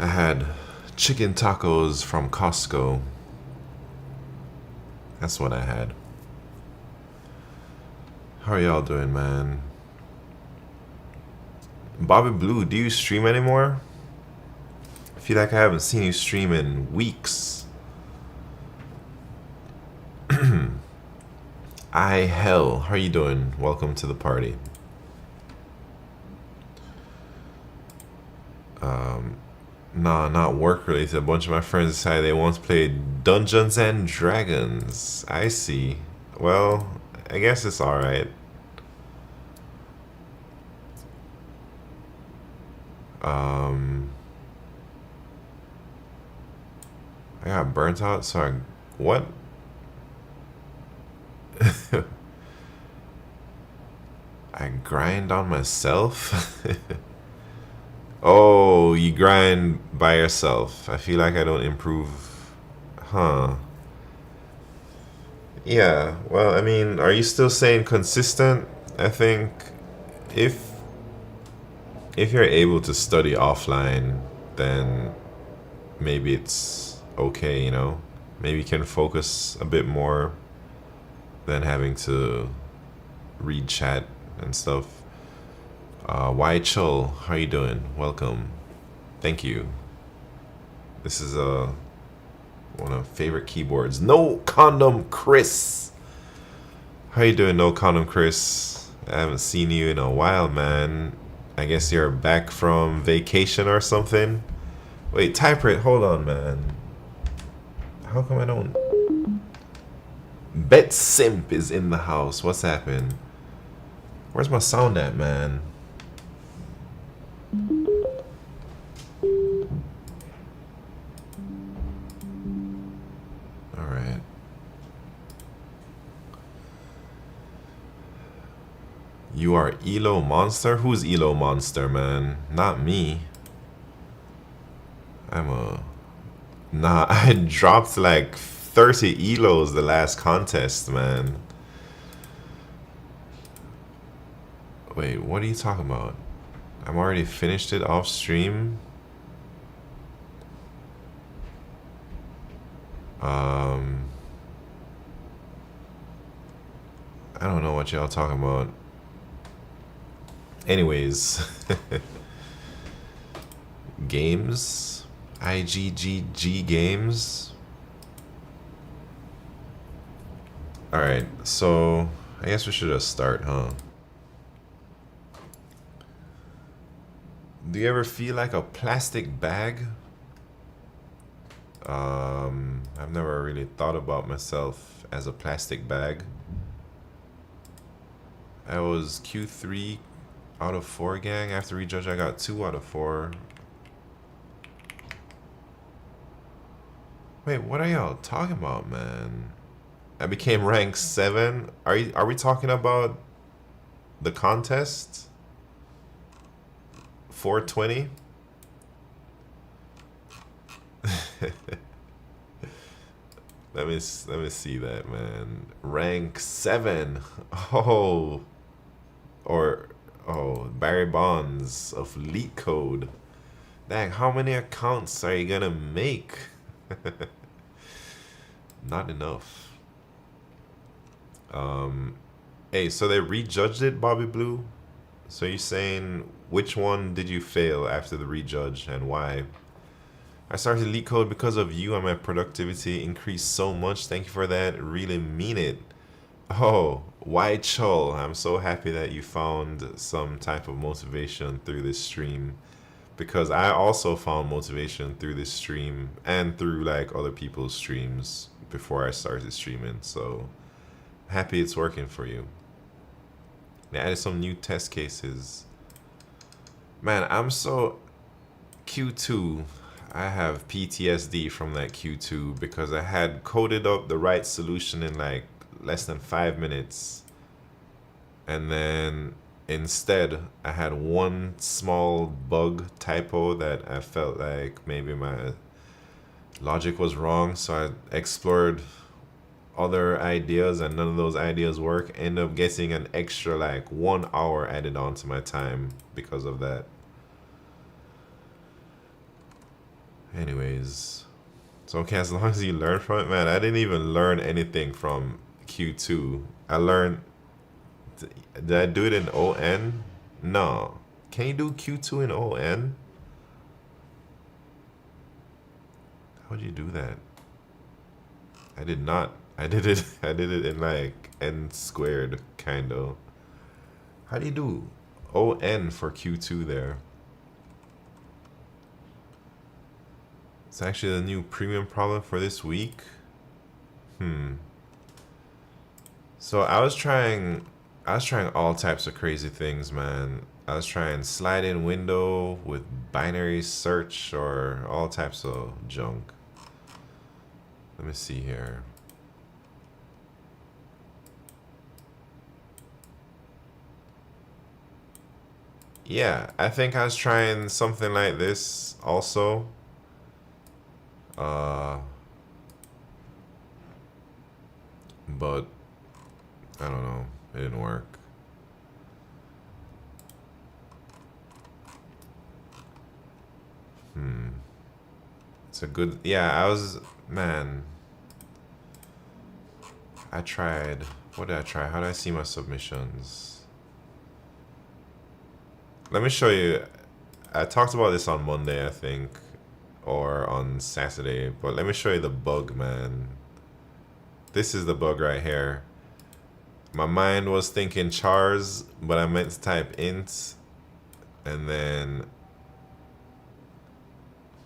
I had chicken tacos from Costco. That's what I had. How are y'all doing, man? Bobby Blue, do you stream anymore? I feel like I haven't seen you stream in weeks. Hell, how are you doing? Welcome to the party. Nah, not work related. A bunch of my friends decided they want to play Dungeons and Dragons. I see. Well, I guess it's alright. I got burnt out, so I... What? I grind on myself? Oh, you grind by yourself. I feel like I don't improve. Huh. Yeah, well, I mean, are you still saying consistent? I think if you're able to study offline, then maybe it's okay, you know? Maybe you can focus a bit more than having to read chat and stuff. Why Chul, how you doing? Welcome. Thank you. This is one of favorite keyboards. No Condom Chris. How you doing, No Condom Chris? I haven't seen you in a while, man. I guess you're back from vacation or something. Wait, TypeRacer, hold on, man. How come I don't... Bet Simp is in the house. What's happened? Where's my sound at, man? Alright. You are Elo Monster? Who's Elo Monster, man? Not me. Nah, I dropped like 30 Elos the last contest, man. Wait, what are you talking about? I'm already finished it off stream. I don't know what y'all talking about. Anyways. Games? IGGG games? Alright, so I guess we should just start, huh? Do you ever feel like a plastic bag? I've never really thought about myself as a plastic bag. I was Q3 out of 4 gang. After rejudge, I got 2 out of 4. Wait, what are y'all talking about, man? I became rank 7. Are we talking about the contest? 420? Let me see that, man. Rank 7. Oh. Oh, Barry Bonds of LeetCode. Dang, how many accounts are you gonna make? Not enough. Hey, so they rejudged it, Bobby Blue? So you're saying which one did you fail after the rejudge and why? I started LeetCode because of you and my productivity increased so much. Thank you for that. Really mean it. Oh, why Chul? I'm so happy that you found some type of motivation through this stream. Because I also found motivation through this stream and through like other people's streams before I started streaming. So happy it's working for you. They added some new test cases. Man, I'm so... Q2, I have PTSD from that Q2 because I had coded up the right solution in like less than 5 minutes. And then instead, I had one small bug typo that I felt like maybe my logic was wrong. So I explored other ideas and none of those ideas work. End up getting an extra like 1 hour added on to my time because of that. Anyways, so okay, as long as you learn from it, man. I didn't even learn anything from Q2. I learned. Did I do it in ON? No. Can you do Q2 in ON? How would you do that? I did not. I did it. I did it in like N squared, kind of. How do you do ON for Q2 there? It's actually the new premium problem for this week. So I was trying all types of crazy things, man. I was trying slide in window with binary search or all types of junk. Let me see here. Yeah, I think I was trying something like this also. But I don't know, it didn't work. It's a good, yeah, man, I tried, what did I try? How do I see my submissions? Let me show you. I talked about this on Monday, I think, or on Saturday, but let me show you the bug, man. This is the bug right here. My mind was thinking chars, but I meant to type int, and then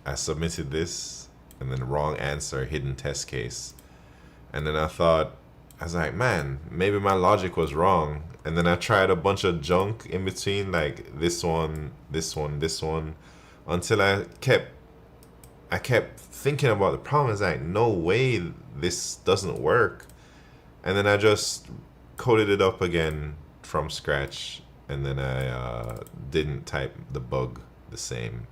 I submitted this, and then wrong answer, hidden test case. And then I was like, man, maybe my logic was wrong. And then I tried a bunch of junk in between, like this one, this one, this one, until I kept thinking about the problem. It's like, no way this doesn't work. And then I just coded it up again from scratch, and then I didn't type the bug the same.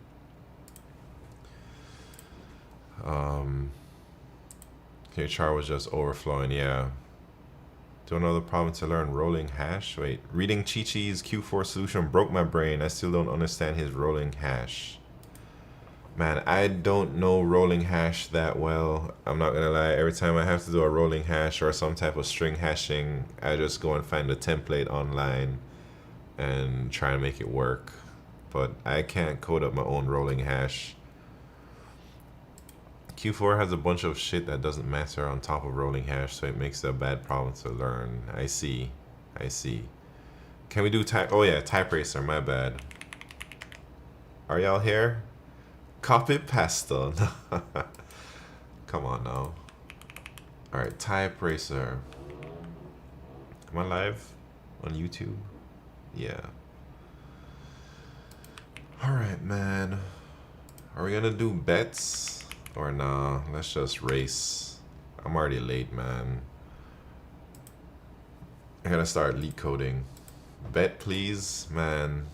Your char was just overflowing, yeah. Do another problem to learn rolling hash. Wait, reading Chi-Chi's Q4 solution broke my brain. I still don't understand his rolling hash. Man, I don't know rolling hash that well. I'm not gonna lie. Every time I have to do a rolling hash or some type of string hashing, I just go and find a template online and try to make it work. But I can't code up my own rolling hash. Q4 has a bunch of shit that doesn't matter on top of rolling hash, so it makes it a bad problem to learn. I see. I see. Can we do type? Oh yeah, TypeRacer, my bad. Are y'all here? Copy pasta. Come on now. Alright, TypeRacer. Am I live on YouTube? Yeah. Alright, man. Are we gonna do bets? Or nah, let's just race. I'm already late, man. I gotta start LeetCoding. Bet, please, man.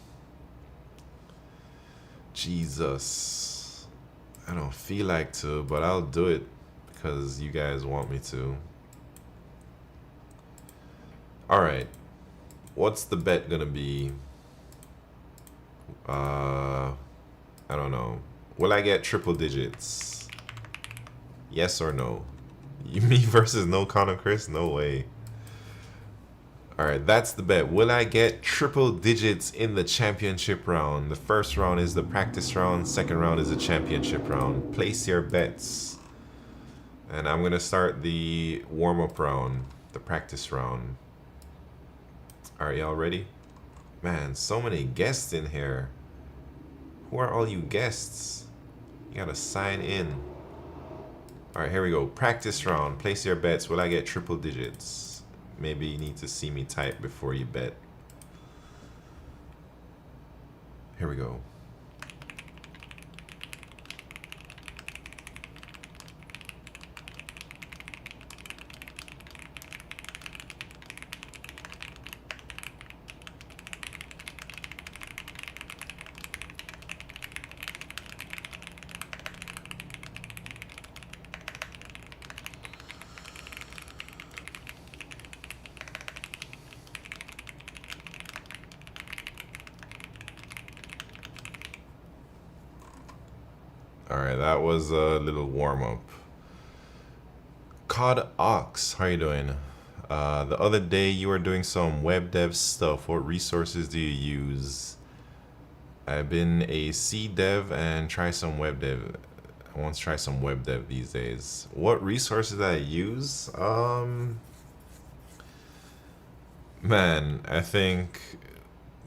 Jesus. I don't feel like to, but I'll do it because you guys want me to. Alright. What's the bet gonna be? I don't know. Will I get triple digits? Yes or no? Me versus no Connor Chris? No way. Alright, that's the bet. Will I get triple digits in the championship round? The first round is the practice round. Second round is the championship round. Place your bets. And I'm going to start the warm-up round. The practice round. Alright, y'all ready? Man, so many guests in here. Who are all you guests? You gotta sign in. Alright, here we go. Practice round. Place your bets. Will I get triple digits? Maybe you need to see me type before you bet. Here we go. All right, that was a little warm up. Cod Ox, how you doing? The other day you were doing some web dev stuff. What resources do you use? I've been a C dev and try some web dev. I want to try some web dev these days. What resources I use? Man, I think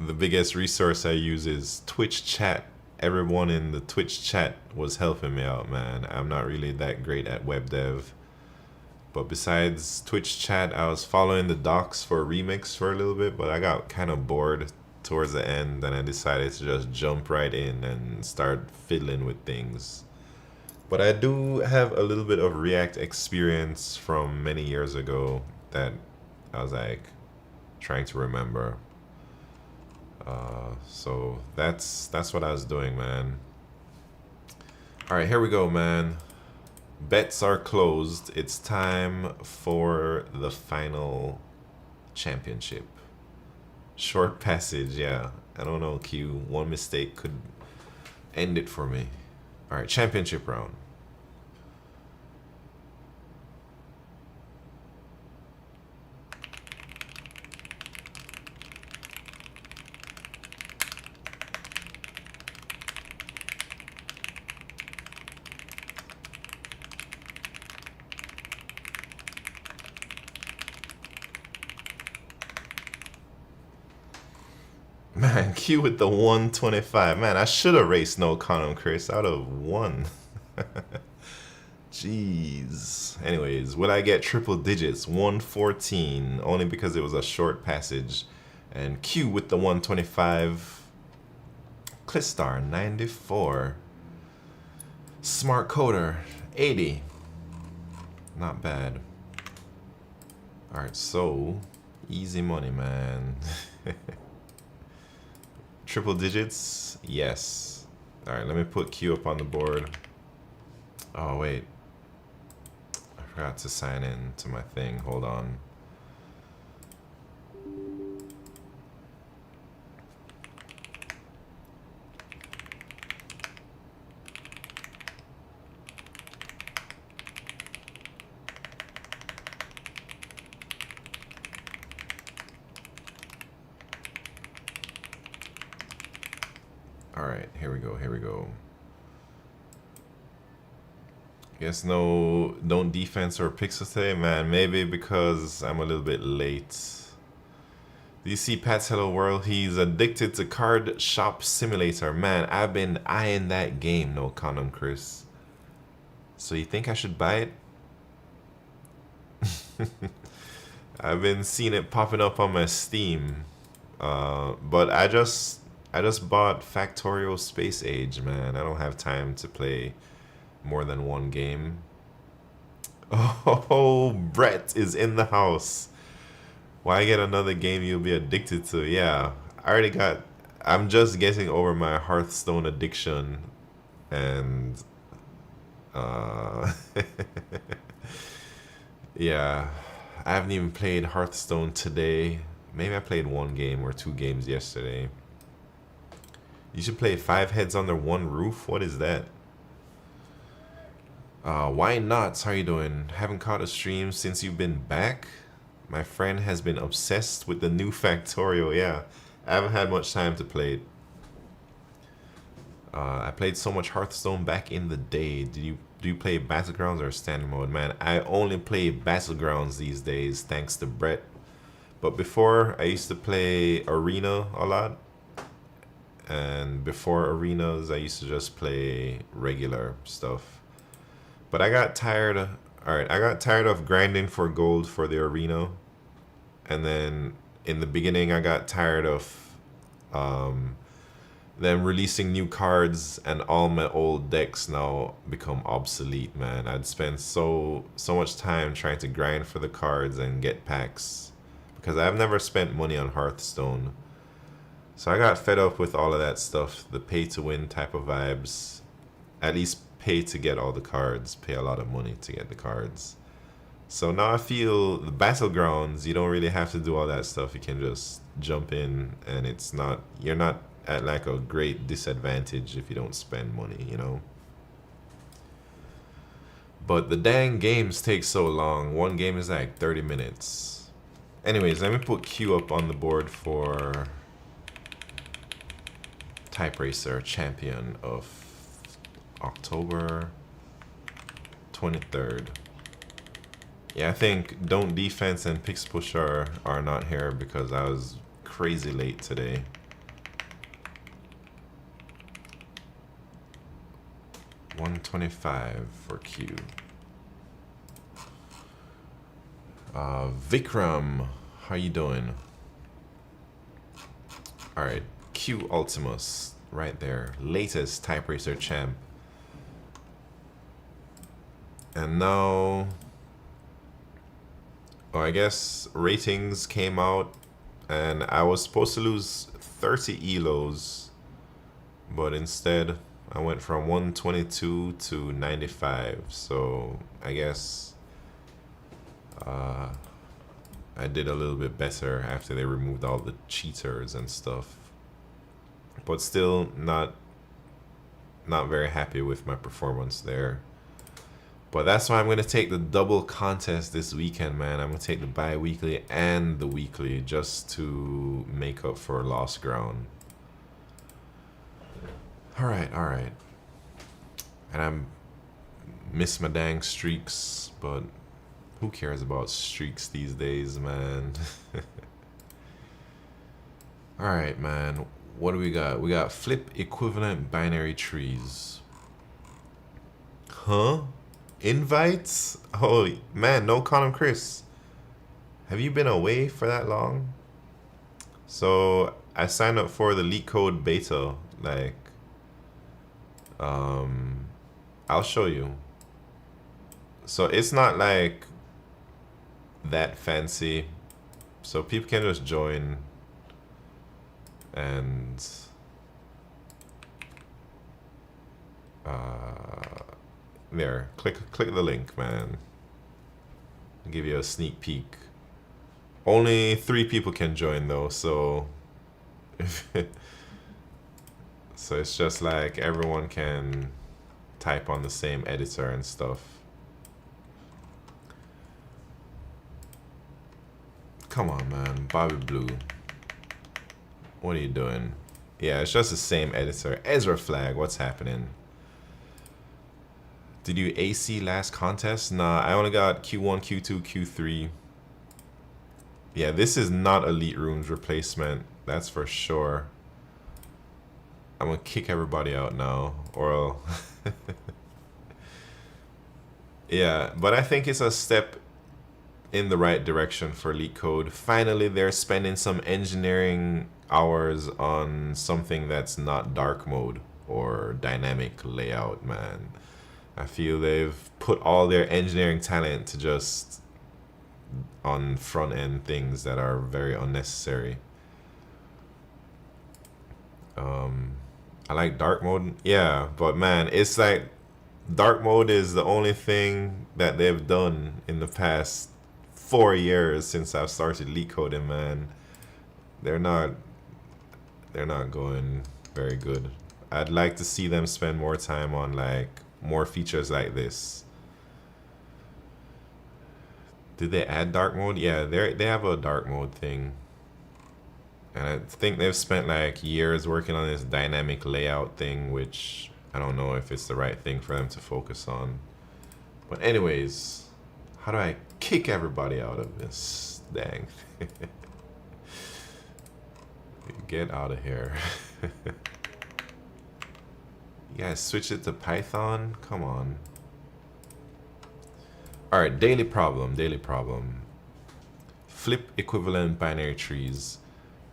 the biggest resource I use is Twitch chat. Everyone in the Twitch chat was helping me out, man. I'm not really that great at web dev. But besides Twitch chat, I was following the docs for Remix for a little bit, but I got kind of bored towards the end and I decided to just jump right in and start fiddling with things. But I do have a little bit of React experience from many years ago that I was like trying to remember. So that's what I was doing, man. All right, here we go, man. Bets are closed. It's time for the final championship. Short passage, yeah. I don't know, Q. One mistake could end it for me. All right, championship round. Man, Q with the 125. Man, I should have raced no condom, Chris. I would have won. Jeez. Anyways, will I get triple digits? 114, only because it was a short passage. And Q with the 125. Clistar, 94. Smart Coder, 80. Not bad. Alright, so easy money, man. Triple digits? Yes. Alright, let me put Q up on the board. Oh, wait. I forgot to sign in to my thing. Hold on. Alright, here we go, here we go. Guess no, don't defense or pixel today, man. Maybe because I'm a little bit late. Do you see Pat's Hello World? He's addicted to Card Shop Simulator. Man, I've been eyeing that game, no condom, Chris. So you think I should buy it? I've been seeing it popping up on my Steam. But I just bought Factorio Space Age, man. I don't have time to play more than one game. Oh, Brett is in the house. Why get another game you'll be addicted to? Yeah, I already got... I'm just getting over my Hearthstone addiction. And... yeah, I haven't even played Hearthstone today. Maybe I played one game or two games yesterday. You should play 5 heads under one roof? What is that? Why not? How you doing? Haven't caught a stream since you've been back? My friend has been obsessed with the new Factorio. Yeah, I haven't had much time to play it. I played so much Hearthstone back in the day. Do you play Battlegrounds or Standard Mode? Man, I only play Battlegrounds these days, thanks to Brett. But before, I used to play Arena a lot. And before Arenas, I used to just play regular stuff. But I got tired of... Alright, I got tired of grinding for gold for the Arena. And then in the beginning, I got tired of them releasing new cards, and all my old decks now become obsolete, man. I'd spend so much time trying to grind for the cards and get packs, because I've never spent money on Hearthstone. So I got fed up with all of that stuff, the pay to win type of vibes. At least pay to get all the cards, pay a lot of money to get the cards. So now I feel the Battlegrounds, you don't really have to do all that stuff. You can just jump in, and it's not, you're not at like a great disadvantage if you don't spend money, you know? But the dang games take so long. One game is like 30 minutes. Anyways, let me put Q up on the board for TypeRacer champion of October 23rd. Yeah, I think Don't Defense and Pix Pusher are not here because I was crazy late today. $125 for Q. Vikram, how you doing? All right, Q Ultimus right there, latest TypeRacer champ. And now, oh, I guess ratings came out, and I was supposed to lose 30 elos, but instead I went from 122 to 95. So I guess I did a little bit better after they removed all the cheaters and stuff, but still not very happy with my performance there. But that's why I'm going to take the double contest this weekend, man. I'm going to take the bi-weekly and the weekly just to make up for lost ground. All right. And I miss my dang streaks, but who cares about streaks these days, man? All right, man. What do we got? We got flip equivalent binary trees. Huh? Invites? Oh, man, no Colin Chris. Have you been away for that long? So I signed up for the LeetCode beta. Like, I'll show you. So it's not like that fancy. So people can just join and there, click the link, man. I'll give you a sneak peek. Only 3 people can join though, so so it's just like everyone can type on the same editor and stuff. Come on, man, Bobby Blue. What are you doing? Yeah, it's just the same editor. Ezra Flag, what's happening? Did you AC last contest? Nah, I only got Q1, Q2, Q3. Yeah, this is not Elite Rooms replacement. That's for sure. I'm gonna kick everybody out now. Or yeah, but I think it's a step in the right direction for LeetCode. Finally, they're spending some engineering hours on something that's not dark mode or dynamic layout, man. I feel they've put all their engineering talent to just on front end things that are very unnecessary. I like dark mode, yeah, but man, it's like dark mode is the only thing that they've done in the past 4 years since I've started LeetCoding, man. They're not going very good. I'd like to see them spend more time on like more features like this. Did they add dark mode? Yeah, they have a dark mode thing. And I think they've spent like years working on this dynamic layout thing, which I don't know if it's the right thing for them to focus on. But anyways, how do I kick everybody out of this dang thing? Get out of here. You guys switch it to Python? Come on. Alright, daily problem. Flip equivalent binary trees.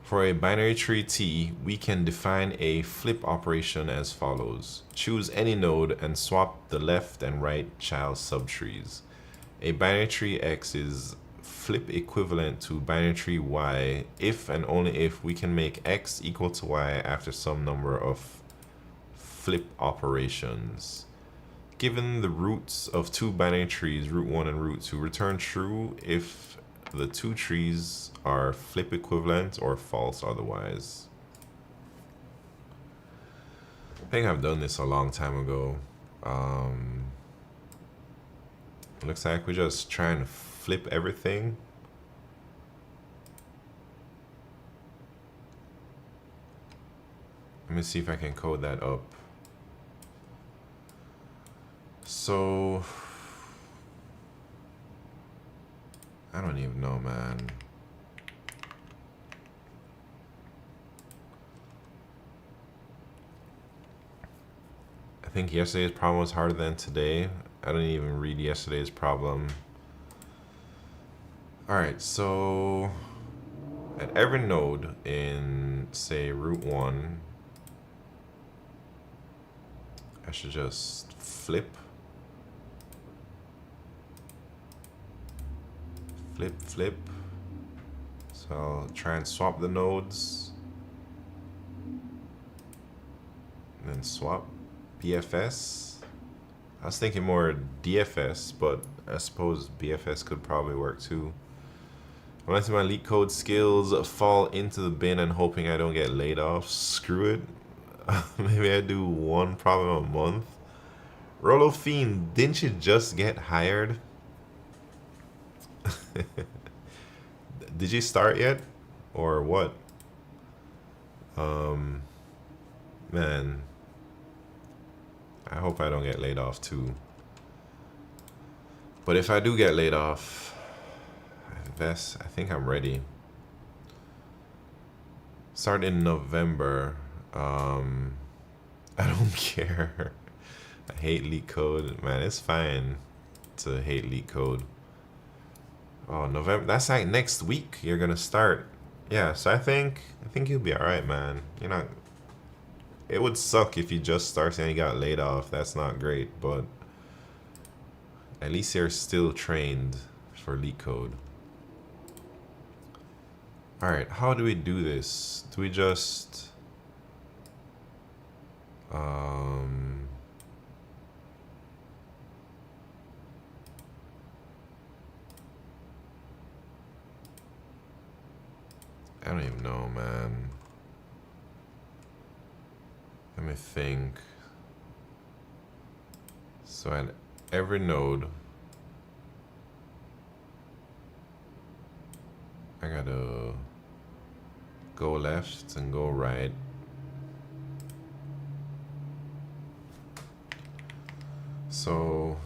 For a binary tree T, we can define a flip operation as follows. Choose any node and swap the left and right child subtrees. A binary tree X is flip equivalent to binary tree Y if and only if we can make X equal to Y after some number of flip operations. Given the roots of 2 binary trees, root 1 and root 2, return true if the 2 trees are flip equivalent or false otherwise. I think I've done this a long time ago. Looks like we're just trying to flip everything. Let me see if I can code that up. So I don't even know, man. I think yesterday's problem was harder than today. I didn't even read yesterday's problem. Alright, so at every node in, say, root 1, I should just flip. Flip. So I'll try and swap the nodes. And then swap BFS. I was thinking more DFS, but I suppose BFS could probably work too. I'm letting my LeetCode skills fall into the bin and hoping I don't get laid off. Screw it. Maybe I do one problem a month. Rolo Fiend, didn't you just get hired? Did you start yet? Or what? Man. I hope I don't get laid off too. But if I do get laid off, I think I'm ready. Start in November. I don't care. I hate LeetCode. Man, it's fine to hate LeetCode. Oh, November. That's like next week you're gonna start. Yeah, so I think you'll be alright, man. You're not. It would suck if you just started and you got laid off. That's not great, but at least you're still trained for LeetCode. Alright, how do we do this? Do we just I don't even know, man. Let me think. So at every node, I gotta go left and go right. So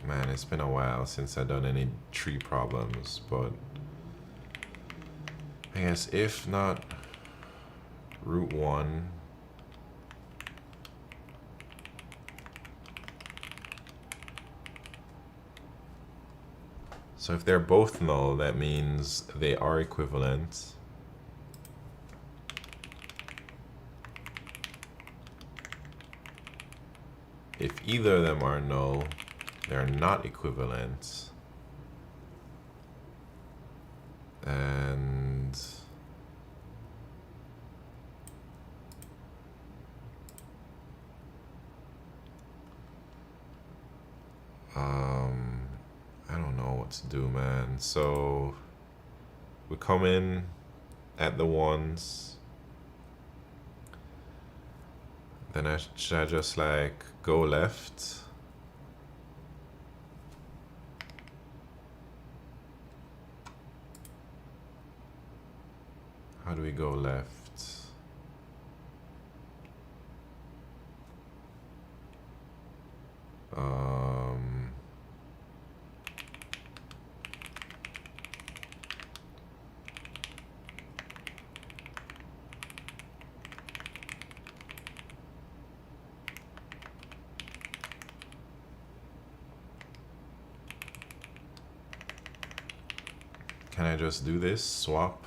man, it's been a while since I've done any tree problems, but I guess if not root 1, so if they're both null, that means they are equivalent. If either of them are null, they're not equivalent. And I don't know what to do, man. So we come in at the ones, then should I just like go left? How do we go left? Can I just do this? Swap?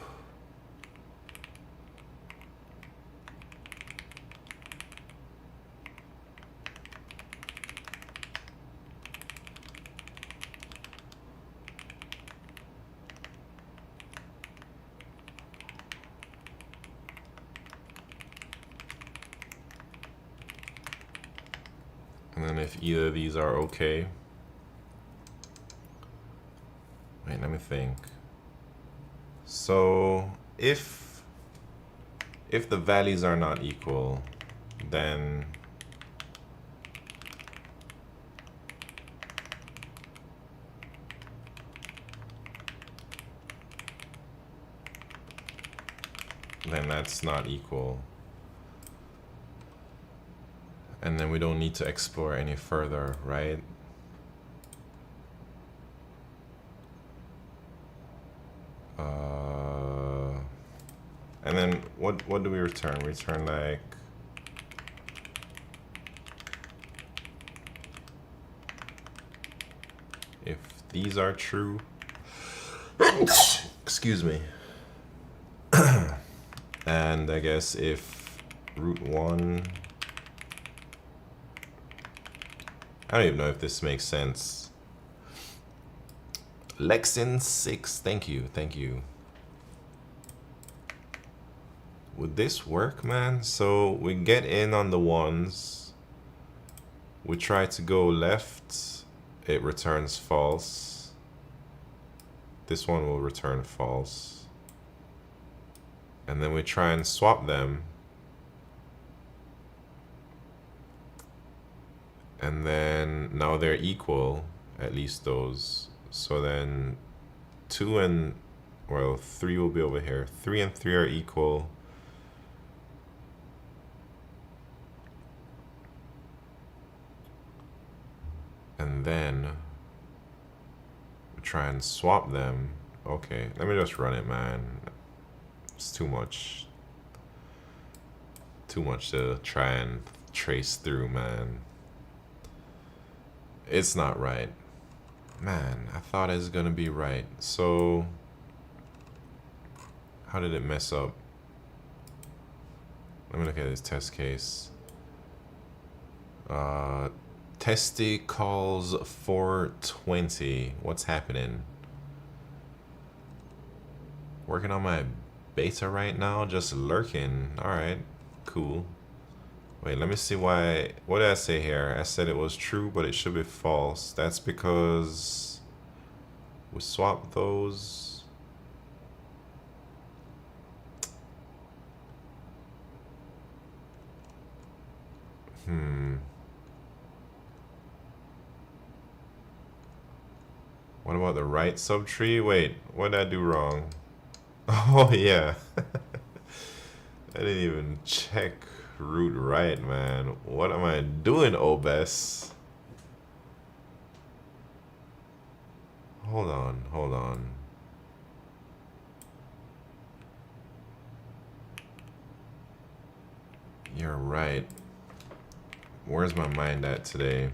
And then if either of these are okay. Wait, let me think. So if the values are not equal, then that's not equal. And then we don't need to explore any further, right? And then what do we return? We return like if these are true. Excuse me. And I guess if root 1, I don't even know if this makes sense. Lexin 6, thank you. Would this work, man? So we get in on the ones, we try to go left, it returns false. This one will return false. And then we try and swap them. And then now they're equal, at least those. So then 2 and, well, 3 will be over here. 3 and 3 are equal. And then we try and swap them. Okay, let me just run it, man. It's too much. Too much to try and trace through, man. It's not right. Man, I thought it was gonna be right. So, how did it mess up? Let me look at this test case. Testy calls 420. What's happening? Working on my beta right now, just lurking. Alright, cool. Wait, let me see why. What did I say here? I said it was true, but it should be false. That's because we swapped those. What about the right subtree? Wait, what did I do wrong? Oh yeah. I didn't even check root right, man. What am I doing, Obes? Hold on. You're right. Where's my mind at today?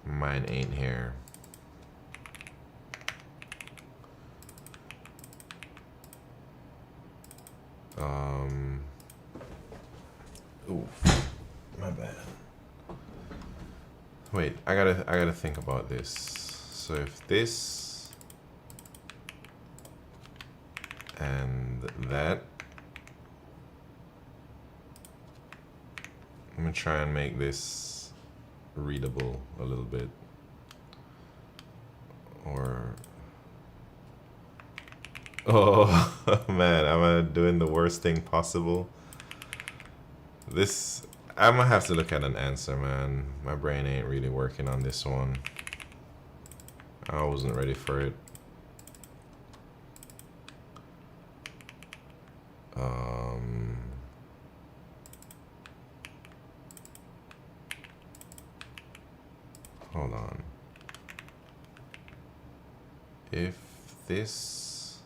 Mine ain't here. Oof, my bad. Wait, I gotta think about this. So if this and that, I'm gonna try and make this readable a little bit. Or oh man, am I doing the worst thing possible? This, I'm gonna have to look at an answer, man. My brain ain't really working on this one. I wasn't ready for it. Hold on. If this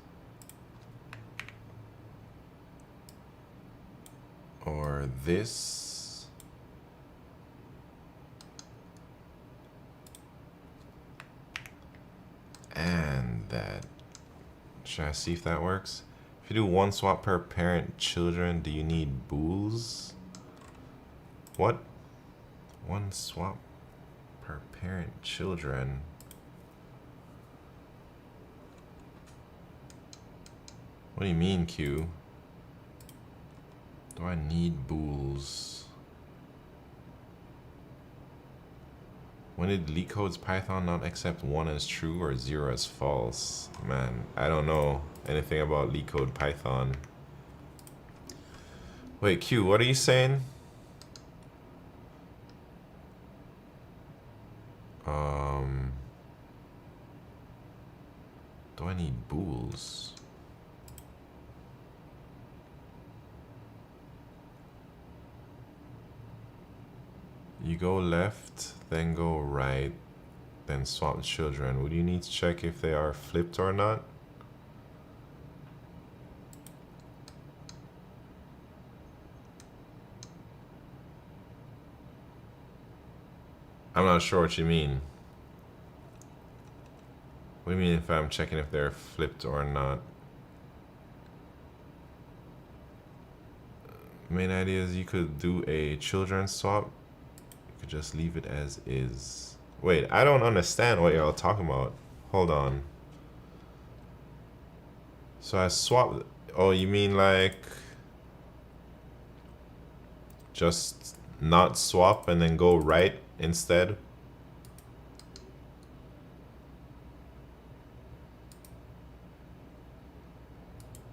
or this and that, should I see if that works? If you do one swap per parent children, do you need bools? What? One swap per parent children? What do you mean, Q? Do I need bools? When did LeetCode's Python not accept 1 as true or 0 as false? Man, I don't know anything about LeetCode Python. Wait, Q, what are you saying? Do I need bools? You go left, then go right, then swap children. Would you need to check if they are flipped or not? I'm not sure what you mean. What do you mean if I'm checking if they're flipped or not? Main idea is you could do a children swap. You could just leave it as is. Wait, I don't understand what y'all talking about. Hold on. So I swapped. Oh, you mean like just not swap and then go right instead?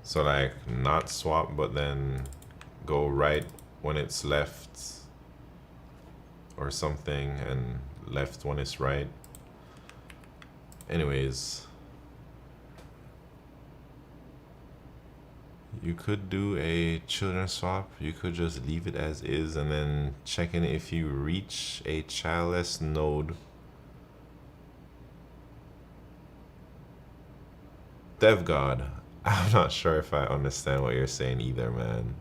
So like not swap, but then go right when it's left or something, and left when it's right. Anyways, you could do a children swap. You could just leave it as is and then checking if you reach a childless node. DevGod, I'm not sure if I understand what you're saying either, man.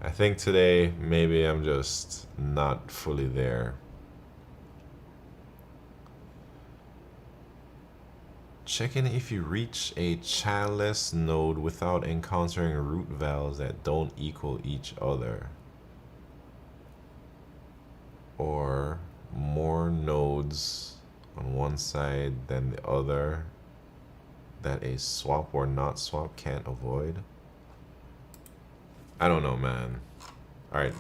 I think today maybe I'm just not fully there. Checking if you reach a childless node without encountering root vals that don't equal each other, or more nodes on one side than the other that a swap or not swap can't avoid. I don't know, man. All right,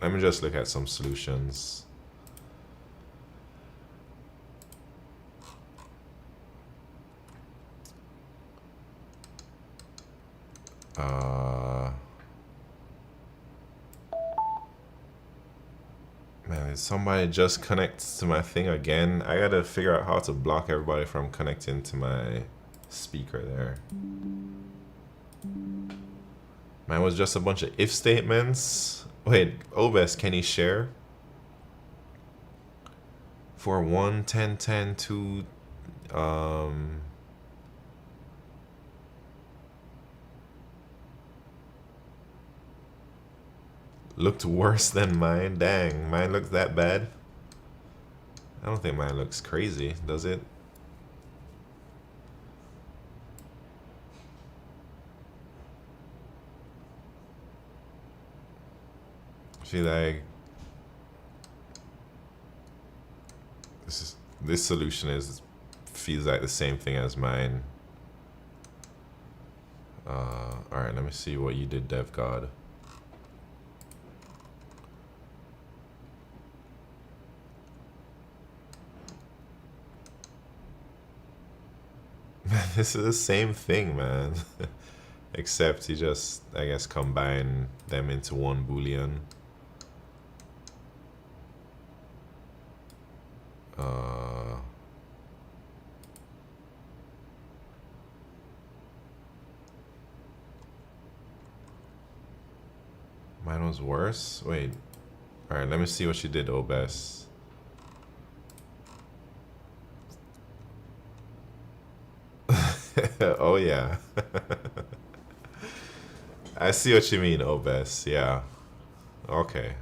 let me just look at some solutions. Man, somebody just connects to my thing again. I gotta figure out how to block everybody from connecting to my speaker there. Mine was just a bunch of if statements. Wait, Obes, can he share? For 1, 10, 10, 2, looked worse than mine. Dang, mine looks that bad. I don't think mine looks crazy, does it? I feel like this solution feels like the same thing as mine. All right, let me see what you did, DevGod. This is the same thing, man. Except he just, I guess, combine them into one boolean. Mine was worse. Wait. All right, let me see what you did, Obes. Oh yeah. I see what you mean, Obes. Yeah. Okay.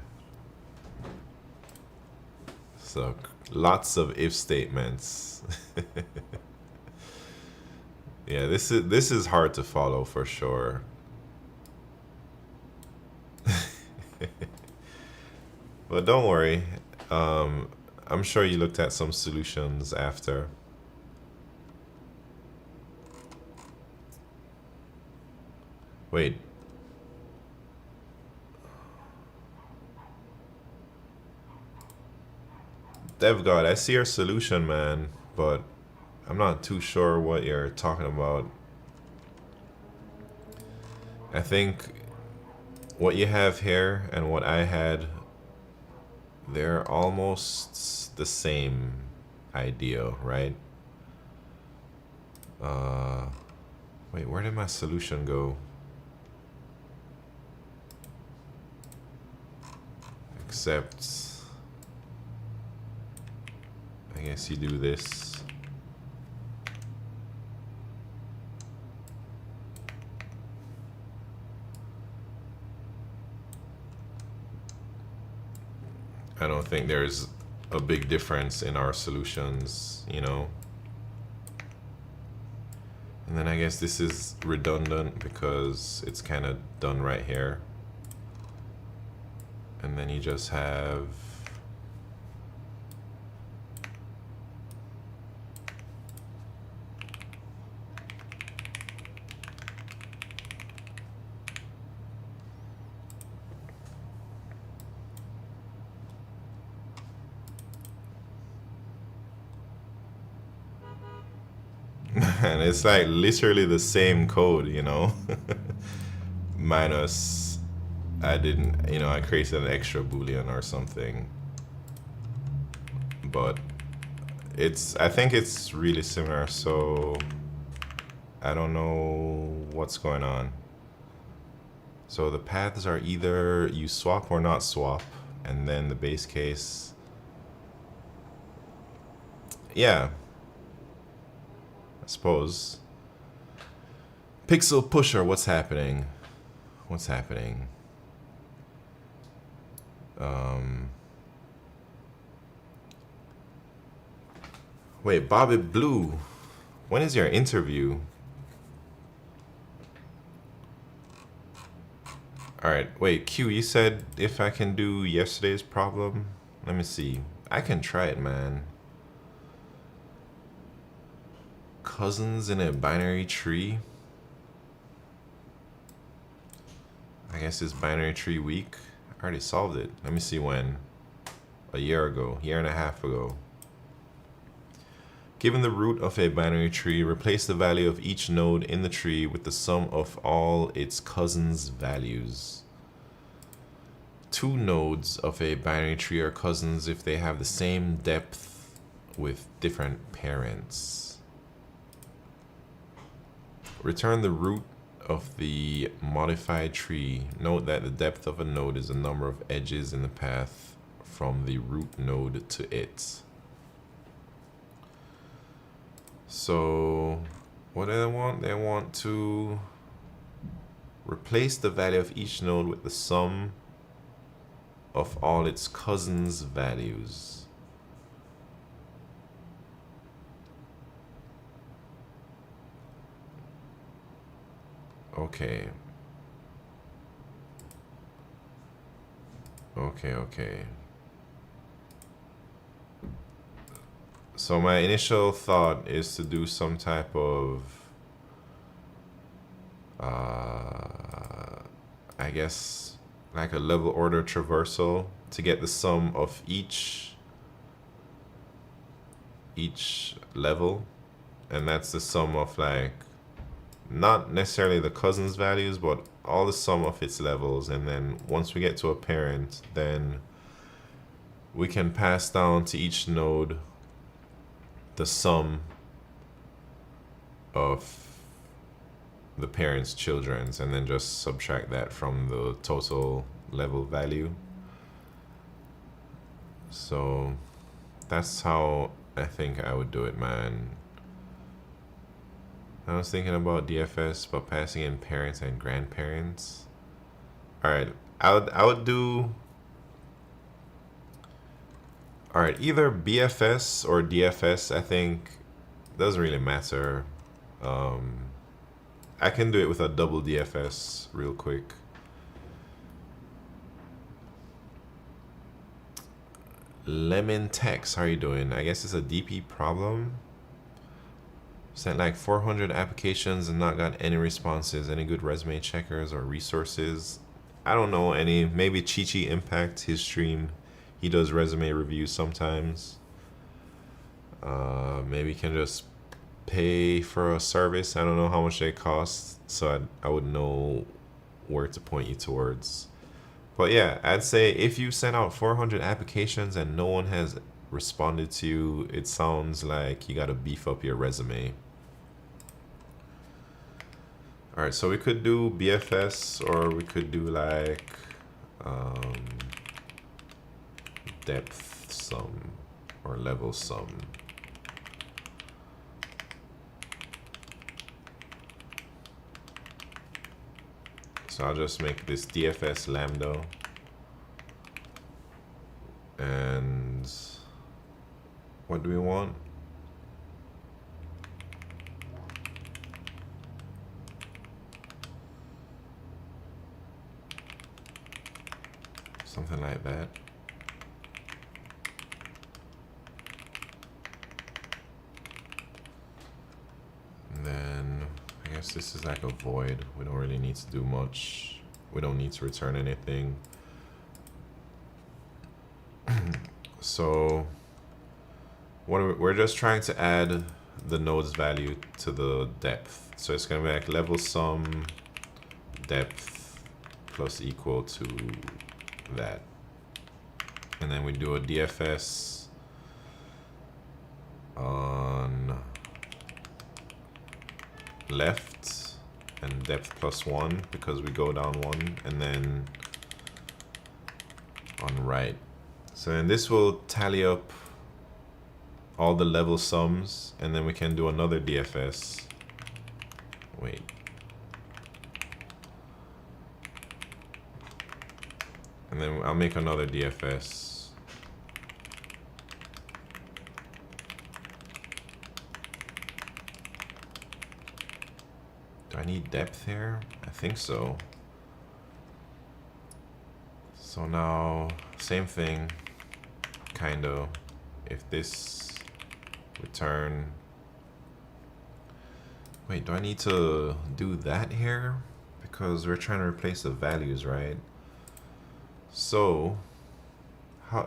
So lots of if statements. Yeah, this is hard to follow for sure. But don't worry. I'm sure you looked at some solutions after. Wait. DevGod, I see your solution, man, but I'm not too sure what you're talking about. I think what you have here and what I had, they're almost the same idea, right? Wait, where did my solution go? Except, I guess you do this. I don't think there's a big difference in our solutions, you know. And then I guess this is redundant because it's kind of done right here. And then you just have and it's like literally the same code, you know. Minus I didn't, you know, I created an extra boolean or something. But it's, I think it's really similar, so I don't know what's going on. So the paths are either you swap or not swap, and then the base case, yeah, I suppose. Pixel pusher, what's happening? What's happening? Wait, Bobby Blue, when is your interview? Alright, wait, Q, you said if I can do yesterday's problem? Let me see. I can try it, man. Cousins in a binary tree? I guess it's binary tree week. I already solved it. Let me see when. A year ago, year and a half ago. Given the root of a binary tree, replace the value of each node in the tree with the sum of all its cousins' values. Two nodes of a binary tree are cousins if they have the same depth with different parents. Return the root of the modified tree. Note that the depth of a node is the number of edges in the path from the root node to it. So what do they want? They want to replace the value of each node with the sum of all its cousins' values. Okay. Okay. So my initial thought is to do some type of, I guess, like a level order traversal to get the sum of each level, and that's the sum of, like, not necessarily the cousins values, but all the sum of its levels. And then once we get to a parent, then we can pass down to each node the sum of the parents' children's, and then just subtract that from the total level value. So that's how I think I would do it, man. I was thinking about DFS, but passing in parents and grandparents. All right, I would do. All right, either BFS or DFS. I think doesn't really matter. I can do it with a double DFS real quick. Lemon Text, how are you doing? I guess it's a DP problem. Sent like 400 applications and not got any responses. Any good resume checkers or resources? I don't know any. Maybe Chichi Impact, his stream. He does resume reviews sometimes. Maybe you can just pay for a service. I don't know how much they cost, so I would know where to point you towards. But yeah, I'd say if you sent out 400 applications and no one has responded to you, it sounds like you got to beef up your resume. All right, so we could do BFS, or we could do like depth sum or level sum. So I'll just make this DFS lambda, and what do we want? Something like that. And then I guess this is like a void. We don't really need to do much. We don't need to return anything. So we're just trying to add the node's value to the depth. So it's gonna be like level sum depth plus equal to that. And then we do a DFS on left and depth plus 1 because we go down 1, and then on right. So then this will tally up all the level sums, and then we can do another DFS. Wait. And then I'll make another DFS. Do I need depth here? I think so. So now, same thing, kind of. If this return, wait, do I need to do that here? Because we're trying to replace the values, right? So,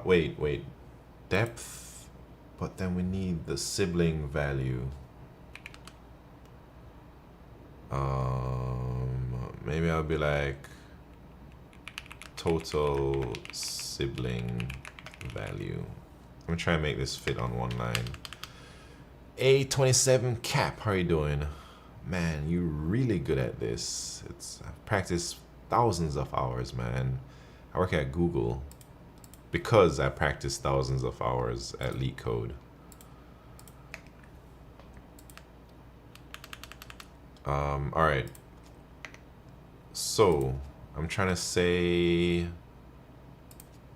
wait, depth, but then we need the sibling value. Maybe I'll be like total sibling value. I'm gonna try and make this fit on one line. A27 Cap, how are you doing? Man, you're really good at this. I've practiced thousands of hours, man. I work at Google because I practiced thousands of hours at LeetCode. All right. So I'm trying to say,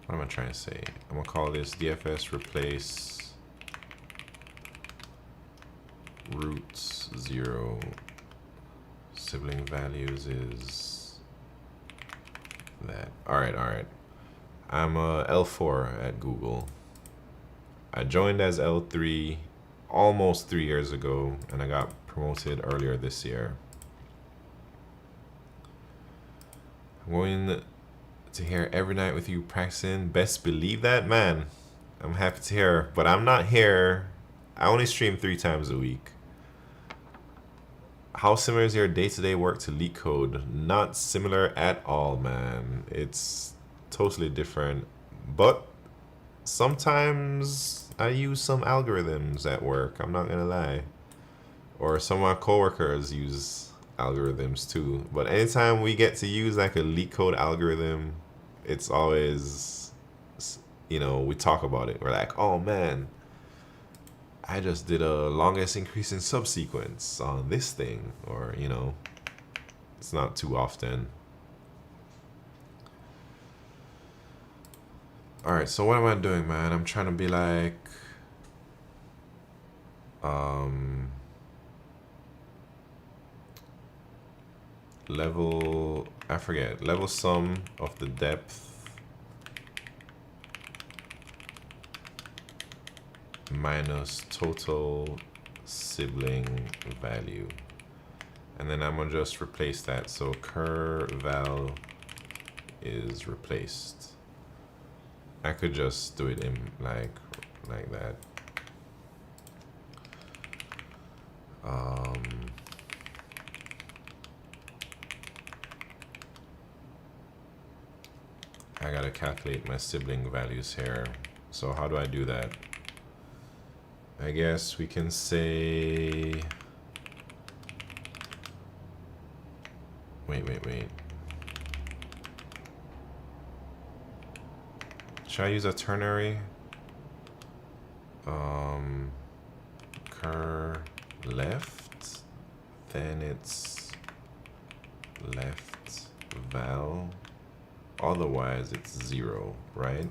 what am I trying to say? I'm gonna call this DFS replace roots 0. Sibling values is that. All right. I'm a L4 at Google. I joined as L3 almost 3 years ago, and I got promoted earlier this year. I'm going to hear every night with you practicing. Best believe that, man. I'm happy to hear, but I'm not here. I only stream 3 times a week. How similar is your day-to-day work to LeetCode? Not similar at all, man. It's totally different, but sometimes I use some algorithms at work, I'm not gonna lie. Or some of my coworkers use algorithms too. But anytime we get to use like a LeetCode algorithm, it's always, you know, we talk about it. We're like, oh man, I just did a longest increase in subsequence on this thing. Or, you know, it's not too often. All right, so what am I doing, man? I'm trying to be like, level sum of the depth minus total sibling value. And then I'm gonna just replace that. So cur val is replaced. I could just do it in like that. I gotta calculate my sibling values here. So how do I do that? I guess we can say, wait. Should I use a ternary? Cur left, then it's left val, otherwise it's 0, right?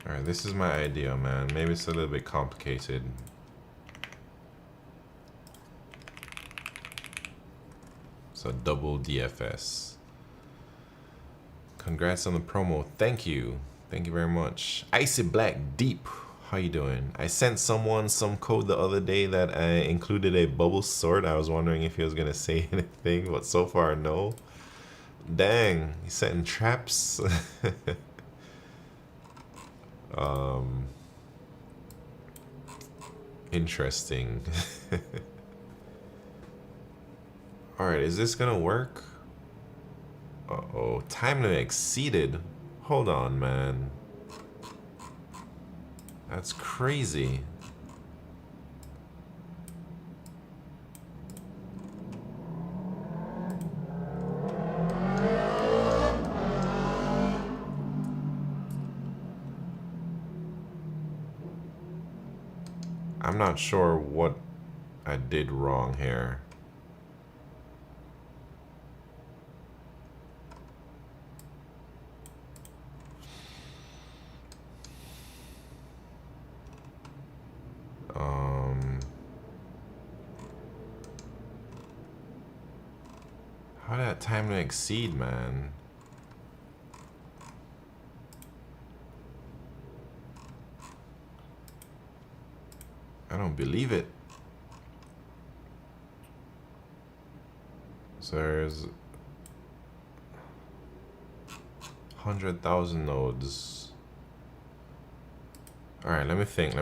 Alright, this is my idea, man. Maybe it's a little bit complicated. So double DFS. Congrats on the promo. Thank you. Thank you very much. Icy Black Deep. How you doing? I sent someone some code the other day that I included a bubble sort. I was wondering if he was gonna say anything, but so far no. Dang, he's setting traps. Interesting. Alright, is this gonna work? Uh-oh, time limit exceeded. Hold on, man. That's crazy. I'm not sure what I did wrong here. How did that time limit exceed, man? I don't believe it. So there's 100,000 nodes. Alright, let me think.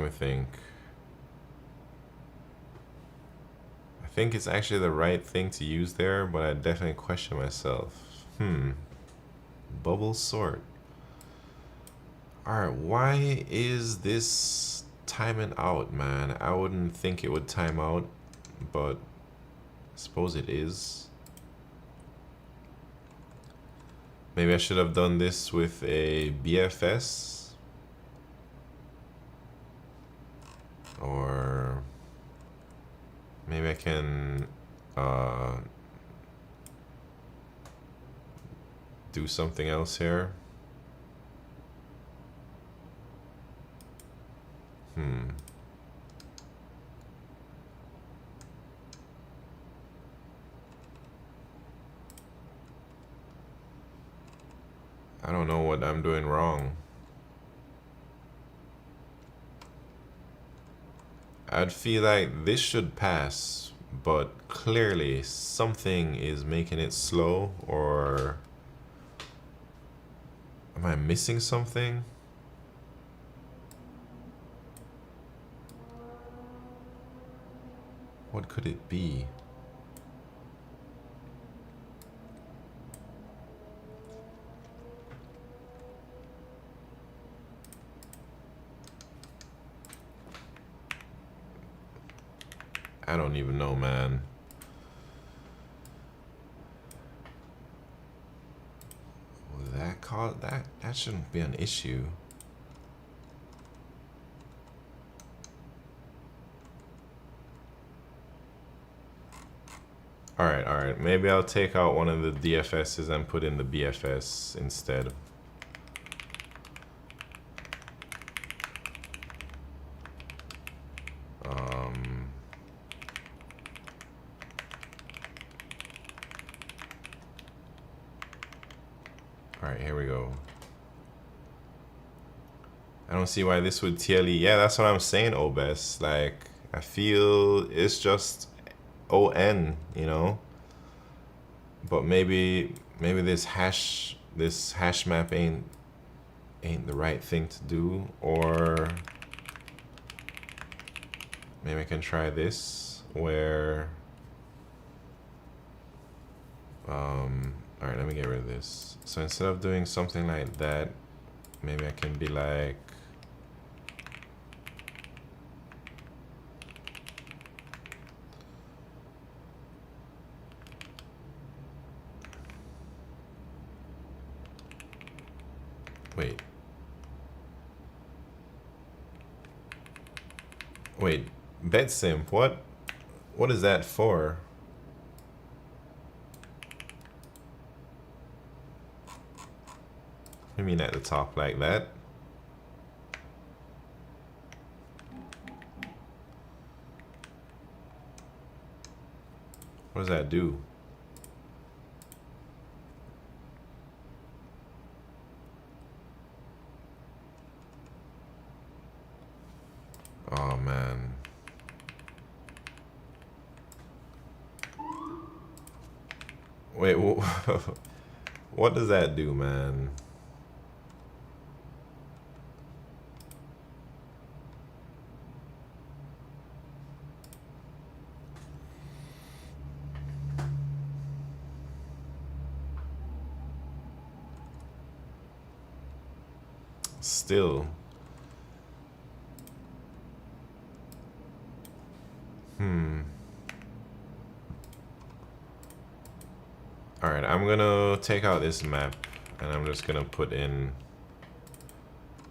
I think it's actually the right thing to use there, but I definitely question myself. Bubble sort. Alright, why is this timing out, man? I wouldn't think it would time out, but I suppose it is. Maybe I should have done this with a BFS, or maybe I can do something else here. I don't know what I'm doing wrong. I'd feel like this should pass, but clearly something is making it slow, or am I missing something? What could it be? I don't even know, man. That shouldn't be an issue. All right. Maybe I'll take out one of the DFSs and put in the BFS instead. All right, here we go. I don't see why this would TLE. Yeah, that's what I'm saying, Obes. Like, I feel it's just ON, you know? But maybe this hash map ain't the right thing to do, or maybe I can try this where all right, let me get rid of this. So instead of doing something like that, maybe I can be like wait, bed simp, what is that for? I mean at the top like that. What does that do? Oh man. Wait, what does that do, man? Still. Alright, I'm gonna take out this map and I'm just gonna put in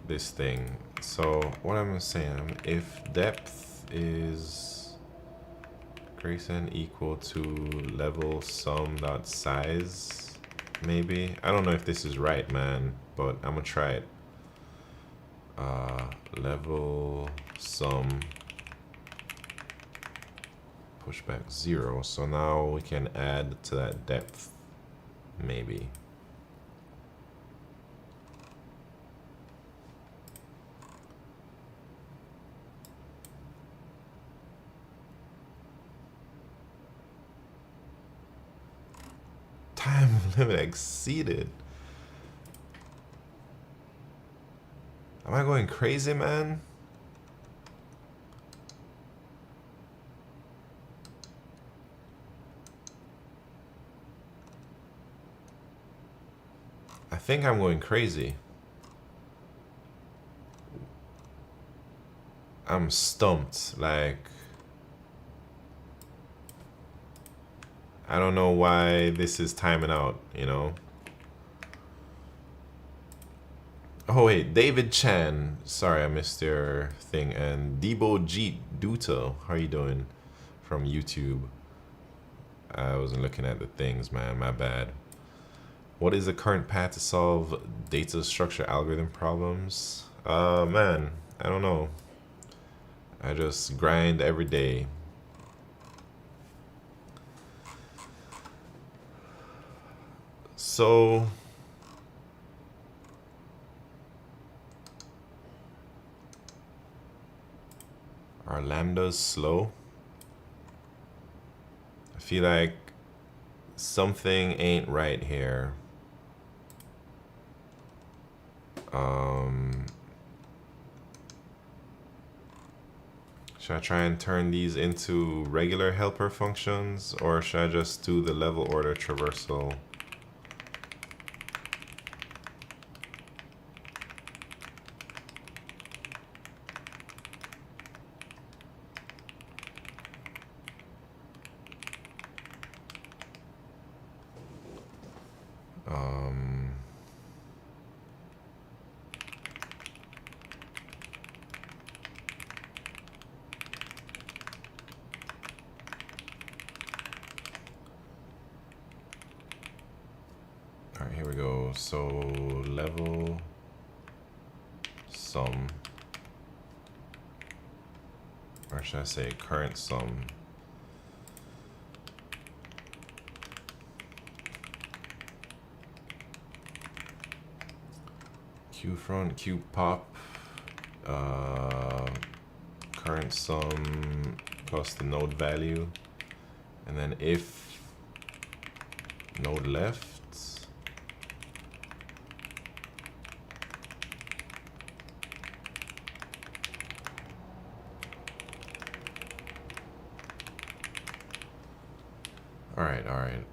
this thing. So what I'm saying, if depth is greater than equal to level sum dot size, maybe. I don't know if this is right, man, but I'm gonna try it. Level sum pushback 0. So now we can add to that depth, maybe. Time limit exceeded. Am I going crazy, man? I think I'm going crazy. I'm stumped. Like, I don't know why this is timing out, you know? Oh wait, David Chan. Sorry, I missed your thing. And Debo Jeet Duto. How are you doing? From YouTube. I wasn't looking at the things, man. My bad. What is the current path to solve data structure algorithm problems? Man, I don't know. I just grind every day. So are lambdas slow? I feel like something ain't right here. Should I try and turn these into regular helper functions, or should I just do the level order traversal? All right, here we go. So level sum, or should I say current sum? Q front, Q pop, current sum plus the node value, and then if node left, All right, all right.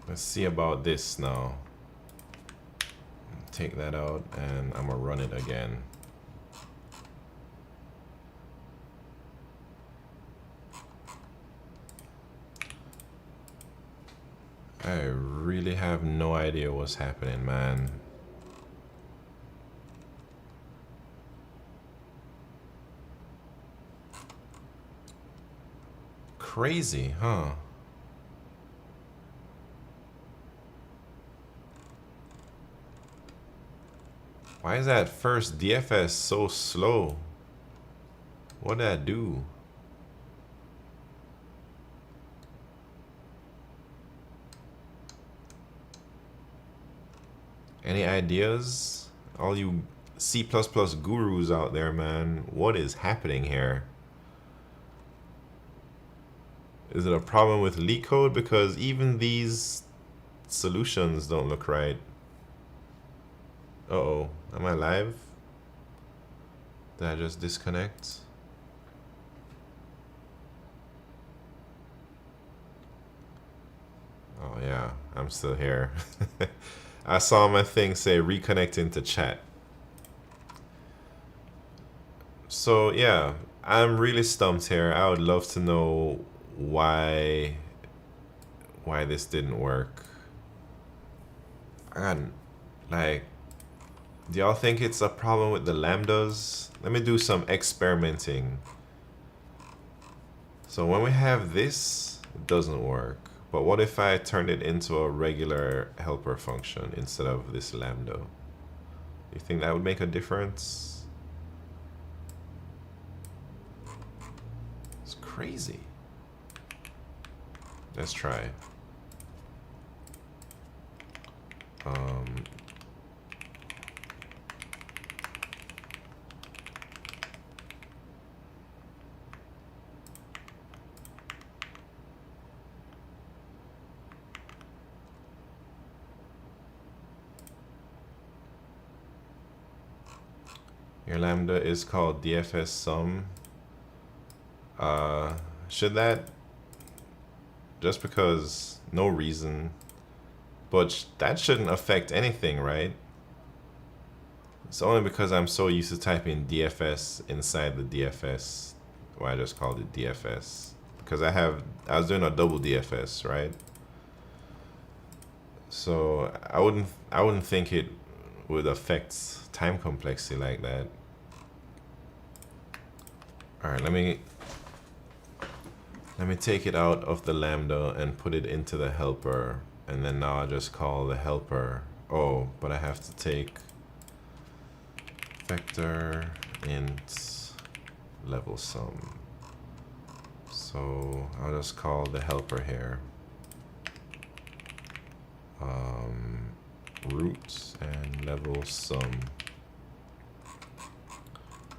Let's see about this now. Take that out and I'm gonna run it again. I really have no idea what's happening, man. Crazy, huh? Why is that first DFS so slow? What did I do? Any ideas? All you C++ gurus out there, man. What is happening here? Is it a problem with LeetCode? Because even these solutions don't look right. Uh-oh. Am I live? Did I just disconnect? Oh yeah, I'm still here. I saw my thing say reconnecting to chat. So yeah, I'm really stumped here. I would love to know why this didn't work. And like, do y'all think it's a problem with the lambdas? Let me do some experimenting. So when we have this, it doesn't work. But what if I turned it into a regular helper function instead of this lambda? You think that would make a difference? It's crazy. Let's try. Your lambda is called DFS sum. Should that, just because no reason, but that shouldn't affect anything, right? It's only because I'm so used to typing DFS inside the DFS why I just called it DFS, because I was doing a double DFS, right? So I wouldn't think it would affect time complexity like that. All right, let me take it out of the lambda and put it into the helper, and then now I just call the helper. Oh, but I have to take vector int level sum. So I'll just call the helper here root and level sum.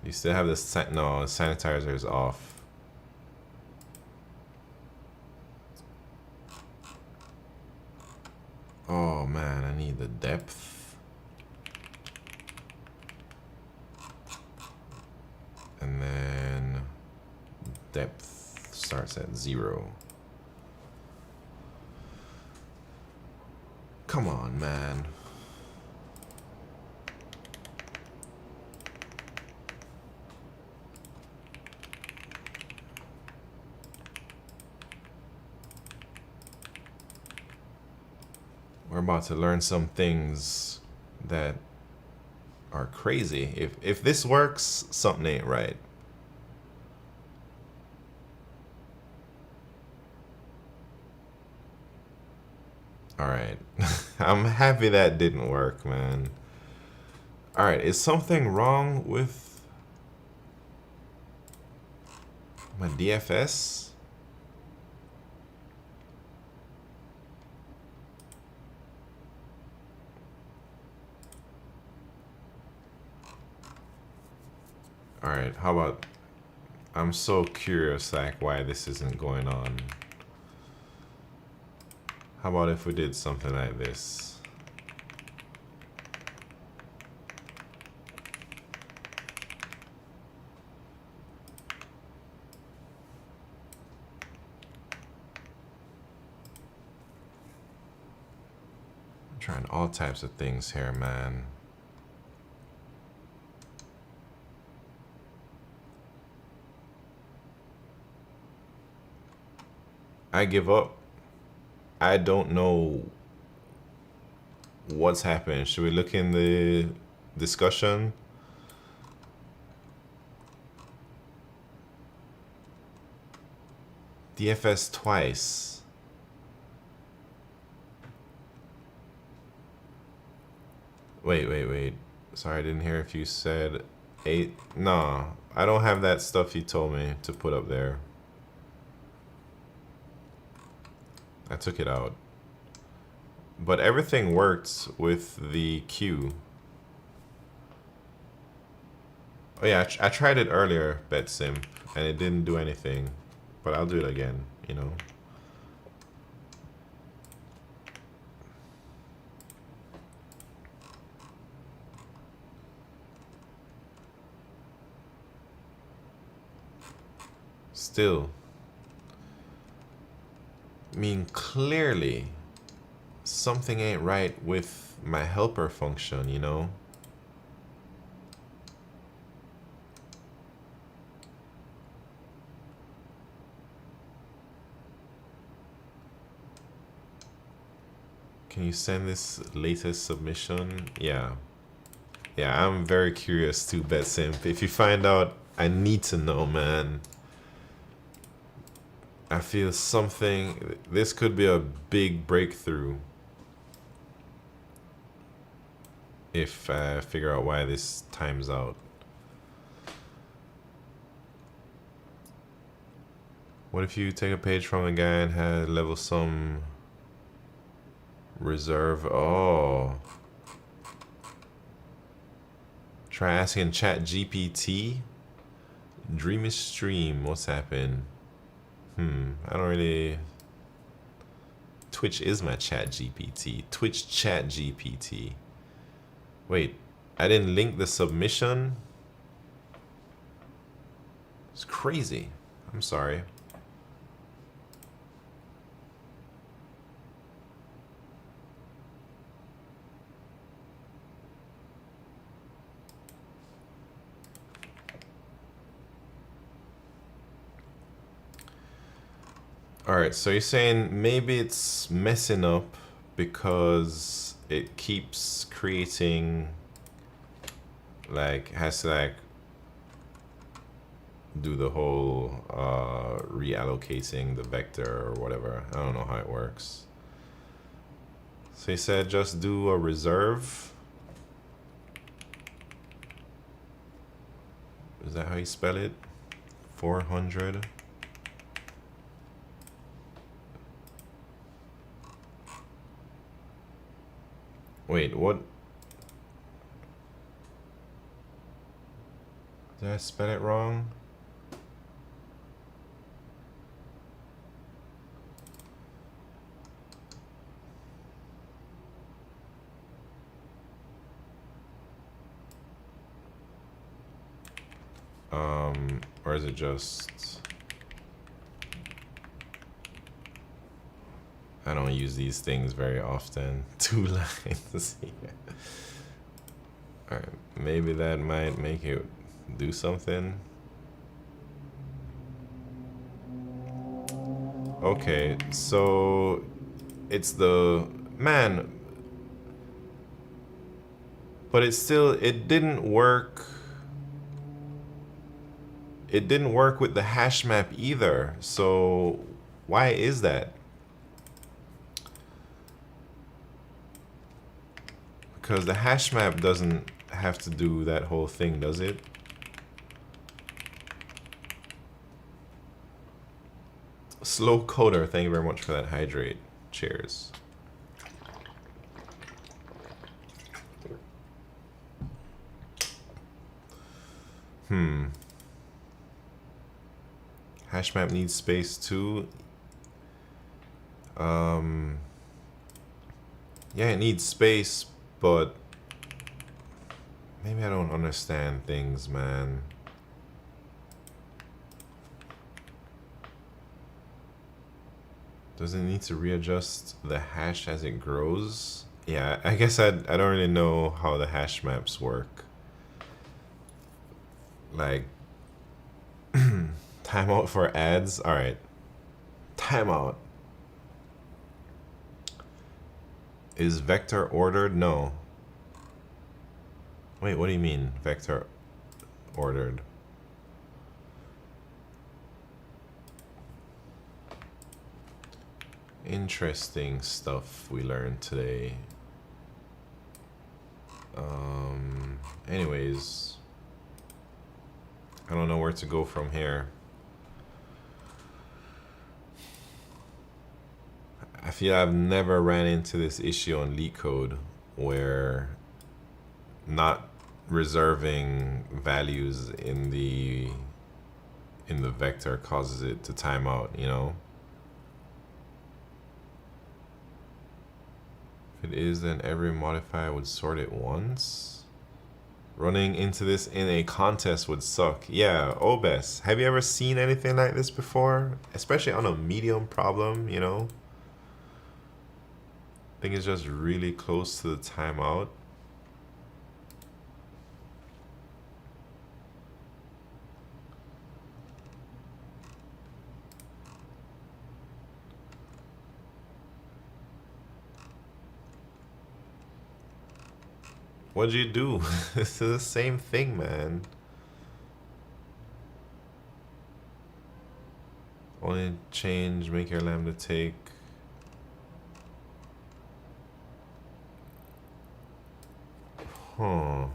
You still have this, no, sanitizer is off. Oh man, I need the depth. And then depth starts at 0. Come on, man. We're about to learn some things that are crazy. If this works, something ain't right. All right. I'm happy that didn't work, man. All right, is something wrong with my DFS? All right, how about, I'm so curious like why this isn't going on. How about if we did something like this? Trying all types of things here, man. I give up. I don't know what's happened. Should we look in the discussion? DFS twice. Wait. Sorry, I didn't hear if you said 8. No, I don't have that stuff you told me to put up there. I took it out. But everything worked with the queue. Oh yeah, I tried it earlier, BetSim, and it didn't do anything. But I'll do it again, you know. Still. I mean, clearly, something ain't right with my helper function, you know? Can you send this latest submission? Yeah. Yeah, I'm very curious too, BetSimp. If you find out, I need to know, man. I feel something, this could be a big breakthrough if I figure out why this times out. What if you take a page from a guy and had level some reserve? Oh. Try asking ChatGPT. Dreamy stream, what's happened? I don't really... Twitch is my ChatGPT. Twitch ChatGPT. Wait, I didn't link the submission? It's crazy. I'm sorry. Alright, so you're saying maybe it's messing up because it keeps creating, like, has to like do the whole reallocating the vector or whatever. I don't know how it works. So you said just do a reserve. Is that how you spell it? 400. Wait, what? Did I spell it wrong? Or is it just... I don't use these things very often. 2 lines. Yeah. Alright, maybe that might make it do something. Okay, so it's the... Man. But it still, it didn't work. It didn't work with the hash map either. So why is that? Because the hash map doesn't have to do that whole thing, does it? Slow Coder, thank you very much for that hydrate. Cheers. Hash map needs space too. Yeah, it needs space, but maybe I don't understand things, man. Does it need to readjust the hash as it grows? Yeah, I guess I don't really know how the hash maps work. Like, timeout for ads. All right, timeout. Is vector ordered? No. Wait, what do you mean vector ordered? Interesting stuff we learned today. Anyways, I don't know where to go from here. I feel I've never ran into this issue on LeetCode where not reserving values in the vector causes it to time out, you know? If it is, then every modifier would sort it once. Running into this in a contest would suck. Yeah, Obes, have you ever seen anything like this before? Especially on a medium problem, you know? I think it's just really close to the timeout. What'd you do? This is the same thing, man. Only change, make your lambda take. Huh.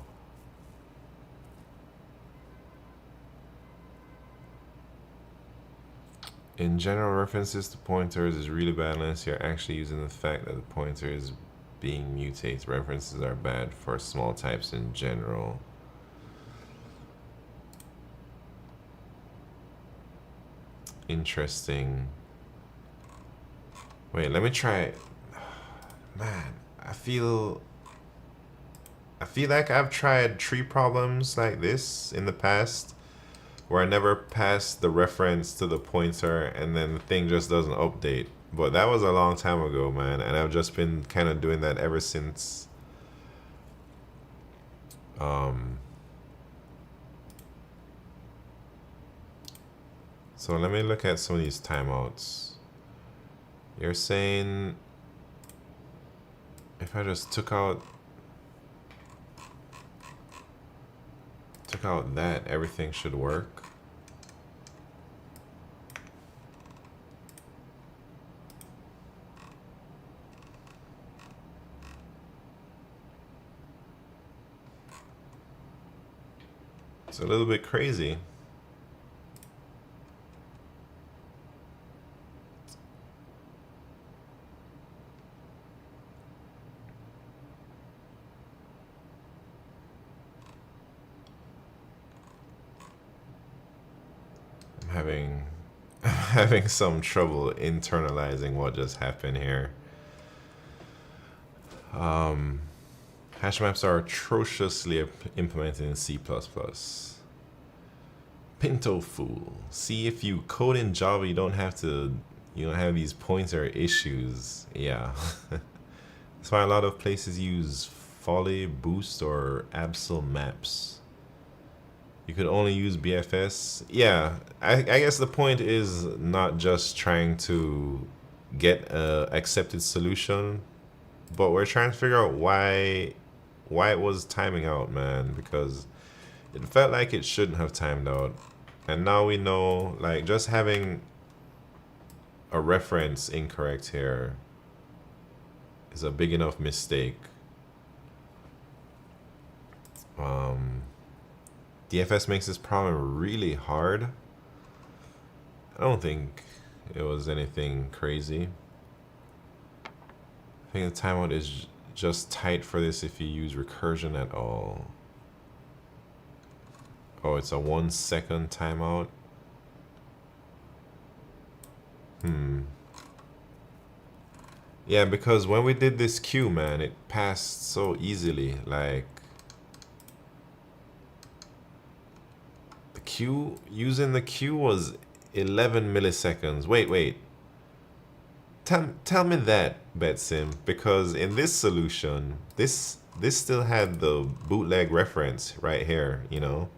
In general, references to pointers is really bad unless you're actually using the fact that the pointer is being mutated. References are bad for small types in general. Interesting. Wait, let me try it. Man, I feel like I've tried tree problems like this in the past where I never passed the reference to the pointer and then the thing just doesn't update. But that was a long time ago, man, and I've just been kind of doing that ever since. So let me look at some of these timeouts. You're saying if I just took out that, everything should work. It's a little bit crazy. I'm having some trouble internalizing what just happened here. Hash maps are atrociously implemented in C++. Pinto fool. See, if you code in Java, you don't have these pointer issues. Yeah. That's why a lot of places use Folly, Boost, or Absol maps. You could only use BFS. Yeah, I guess the point is not just trying to get a accepted solution, but we're trying to figure out why it was timing out, man, because it felt like it shouldn't have timed out. And now we know, like, just having a reference incorrect here is a big enough mistake. DFS makes this problem really hard. I don't think it was anything crazy. I think the timeout is just tight for this if you use recursion at all. Oh, it's a 1 second timeout. Yeah, because when we did this queue, man, it passed so easily. Like, using the queue was 11 milliseconds. Wait. Tell me that, Betsim, because in this solution, this still had the bootleg reference right here, you know,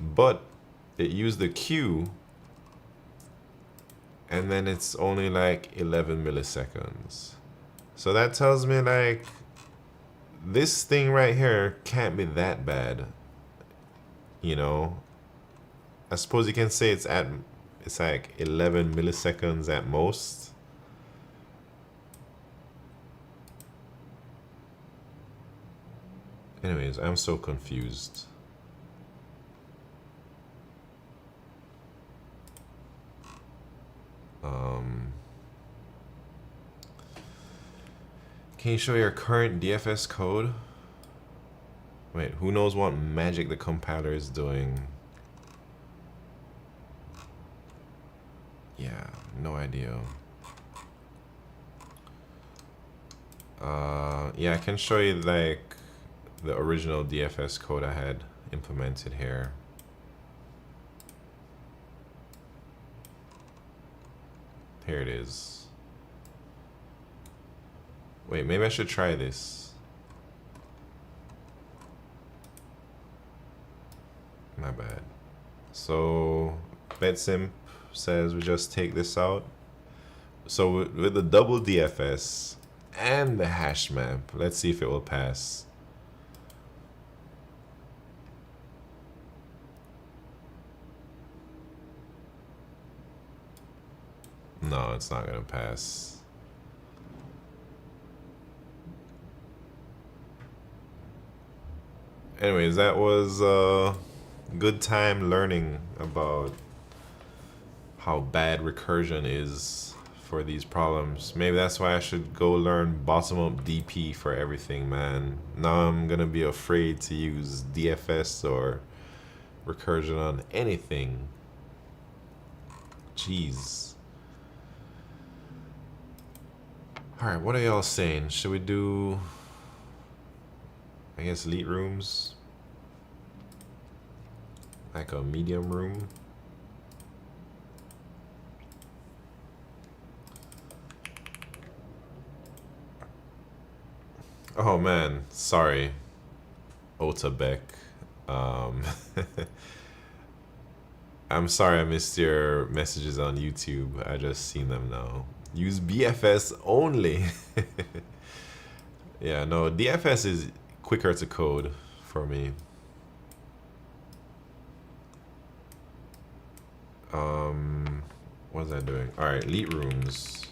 but it used the queue, and then it's only like 11 milliseconds. So that tells me like this thing right here can't be that bad, you know. I suppose you can say it's like 11 milliseconds at most. Anyways, I'm so confused. Can you show your current DFS code? Wait, who knows what magic the compiler is doing? Yeah, no idea. Yeah, I can show you like the original DFS code I had implemented here. Here it is. Wait, maybe I should try this. My bad. So BetSimp says we just take this out. So with the double DFS and the hash map, let's see if it will pass. No, it's not gonna pass. Anyways, that was a good time learning about how bad recursion is for these problems. Maybe that's why I should go learn bottom-up DP for everything, man. Now I'm gonna be afraid to use DFS or recursion on anything. Jeez. Alright, what are y'all saying? Should we do, I guess, elite rooms? Like a medium room? Oh man, sorry, Otabek. I'm sorry I missed your messages on YouTube. I just seen them now. Use BFS only. Yeah, no, DFS is quicker to code for me. What was I doing? All right, elite rooms.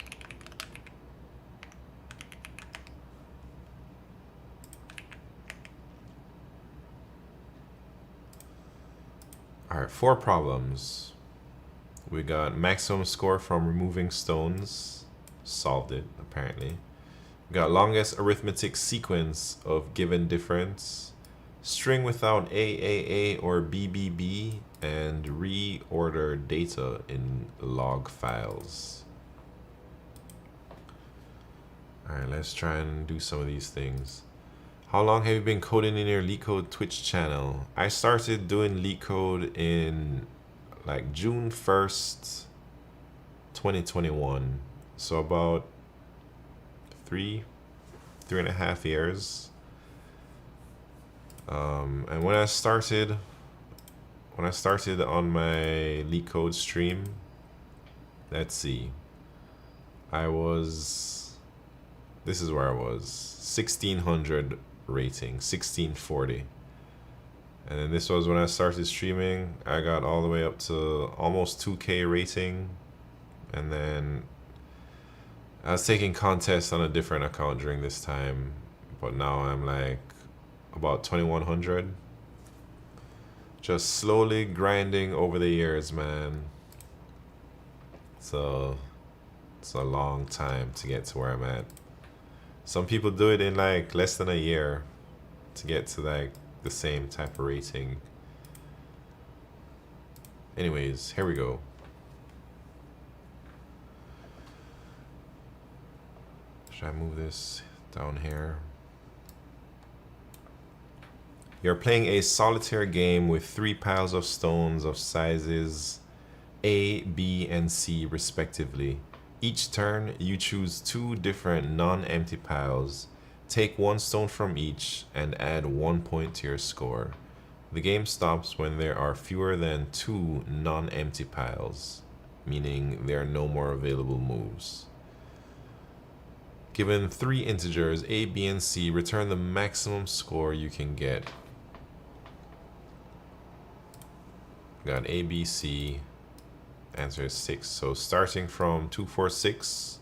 All right, 4 problems. We got maximum score from removing stones. Solved it, apparently. We got longest arithmetic sequence of given difference. String without AAA or BBB. And reorder data in log files. All right, let's try and do some of these things. How long have you been coding in your LeetCode Twitch channel? I started doing LeetCode in like June 1st, 2021. So about 3.5 years. And when I started on my LeetCode stream, let's see, this is where I was, 1600 rating, 1640. And then this was when I started streaming. I got all the way up to almost 2K rating. And then I was taking contests on a different account during this time. But now I'm like about 2100. Just slowly grinding over the years, man. So it's a long time to get to where I'm at. Some people do it in like less than a year to get to like the same type of rating. Anyways, here we go. Should I move this down here? You're playing a solitaire game with 3 piles of stones of sizes A, B, and C respectively. Each turn, you choose 2 different non-empty piles. Take 1 stone from each and add 1 point to your score. The game stops when there are fewer than 2 non-empty piles, meaning there are no more available moves. Given 3 integers, A, B, and C, return the maximum score you can get. Got A, B, C. Answer is 6. So starting from 2, 4, 6,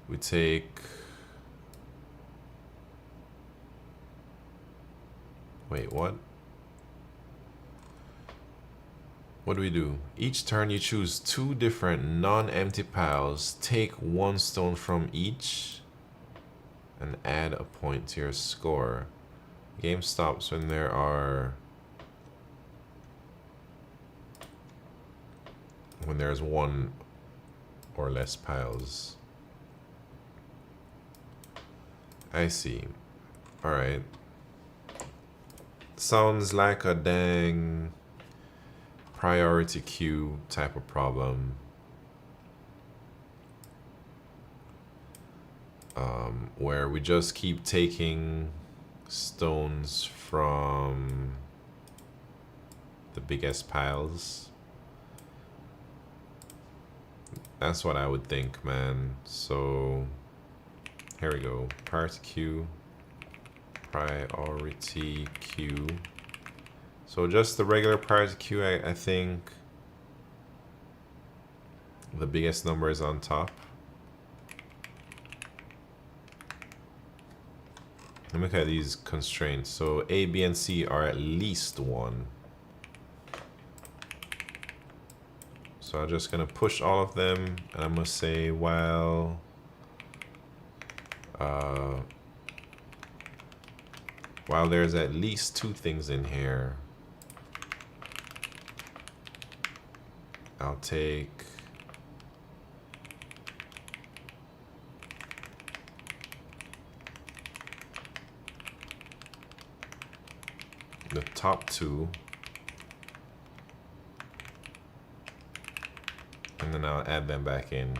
we take... Wait, what? What do we do? Each turn you choose 2 different non-empty piles, take 1 stone from each, and add a point to your score. Game stops when there are... when there's 1 or less piles. I see. Alright. Sounds like a dang priority queue type of problem. Where we just keep taking stones from the biggest piles. That's what I would think, man. So here we go. Priority queue. Priority queue. So just the regular priority queue, I think the biggest number is on top. Let me look at these constraints. So A, B, and C are at least 1. So I'm just gonna push all of them, and I'm gonna say while there's at least 2 things in here, I'll take the top 2, and then I'll add them back in.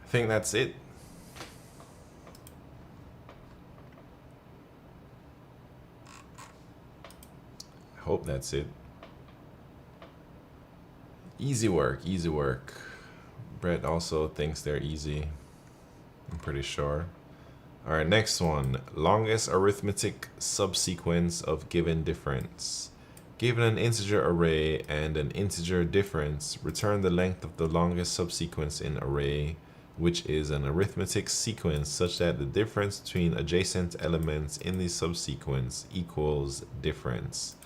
I think that's it. I hope that's it. Easy work, easy work. Brett also thinks they're easy, I'm pretty sure. All right, next one. Longest arithmetic subsequence of given difference. Given an integer array and an integer difference, return the length of the longest subsequence in array, which is an arithmetic sequence such that the difference between adjacent elements in the subsequence equals difference.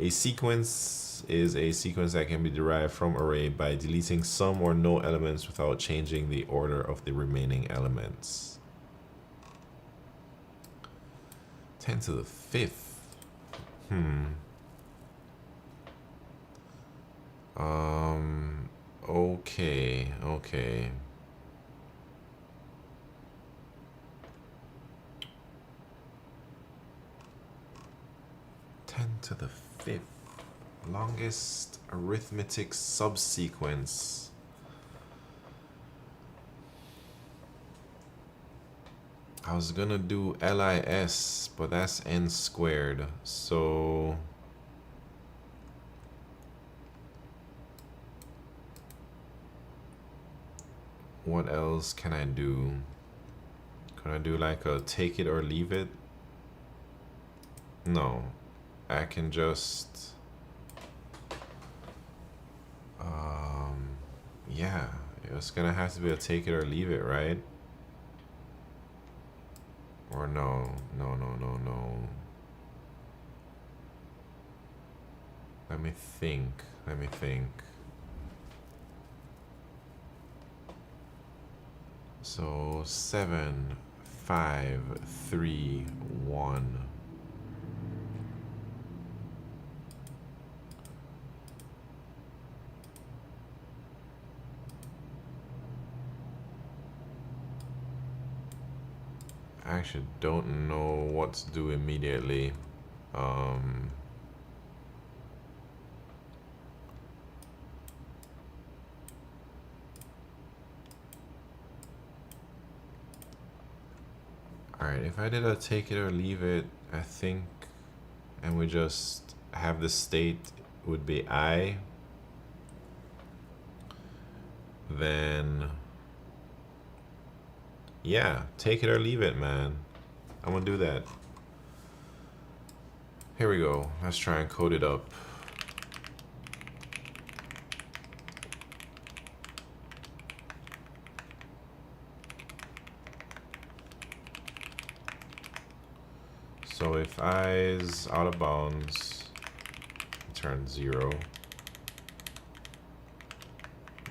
A sequence is a sequence that can be derived from array by deleting some or no elements without changing the order of the remaining elements. 10 to the 5th. Okay. 10 to the 5th. Longest arithmetic subsequence. I was gonna do LIS, but that's n squared. So what else can I do? Can I do like a take it or leave it? No, I can just yeah, it's gonna have to be a take it or leave it, right? Or no. Let me think. So 7, 5, 3, 1. I actually don't know what to do immediately. Alright, if I did a take it or leave it, I think, and we just have the state would be I, then yeah, take it or leave it, man. I'm gonna do that. Here we go. Let's try and code it up. So if I is out of bounds, return 0.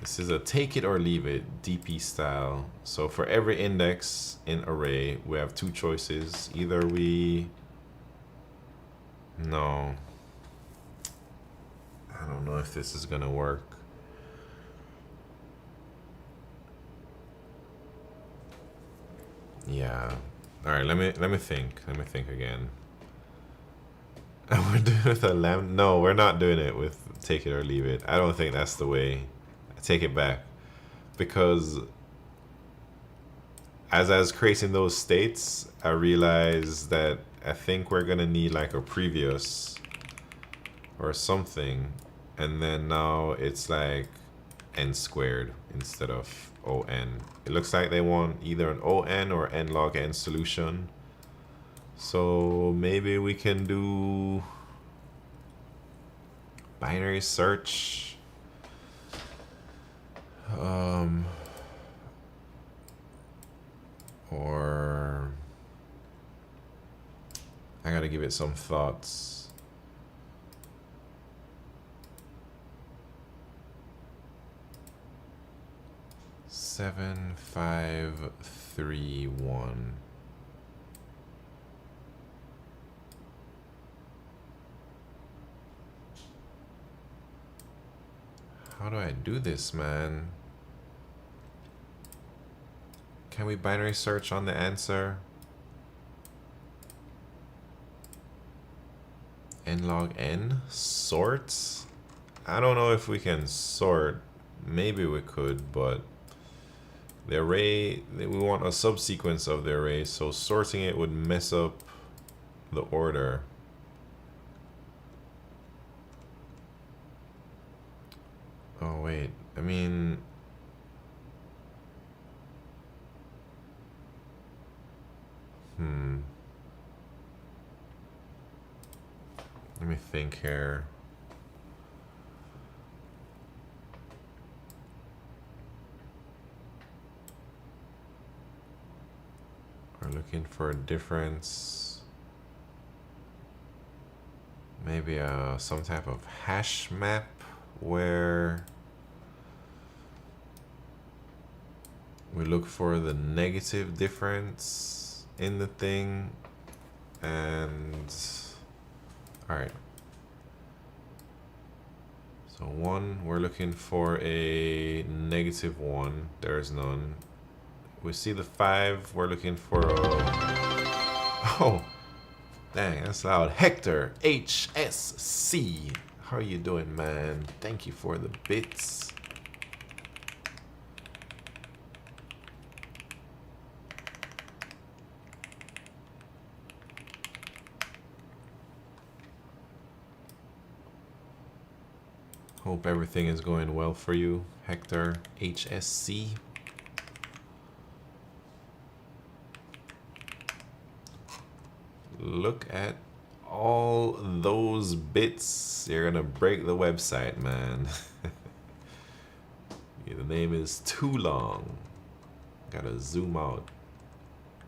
This is a take it or leave it, DP style. So for every index in array, we have two choices. Either we... No. I don't know if this is gonna work. Yeah. Alright, let me think. Let me think again. We're doing it with a lamb. No, we're not doing it with take it or leave it. I don't think that's the way. I take it back. Because as I was creating those states, I realized that I think we're gonna need like a previous or something. And then now it's like n squared instead of on. It looks like they want either an on or n log n solution. So maybe we can do binary search. Or I gotta give it some thoughts. Seven, 5, 3, 1. How do I do this, man? Can we binary search on the answer? N log n? Sorts? I don't know if we can sort. Maybe we could, but the array, we want a subsequence of the array, so sorting it would mess up the order. Oh wait, I mean, let me think here. We're looking for a difference. Maybe some type of hash map where we look for the negative difference in the thing. And all right, so 1, we're looking for a -1. There's none. We see the 5, we're looking for a... Oh, dang, that's loud. Hector HSC, how are you doing, man? Thank you for the bits. Hope everything is going well for you, Hector HSC. Look at all those bits. You're gonna break the website, man. The name is too long. Gotta zoom out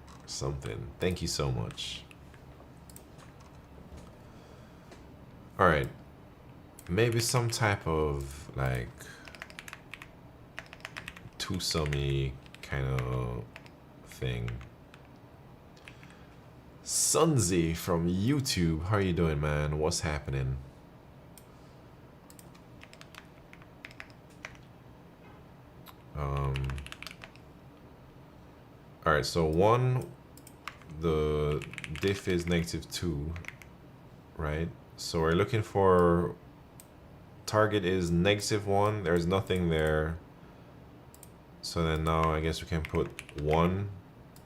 or something. Thank you so much. All right. Maybe some type of like twosome kind of thing. Sunzi from YouTube, how are you doing, man? What's happening? All right, so 1, the diff is -2, right? So we're looking for, target is -1, there's nothing there. So then now I guess we can put 1,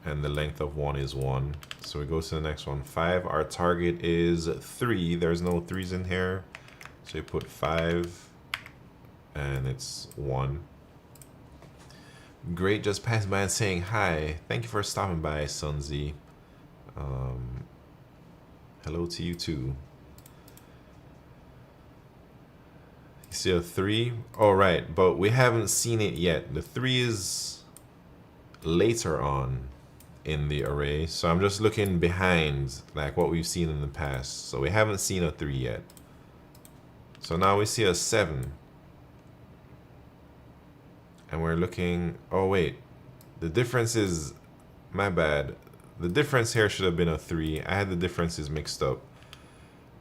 and the length of 1 is 1. So we go to the next one, 5, our target is 3, there's no 3's in here. So you put 5, and it's 1. Great, just passed by and saying hi. Thank you for stopping by, Sunzi. Hello to you too. You see a 3? Oh, right, but we haven't seen it yet. The 3 is later on in the array. So I'm just looking behind, like what we've seen in the past. So we haven't seen a 3 yet. So now we see a 7. And we're looking, oh wait, the difference is, my bad. The difference here should have been a 3. I had the differences mixed up.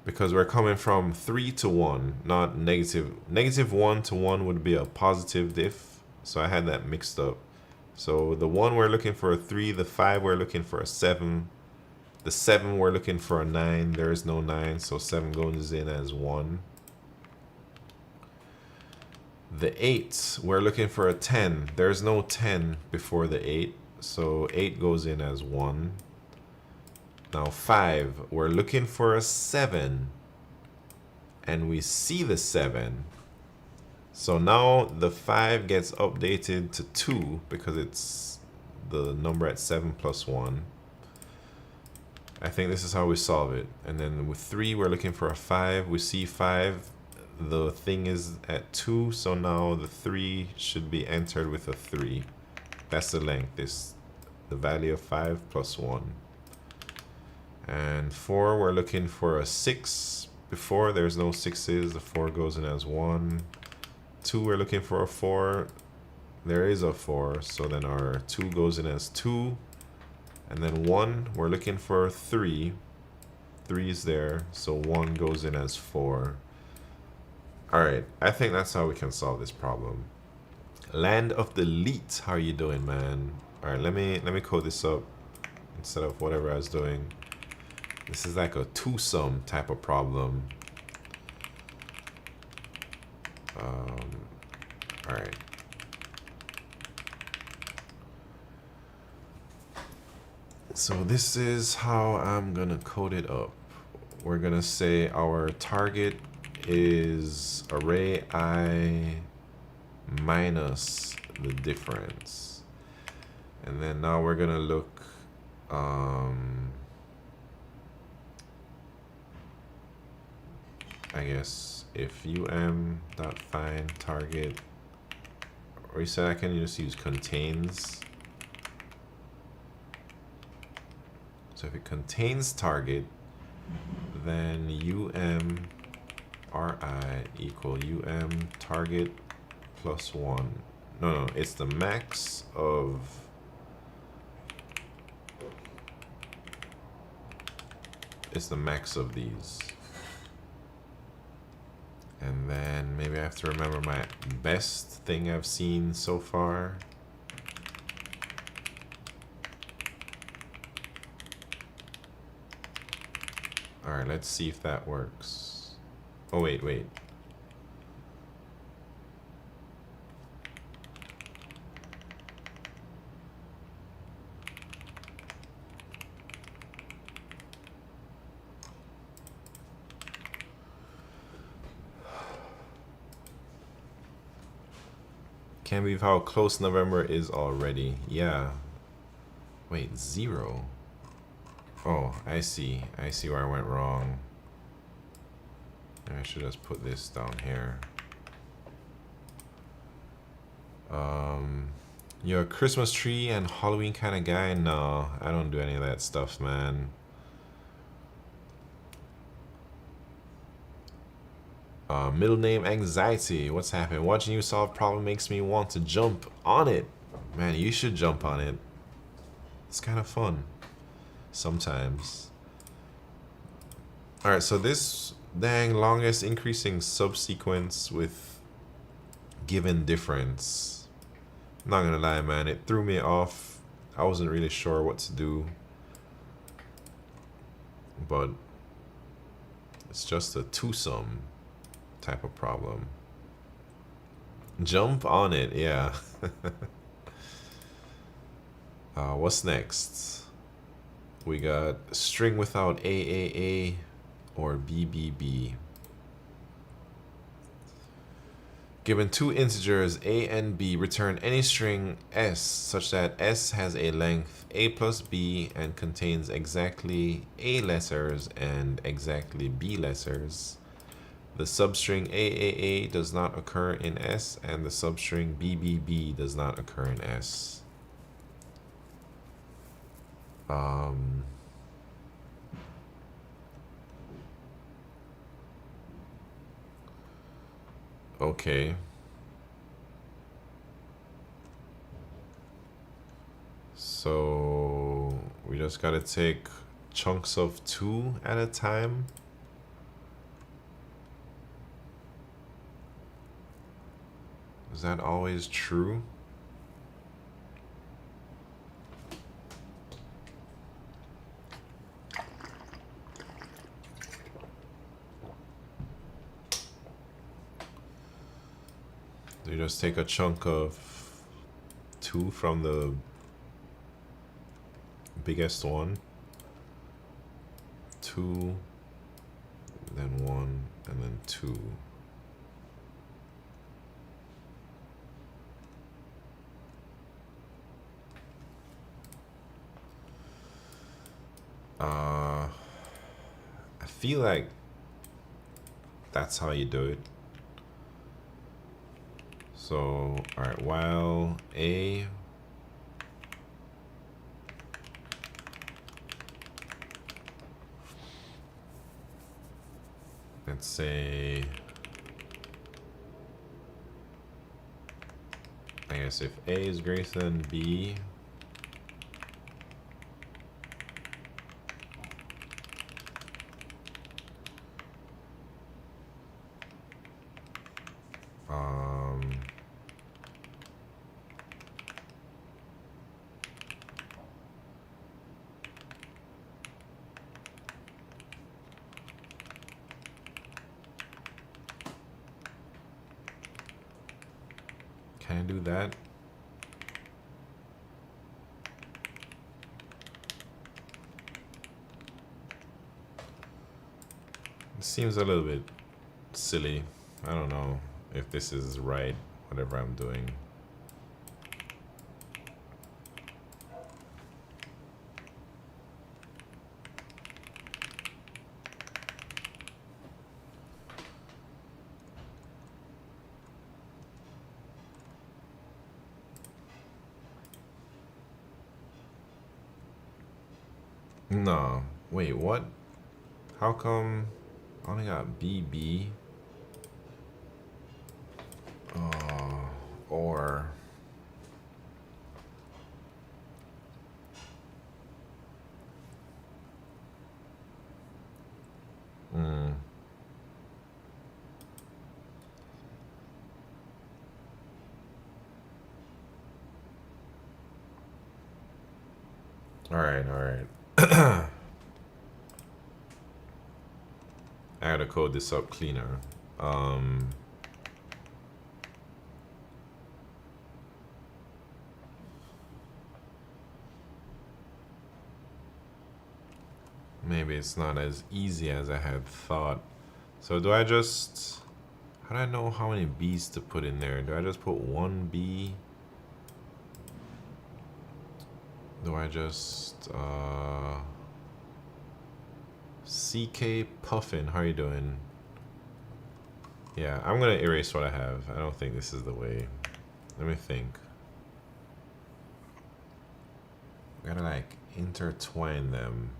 Because we're coming from 3 to 1, not negative. -1 to 1 would be a positive diff. So I had that mixed up. So the 1 we're looking for a 3, the 5 we're looking for a 7. The 7 we're looking for a 9, there is no 9, so 7 goes in as 1. The 8, we're looking for a 10. There's no 10 before the 8, so 8 goes in as 1. Now 5, we're looking for a 7, and we see the 7. So now the 5 gets updated to 2 because it's the number at 7 plus 1. I think this is how we solve it. And then with 3, we're looking for a 5. We see 5. The thing is at 2, so now the 3 should be entered with a 3. That's the length. This the value of 5 plus 1. And 4, we're looking for a 6. Before, there's no 6's. The 4 goes in as 1. 2, we're looking for a 4. There is a 4, so then our 2 goes in as 2. And then 1, we're looking for 3. 3 is there, so 1 goes in as 4. Alright, I think that's how we can solve this problem. Land of the Leet, how are you doing, man? Alright, let me code this up instead of whatever I was doing. This is like a two-sum type of problem. Alright. So this is how I'm gonna code it up. We're gonna say our target is array I minus the difference. And then now we're gonna look I guess if find target, or you said I can just use contains. So if it contains target, then ri equal target plus 1. No, it's the max of these. And then maybe I have to remember my best thing I've seen so far. Alright, let's see if that works. Oh, wait. Can't believe how close November is already. Yeah. Wait, 0. Oh, I see where I went wrong. I should just put this down here. You're a Christmas tree and Halloween kind of guy? No, I don't do any of that stuff, man. Middle name anxiety. What's happening? Watching you solve problem makes me want to jump on it. Man, you should jump on it. It's kind of fun sometimes. All right, so this dang longest increasing subsequence with given difference. I'm not gonna lie, man, it threw me off. I wasn't really sure what to do, but it's just a twosome type of problem. Jump on it, yeah. What's next? We got string without AAA or BBB. Given two integers a and b, return any string s such that s has a length a plus b and contains exactly a letters and exactly b letters. The substring AAA does not occur in S, and the substring BBB does not occur in S. Okay. So we just gotta take chunks of 2 at a time. Is that always true? Do you just take a chunk of 2 from the biggest one? 2, then 1, and then 2. I feel like that's how you do it. So, all right, while a let's say, I guess if a is greater than b, can I do that? It seems a little bit silly. I don't know if this is right, whatever I'm doing. No, wait, what? How come I only got BB? Or all right. I gotta code this up cleaner. Maybe it's not as easy as I had thought. So do I just, how do I know how many B's to put in there? Do I just put one B? Do I just, CK Puffin, how are you doing? Yeah, I'm gonna erase what I have. I don't think this is the way. Let me think. I gotta like intertwine them.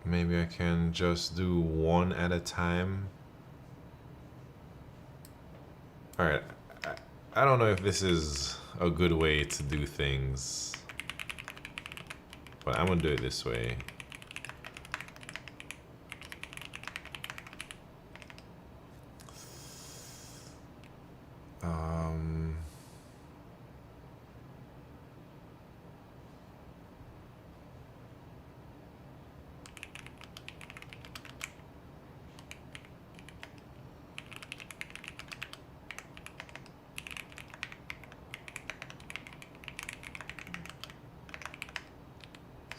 Maybe I can just do one at a time. All right, I don't know if this is a good way to do things, but I'm gonna do it this way.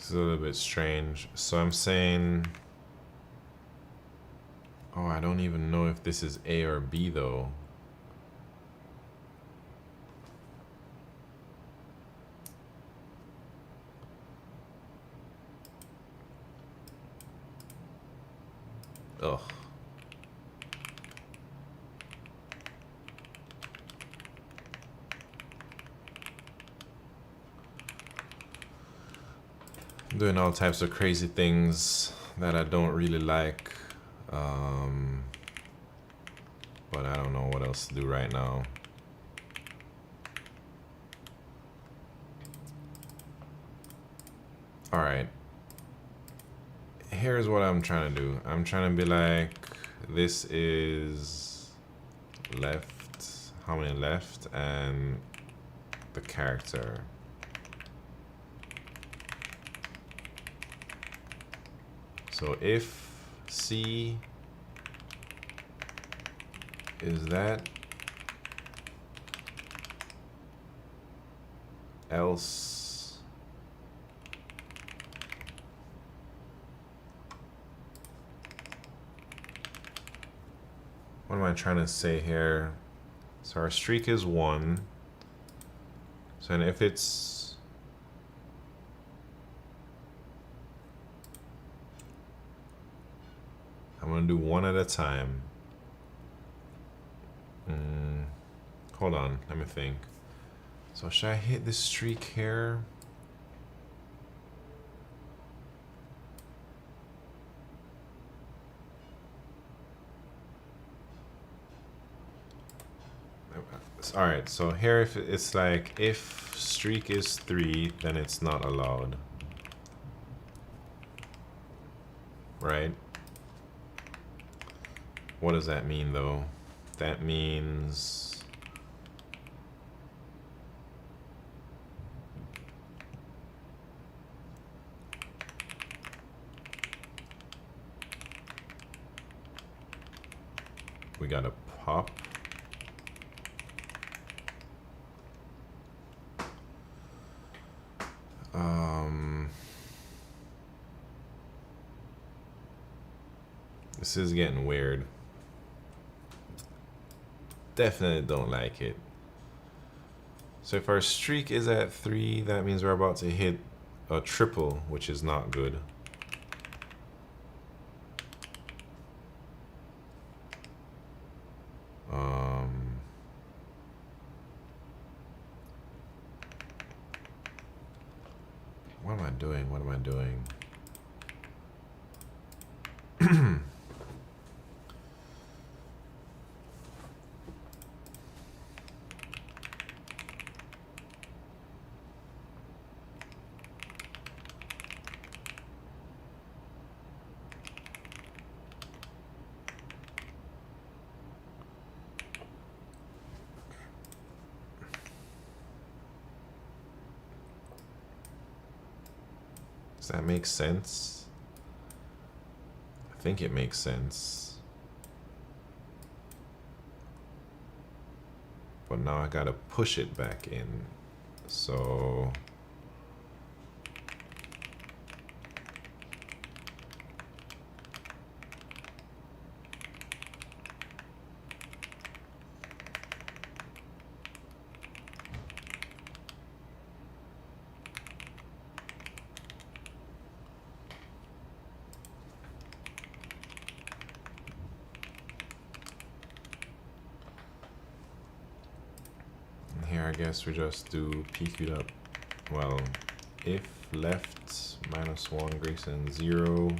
It's a little bit strange. So I'm saying, oh, I don't even know if this is A or B though. Ugh. Doing all types of crazy things that I don't really like. But I don't know what else to do right now. All right. Here's what I'm trying to do. I'm trying to be like, this is left, how many left, and the character. So if C is that, else what am I trying to say here? So our streak is 1. So and if it's, I'm gonna do one at a time. Hold on, let me think. So should I hit this streak here? All right, so here if it's like, if streak is 3, then it's not allowed. Right? What does that mean though? That means we gotta pop. This is getting weird. Definitely don't like it. So if our streak is at 3, that means we're about to hit a triple, which is not good. What am I doing? What am I doing? Does that make sense? I think it makes sense. But now I gotta push it back in. So here I guess we just do PQ'd up. Well, if left -1 greater than 0,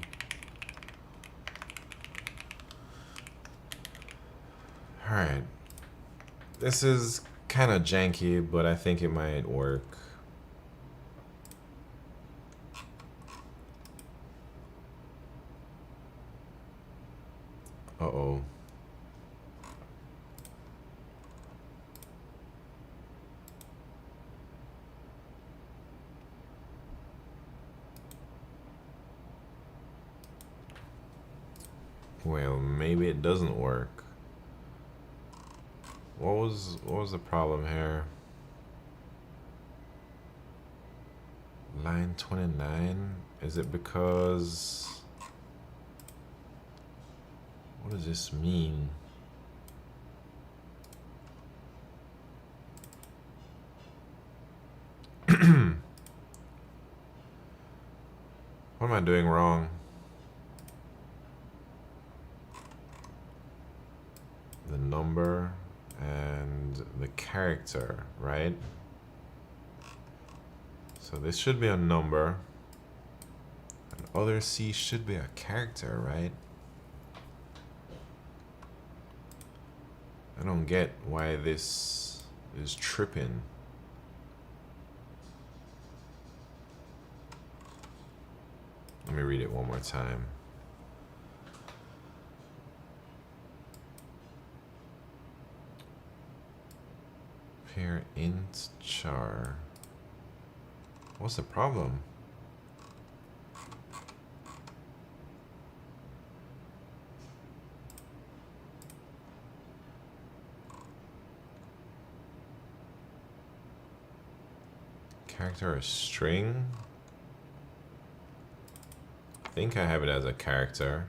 Alright. This is kind of janky, but I think it might work. Uh-oh. Well, maybe it doesn't work. What was the problem here? Line 29? Is it because... What does this mean? What am I doing wrong? The number and the character, right? So this should be a number. And other C should be a character, right? I don't get why this is tripping. Let me read it one more time. Pair int char. What's the problem? Character or string? I think I have it as a character.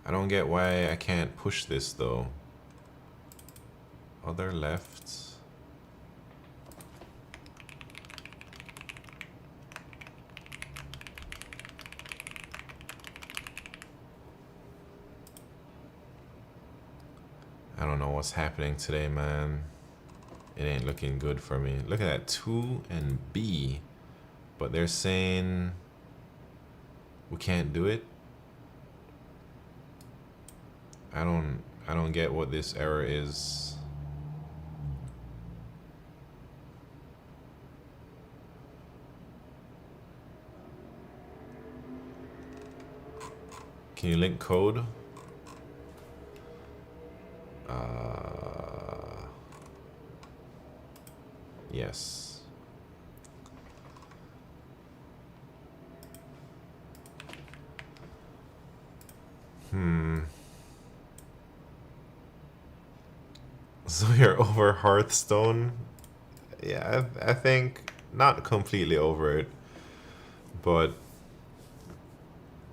I don't get why I can't push this though. Other left. I don't know what's happening today, man. It ain't looking good for me. Look at that, 2 and B. But they're saying we can't do it. I don't get what this error is. Can you link code? Yes. So you're over Hearthstone? Yeah, I think not completely over it, but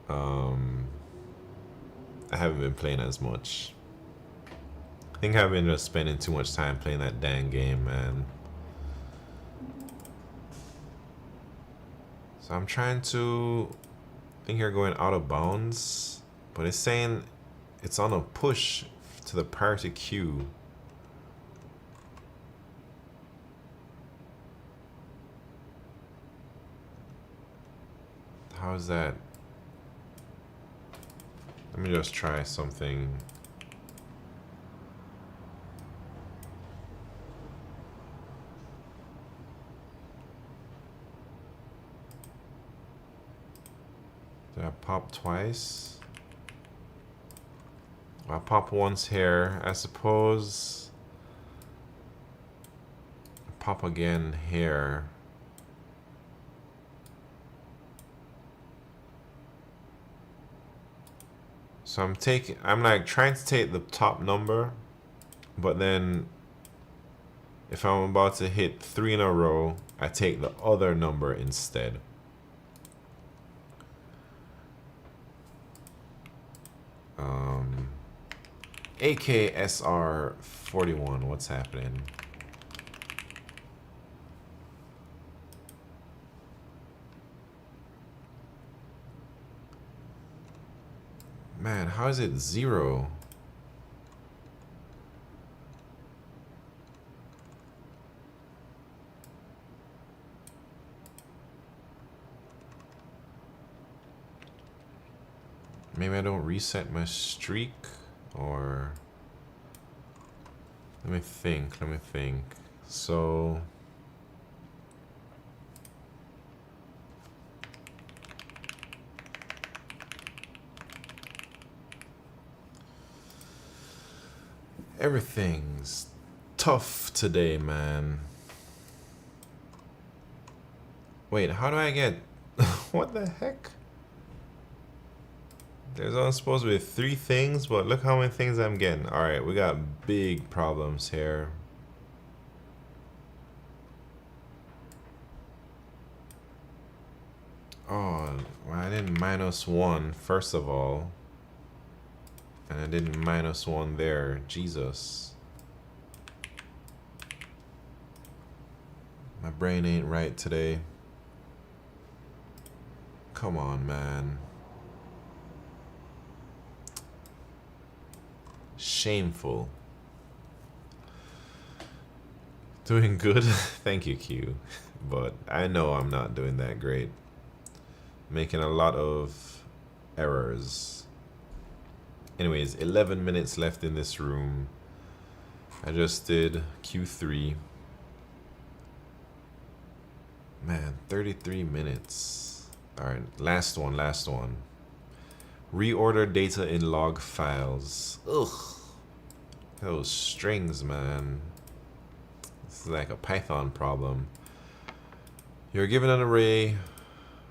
I haven't been playing as much. I think I've been just spending too much time playing that dang game, man. So I'm trying to... I think you're going out of bounds, but it's saying it's on a push to the party queue. How's that? Let me just try something. Did I pop twice? I pop once here. I suppose pop again here. So I'm like trying to take the top number, but then if I'm about to hit 3 in a row, I take the other number instead. AKSR41, what's happening? Man, how is it 0? Maybe I don't reset my streak, or let me think. So everything's tough today, man. Wait, how do I get what the heck? There's only supposed to be 3 things, but look how many things I'm getting. Alright, we got big problems here. Oh, well, I didn't -1, first of all. And I didn't -1 there. Jesus. My brain ain't right today. Come on, man. Shameful. Doing good. Thank you, Q. But I know I'm not doing that great. Making a lot of errors. Anyways, 11 minutes left in this room. I just did Q3. Man, 33 minutes. Alright, last one. Reorder data in log files. Ugh. Those strings, man. This is like a Python problem. You're given an array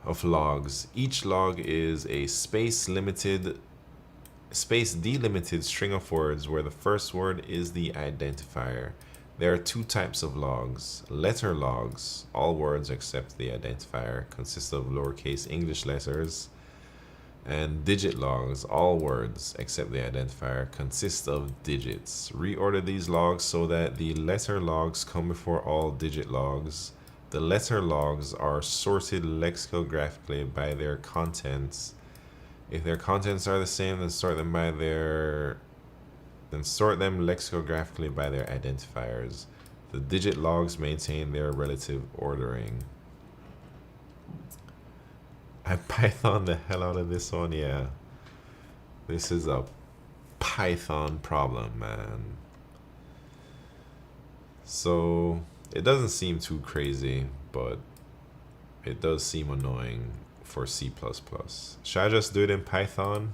of logs. Each log is a space delimited string of words where the first word is the identifier. There are 2 types of logs. Letter logs, all words except the identifier, consist of lowercase English letters. And digit logs, all words except the identifier, consist of digits. Reorder these logs so that the letter logs come before all digit logs. The letter logs are sorted lexicographically by their contents. If their contents are the same, then sort them lexicographically by their identifiers. The digit logs maintain their relative ordering. I Python the hell out of this one, yeah. This is a Python problem, man. So it doesn't seem too crazy, but it does seem annoying for C++. Should I just do it in Python?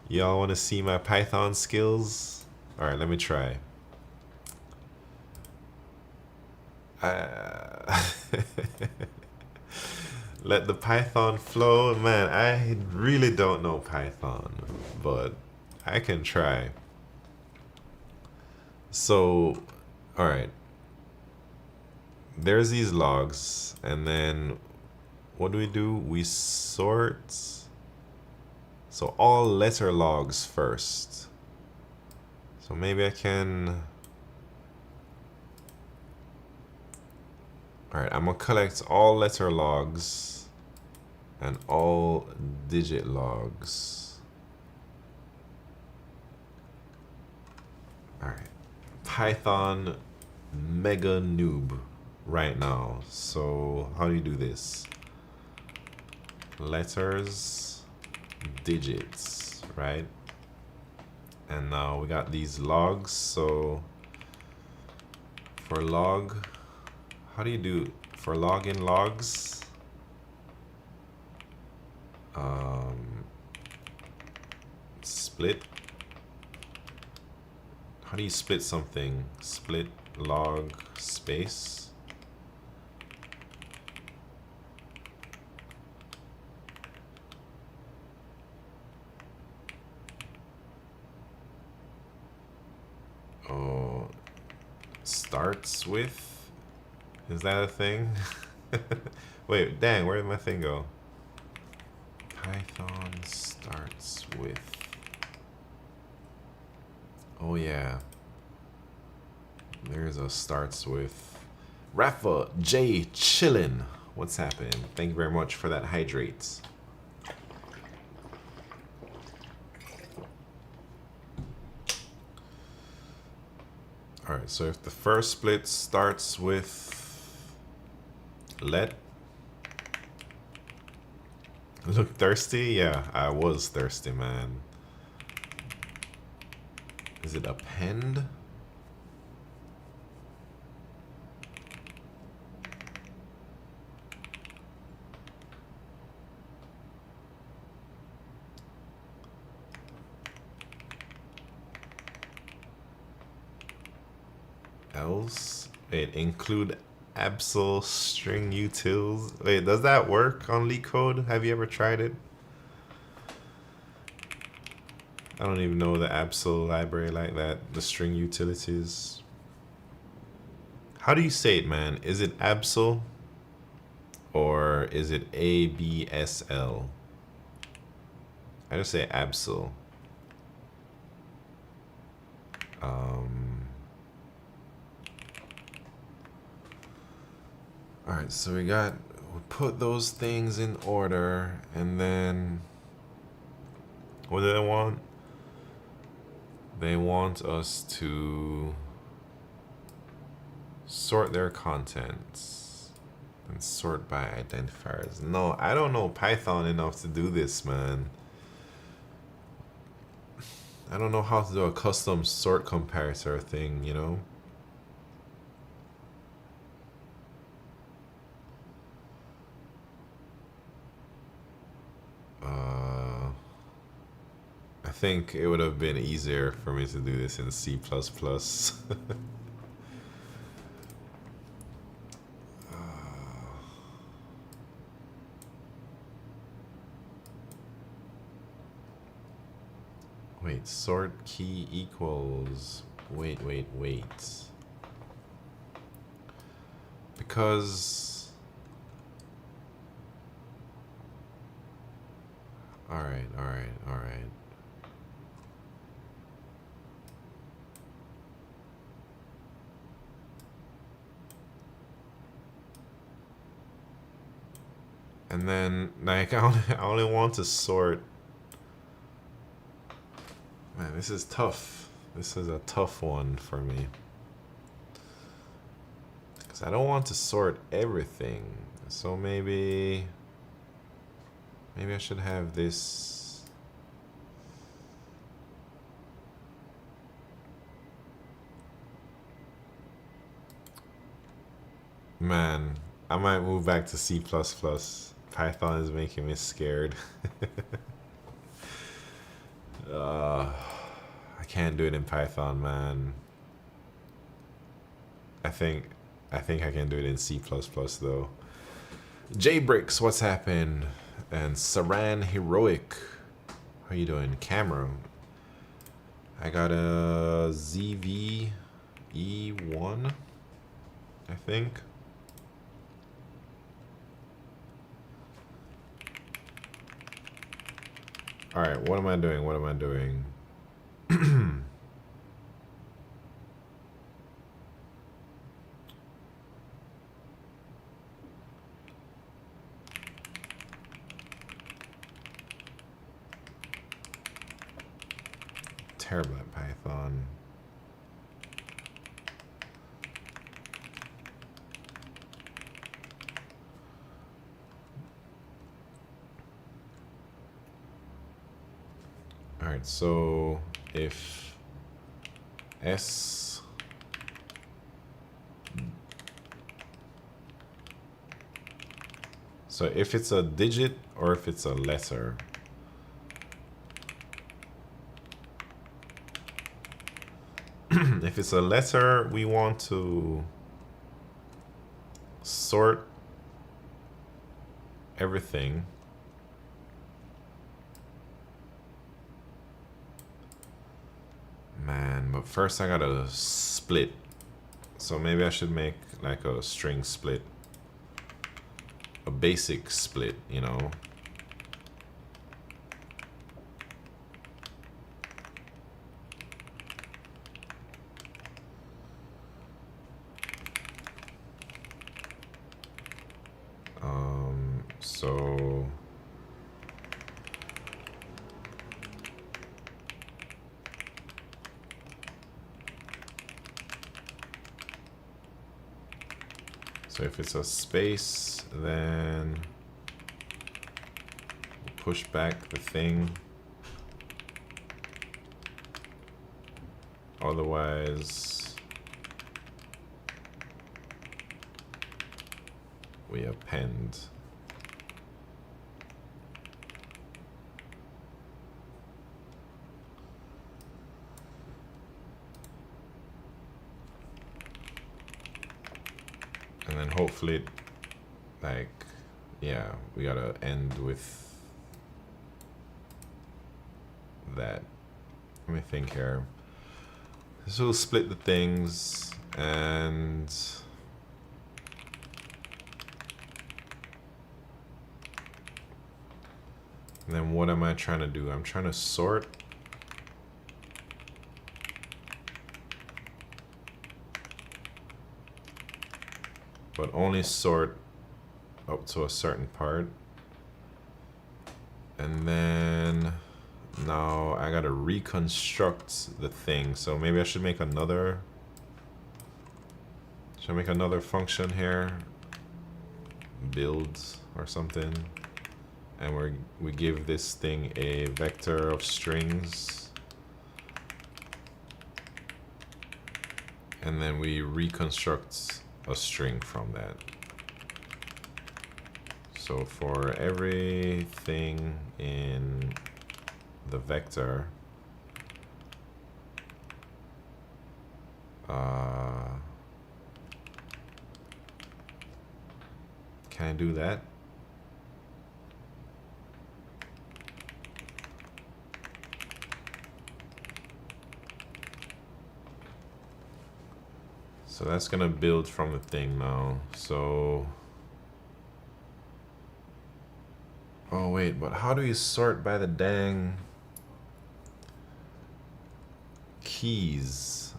Y'all want to see my Python skills? Alright, let me try. Let the Python flow. Man, I really don't know Python, but I can try. So, alright. There's these logs, and then what do? We sort. So all letter logs first. So maybe I can. Alright, I'm gonna collect all letter logs and all digit logs. Alright. Python mega noob right now. So how do you do this? Letters, digits, right? And now we got these logs. So for log, how do you do for log in logs? Split. How do you split something? Split log space. Oh, starts with. Is that a thing? Wait, dang, where did my thing go? Python starts with. Oh yeah. There's a starts with. Rafa J chillin'. What's happening? Thank you very much for that hydrate. Alright, so if the first split starts with let Look thirsty? Yeah, I was thirsty, man. Is it append? Else? Wait, include absol string utils. Wait, does that work on LeetCode? Have you ever tried it? I don't even know the absol library like that. The string utilities. How do you say it, man? Is it absol or is it ABSL? I just say absol. All right, so we put those things in order, and then what do they want? They want us to sort their contents and sort by identifiers. No, I don't know Python enough to do this, man. I don't know how to do a custom sort comparator thing, you know? I think it would have been easier for me to do this in C++. Wait, sort key equals... Wait. Because... Alright. And then, like, I only want to sort... Man, this is tough. This is a tough one for me. Because I don't want to sort everything. So maybe I should have this. Man, I might move back to C++. Python is making me scared. I can't do it in Python, man. I think I can do it in C++ though. Jbricks, what's happened? And Saran Heroic, how you doing? Camera, I got a ZV E1, I think. All right, what am I doing? Terrible at Python. All right, so if S so if it's a digit or if it's a letter. If it's a letter, we want to sort everything. Man, but first I gotta split. So maybe I should make like a string split. A basic split, you know. So if it's a space, then push back the thing. Otherwise, we append. And then hopefully, like, yeah, we gotta end with that. Let me think here. So we'll split the things, and then what am I trying to do? I'm trying to sort. But only sort up to a certain part. And then now I gotta reconstruct the thing. So maybe I should make another. Should I make another function here? Build or something. And we give this thing a vector of strings. And then we reconstruct a string from that. So for everything in the vector, can I do that? So that's gonna build from the thing now. So, oh wait, but how do you sort by the dang keys?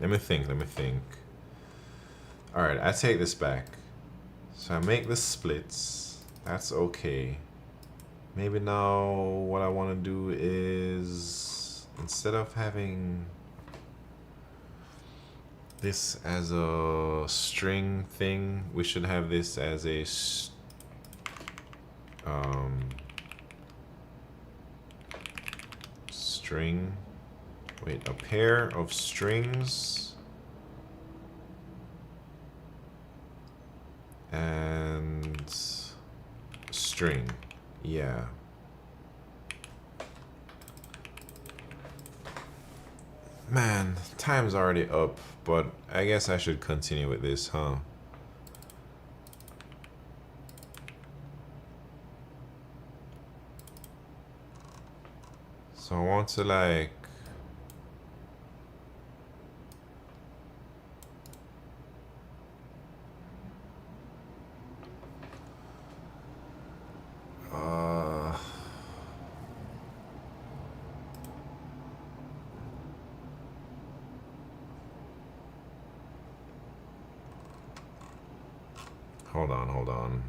Let me think. All right, I take this back. So I make the splits. That's okay. Maybe now what I want to do is, instead of having this as a string thing, we should have this as a string. Wait, a pair of strings and string. Yeah. Man, time's already up, but I guess I should continue with this, huh? So I want to like hold on.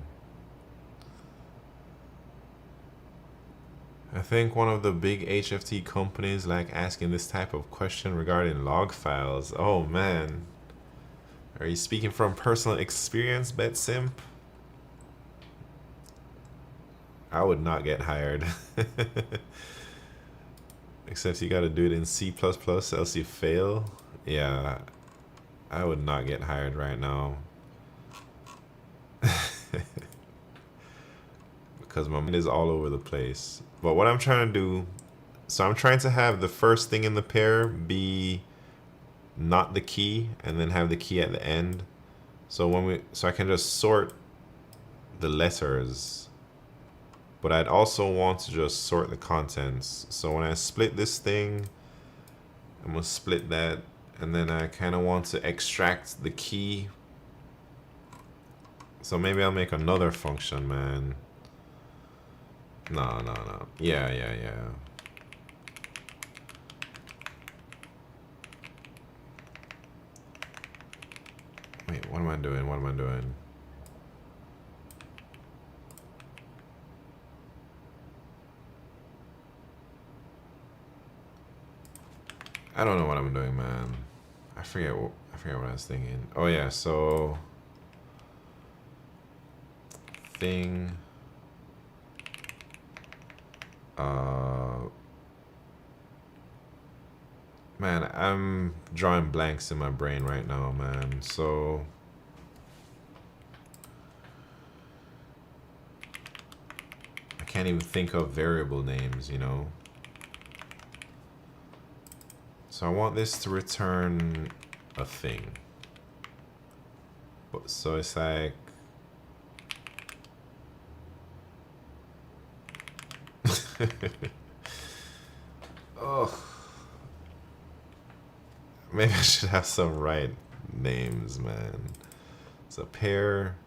I think one of the big HFT companies like asking this type of question regarding log files. Oh man. Are you speaking from personal experience, BetSimp? I would not get hired. Except you gotta do it in C++, else you fail. Yeah, I would not get hired right now. Because my mind is all over the place. But what I'm trying to do, so I'm trying to have the first thing in the pair be not the key, and then have the key at the end. So so I can just sort the letters. But I'd also want to just sort the contents. So when I split this thing, I'm gonna split that, and then I kind of want to extract the key. So maybe I'll make another function, man. No. Yeah. Wait, what am I doing? I don't know what I'm doing, man. I forget what I was thinking. Oh yeah, so thing. Man, I'm drawing blanks in my brain right now, man. So I can't even think of variable names, you know. So I want this to return a thing. So it's like oh, maybe I should have some right names, man. It's a pair.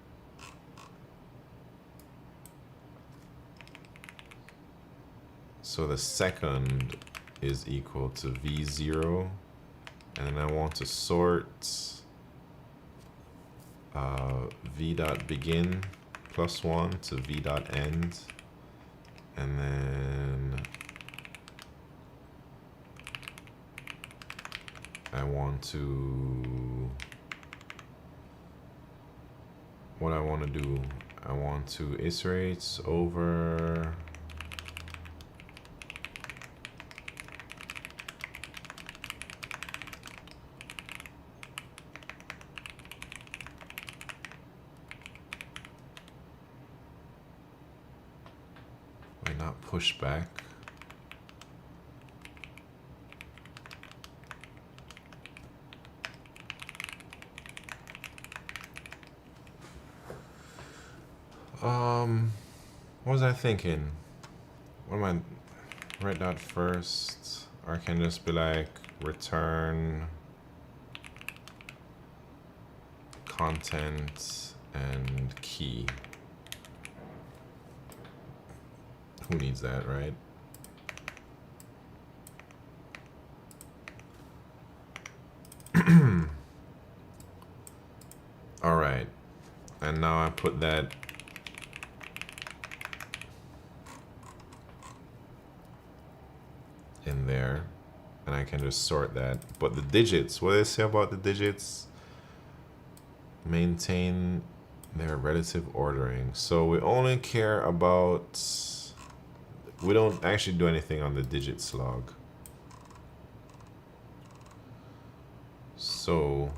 So the second is equal to v0, and then I want to sort v.begin +1 to v.end, and then I want to, what I want to do, I want to iterate over not push back. What was I thinking? What am I, write that first, or I can just be like return content and key. Who needs that, right? All right, and now I put that in there, and I can just sort that. But the digits, what do they say about the digits? Maintain their relative ordering. So we only care about, we don't actually do anything on the digits log. So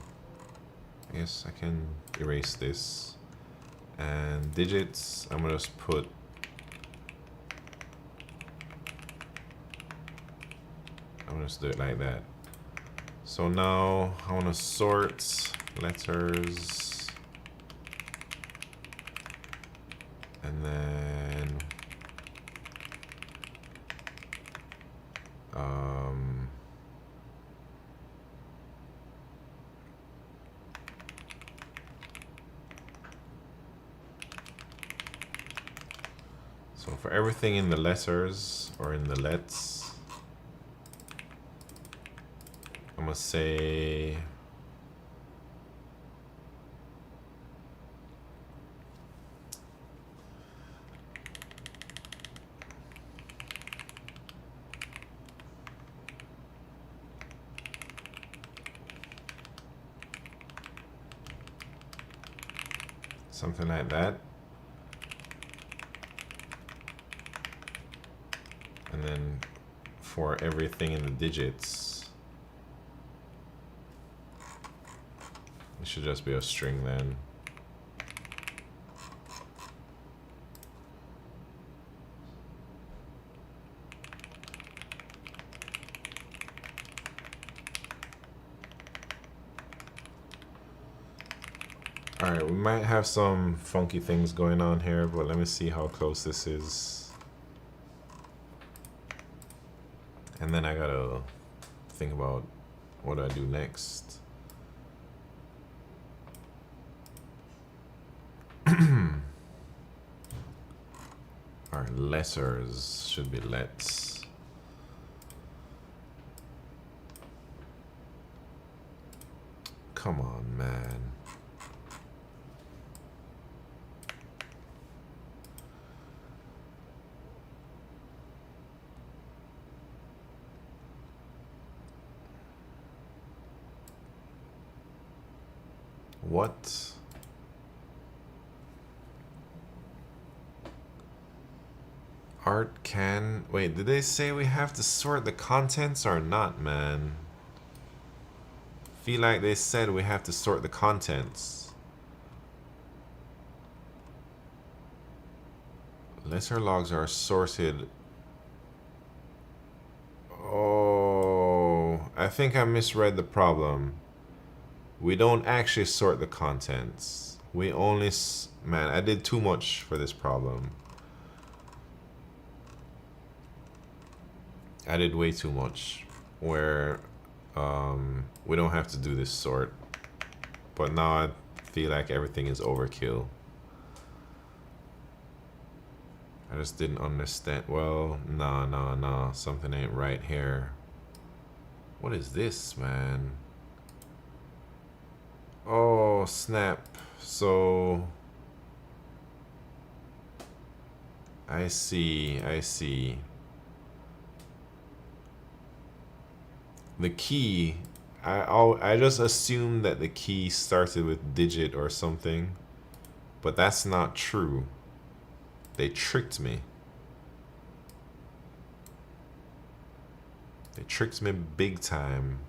I guess I can erase this, and digits, I'm gonna just put just do it like that. So now I want to sort letters, and then so for everything in the letters or in the lets, I'm gonna say something like that. And then for everything in the digits, it should just be a string then. All right, we might have some funky things going on here, but let me see how close this is. And then I gotta think about what do I do next. Our letters should be lets. Come on, man. What? Art can... Wait, did they say we have to sort the contents or not, man? Feel like they said we have to sort the contents. Letter logs are sorted. Oh, I think I misread the problem. We don't actually sort the contents. We only... Man, I did too much for this problem. I did way too much. Where we don't have to do this sort. But now I feel like everything is overkill. I just didn't understand. Well, nah. Something ain't right here. What is this, man? Oh, snap. So... I see. The key... I just assumed that the key started with digit or something. But that's not true. They tricked me. They tricked me big time.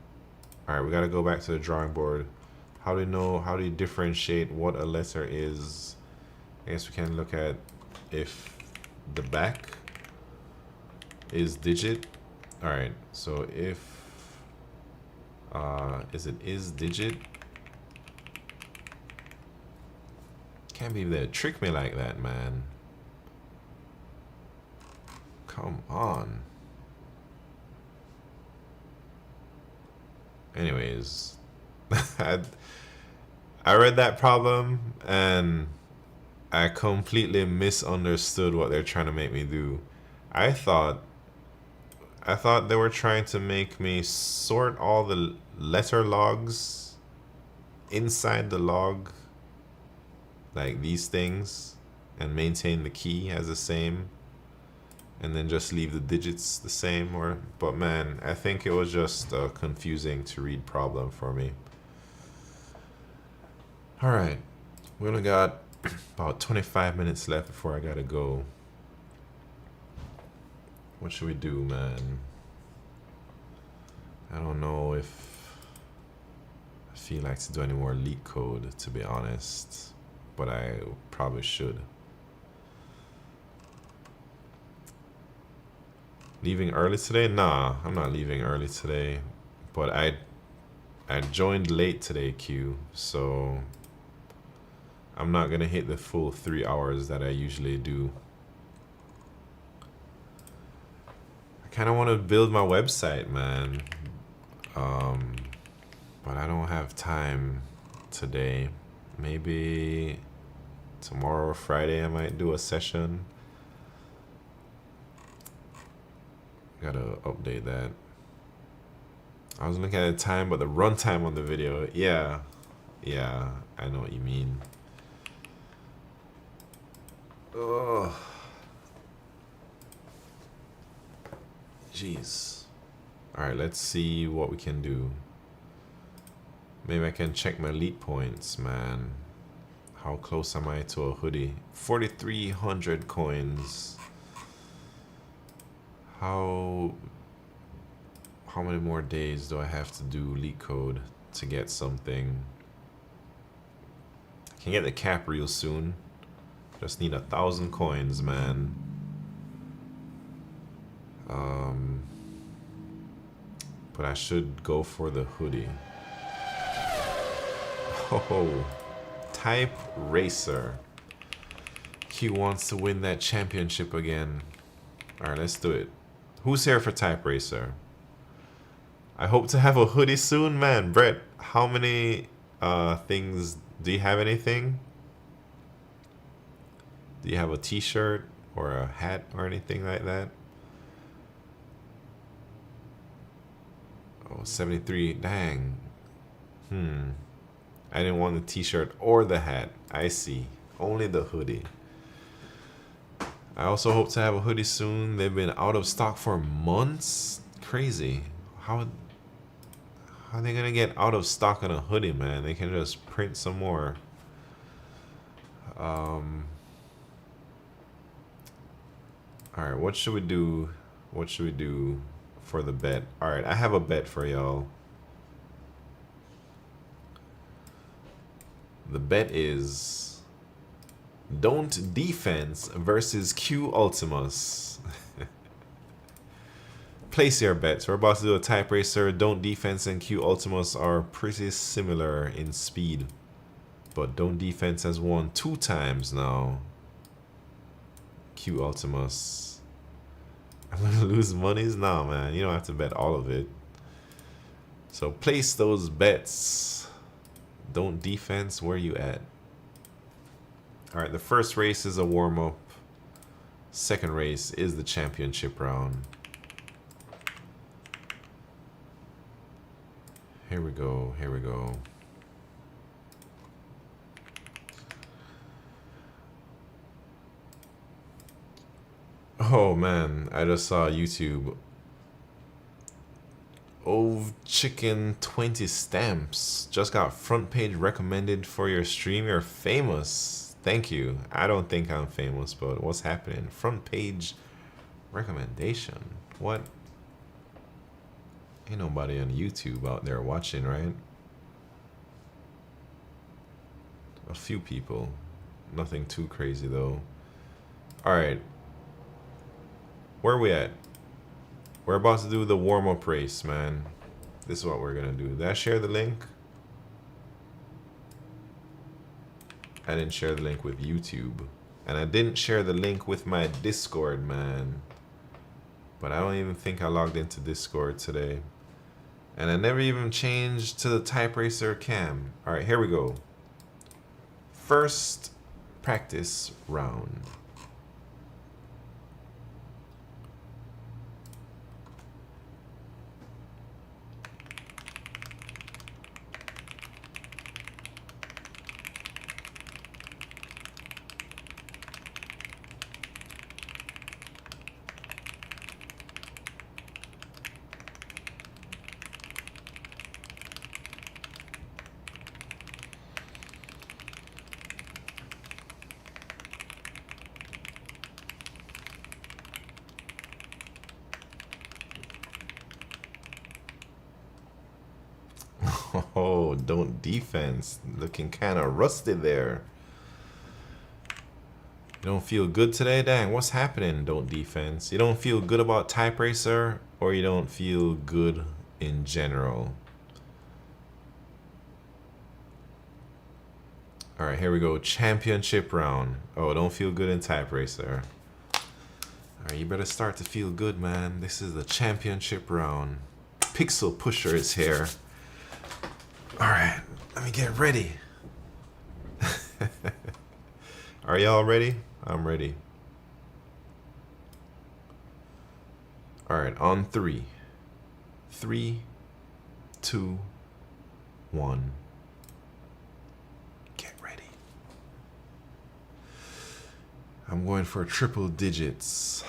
Alright, we gotta go back to the drawing board. How do you differentiate what a letter is? I guess we can look at if the back is digit. Alright, so if is digit. Can't believe they trick me like that, man. Come on. Anyways, I read that problem and I completely misunderstood what they're trying to make me do. I thought they were trying to make me sort all the letter logs inside the log, like these things, and maintain the key as the same, and then just leave the digits the same. But man, I think it was just confusing to read problem for me. All right, we only got about 25 minutes left before I gotta go. What should we do, man? I don't know if I feel like to do any more LeetCode, to be honest, but I probably should. Leaving early today? Nah, I'm not leaving early today, but I joined late today, Q, so I'm not gonna hit the full 3 hours that I usually do. I kind of want to build my website, man, but I don't have time today. Maybe tomorrow or Friday I might do a session. Gotta update that. I was looking at the time, but the runtime on the video, yeah, I know what you mean. Ugh. Jeez. Alright, let's see what we can do. Maybe I can check my lead points, man. How close am I to a hoodie? 4,300 coins. How many more days do I have to do LeetCode to get something? I can get the cap real soon. Just need 1,000 coins, man. But I should go for the hoodie. Oh, TypeRacer. Q wants to win that championship again. Alright, let's do it. Who's here for TypeRacer? I hope to have a hoodie soon, man. Brett, how many things? Do you have anything? Do you have a t-shirt or a hat or anything like that? Oh, 73. Dang. I didn't want the t-shirt or the hat. I see. Only the hoodie. I also hope to have a hoodie soon. They've been out of stock for months. Crazy. How are they gonna get out of stock on a hoodie, man? They can just print some more. All right, what should we do? What should we do for the bet? All right, I have a bet for y'all. The bet is don't defense versus Q Ultimus. Place your bets. We're about to do a TypeRacer. Don't defense and Q Ultimus are pretty similar in speed, but don't defense has won 2 times now. Q Ultimus. I'm gonna lose monies? Nah, man. You don't have to bet all of it. So place those bets. Don't defense, where you at? All right, the first race is a warm-up. Second race is the championship round. Here we go, here we go. Oh man, I just saw YouTube. Oh, chicken 20 stamps. Just got front page recommended for your stream. You're famous. Thank you. I don't think I'm famous, but what's happening? Front page recommendation. What? Ain't nobody on YouTube out there watching, right? A few people. Nothing too crazy though. Alright. Where are we at? We're about to do the warm-up race, man. This is what we're gonna do. Did I share the link? I didn't share the link with YouTube. And I didn't share the link with my Discord, man. But I don't even think I logged into Discord today. And I never even changed to the TypeRacer cam. Alright, here we go. First practice round. Oh, don't defense. Looking kind of rusty there. You don't feel good today? Dang, what's happening, don't defense? You don't feel good about TypeRacer, or you don't feel good in general? Alright, here we go. Championship round. Oh, don't feel good in TypeRacer. Alright, you better start to feel good, man. This is the championship round. Pixel Pusher is here. Alright, let me get ready. Are y'all ready? I'm ready. Alright, on 3. 3, 2, 1. Get ready. I'm going for triple digits.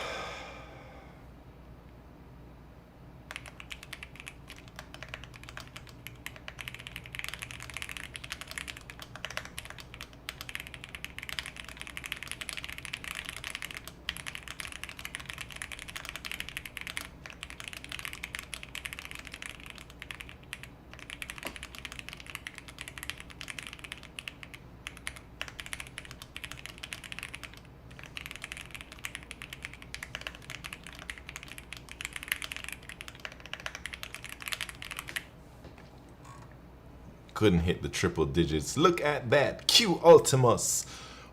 Couldn't hit the triple digits. Look at that. Q Ultimus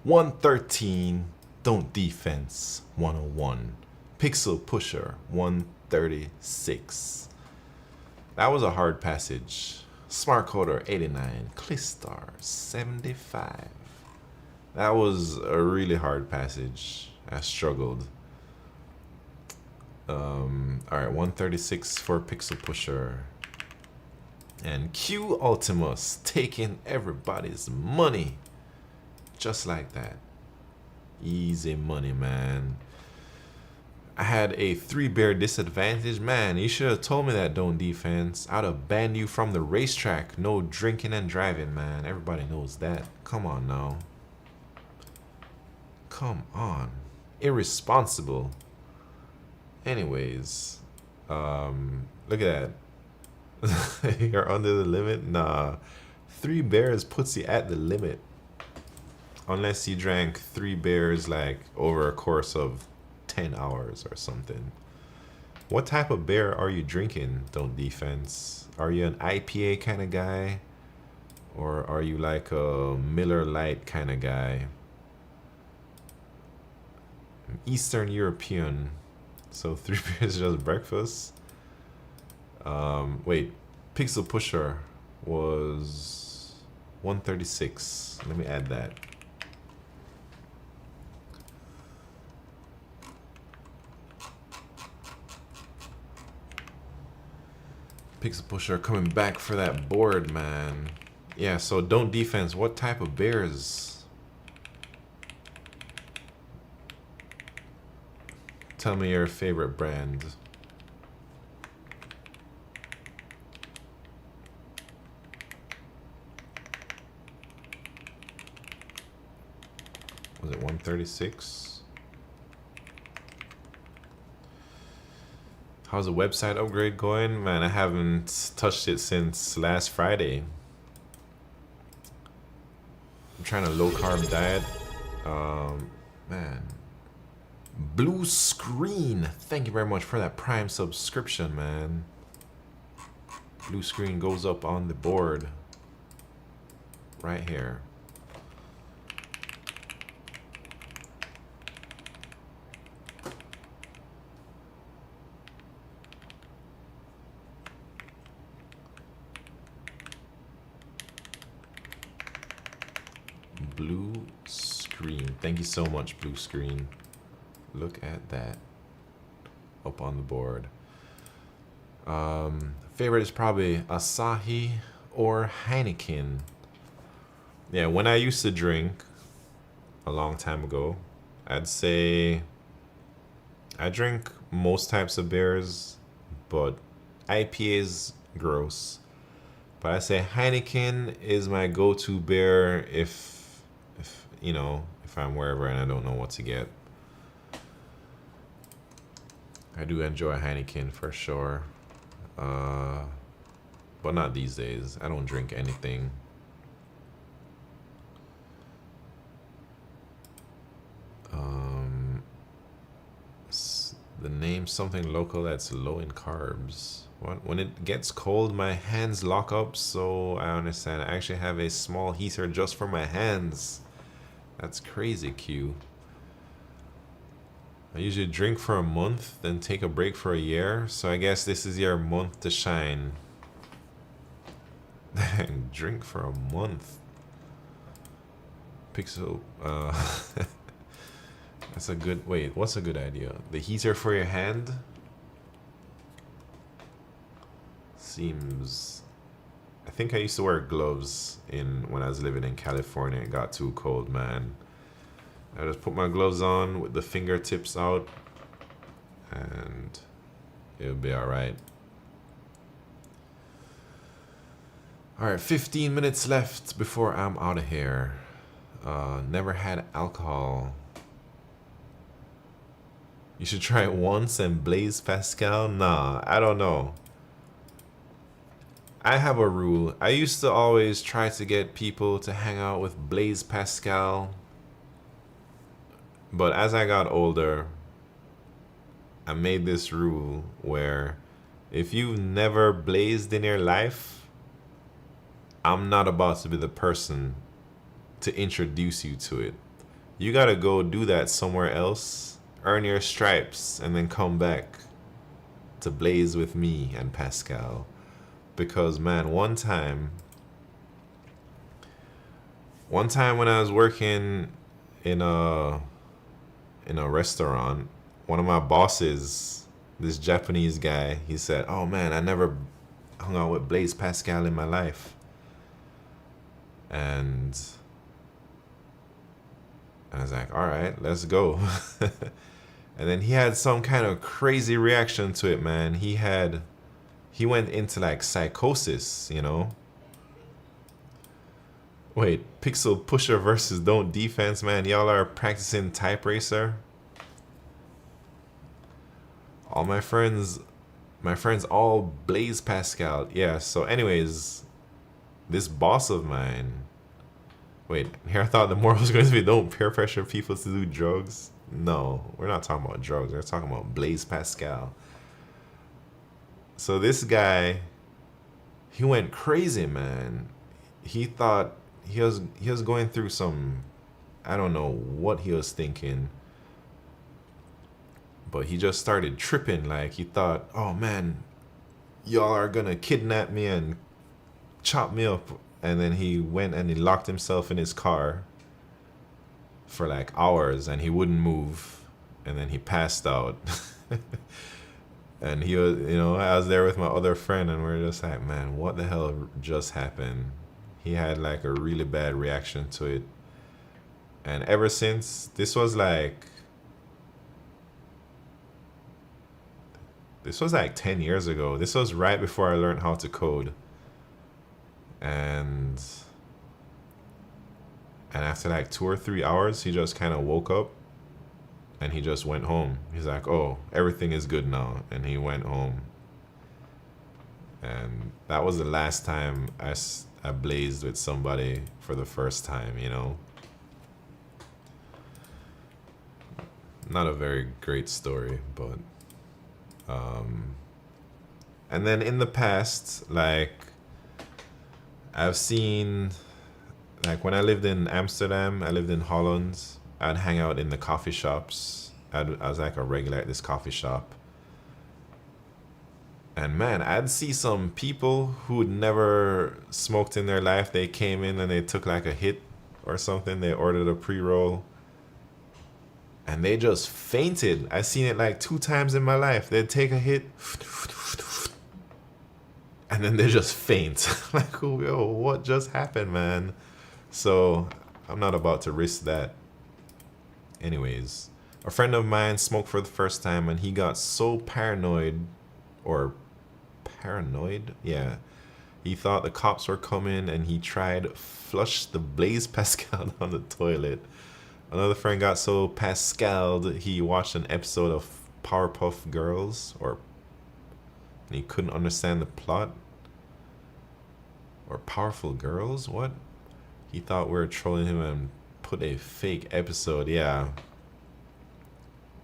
113. Don't defense 101. Pixel Pusher 136. That was a hard passage. Smart Coder 89. Clistar 75. That was a really hard passage. I struggled. Alright, 136 for Pixel Pusher. And Q Ultimus taking everybody's money. Just like that. Easy money, man. I had a 3-bear disadvantage. Man, you should have told me that, don't defense. I'd have banned you from the racetrack. No drinking and driving, man. Everybody knows that. Come on now. Come on. Irresponsible. Anyways, look at that. You're under the limit. Nah, 3 bears puts you at the limit. Unless you drank 3 beers like over a course of 10 hours or something. What type of beer are you drinking? Don't defense. Are you an IPA kind of guy? Or are you like a Miller Lite kind of guy? Eastern European. So 3 beers is just breakfast. Wait, Pixel Pusher was 136. Let me add that. Pixel Pusher coming back for that board, man. Yeah, so don't defense. What type of beers? Tell me your favorite brand. Was it 136? How's the website upgrade going? Man, I haven't touched it since last Friday. I'm trying a low carb diet. Man. Blue Screen. Thank you very much for that Prime subscription, man. Blue Screen goes up on the board. Right here. Blue Screen. Thank you so much, Blue Screen. Look at that. Up on the board. Favorite is probably Asahi or Heineken. Yeah, when I used to drink a long time ago, I'd say I drink most types of beers, but IPA is gross. But I say Heineken is my go-to beer if you know, if I'm wherever and I don't know what to get. I do enjoy Heineken for sure. But not these days. I don't drink anything. The name something local that's low in carbs. When it gets cold, my hands lock up, so I understand. I actually have a small heater just for my hands. That's crazy, Q. I usually drink for a month, then take a break for a year. So I guess this is your month to shine. Drink for a month. Pixel. That's a good. Wait, what's a good idea? The heater for your hand? Seems. I think I used to wear gloves when I was living in California. It got too cold, man. I just put my gloves on with the fingertips out, and it'll be all right. All right, 15 minutes left before I'm out of here. Never had alcohol. You should try it once and Blaise Pascal. Nah, I don't know. I have a rule. I used to always try to get people to hang out with Blaise Pascal. But as I got older, I made this rule where if you've never blazed in your life, I'm not about to be the person to introduce you to it. You gotta go do that somewhere else, earn your stripes, and then come back to blaze with me and Pascal. Because man, one time when I was working in a restaurant, one of my bosses, this Japanese guy, he said, "Oh man, I never hung out with Blaise Pascal in my life." And I was like, "All right, let's go." And then he had some kind of crazy reaction to it, man. He went into like psychosis, you know. Wait, Pixel Pusher versus Don't Defense, man. Y'all are practicing TypeRacer? All my friends all Blaze Pascal. Yeah, so anyways, this boss of mine. Wait, here I thought the moral was going to be don't peer pressure people to do drugs. No, we're not talking about drugs. We're talking about Blaze Pascal. So this guy, he went crazy, man. He thought he was going through some, I don't know what he was thinking, but he just started tripping. Like he thought, oh man, y'all are gonna kidnap me and chop me up. And then he went and he locked himself in his car for like hours and he wouldn't move. And then he passed out. And he was, you know, I was there with my other friend and we are just like, man, what the hell just happened? He had like a really bad reaction to it. And ever since, this was like 10 years ago. This was right before I learned how to code. And after like 2 or 3 hours, he just kind of woke up and he just went home. He's like, oh, everything is good now. And he went home. And that was the last time I blazed with somebody for the first time, you know. Not a very great story, but and then in the past, like I've seen, like when I lived in Amsterdam, I lived in Holland, I'd hang out in the coffee shops. I was like a regular at this coffee shop. And man, I'd see some people who'd never smoked in their life. They came in and they took like a hit or something. They ordered a pre-roll. And they just fainted. I've seen it like 2 times in my life. They'd take a hit. And then they just faint. Like, yo, what just happened, man? So I'm not about to risk that. Anyways, a friend of mine smoked for the first time and he got so paranoid. Yeah, he thought the cops were coming and he tried flush the Blaze Pascal down the toilet. Another friend got so Pascal'd he watched an episode of Powerpuff Girls and he couldn't understand the plot. Or Powerful Girls? What? He thought we were trolling him and put a fake episode. Yeah.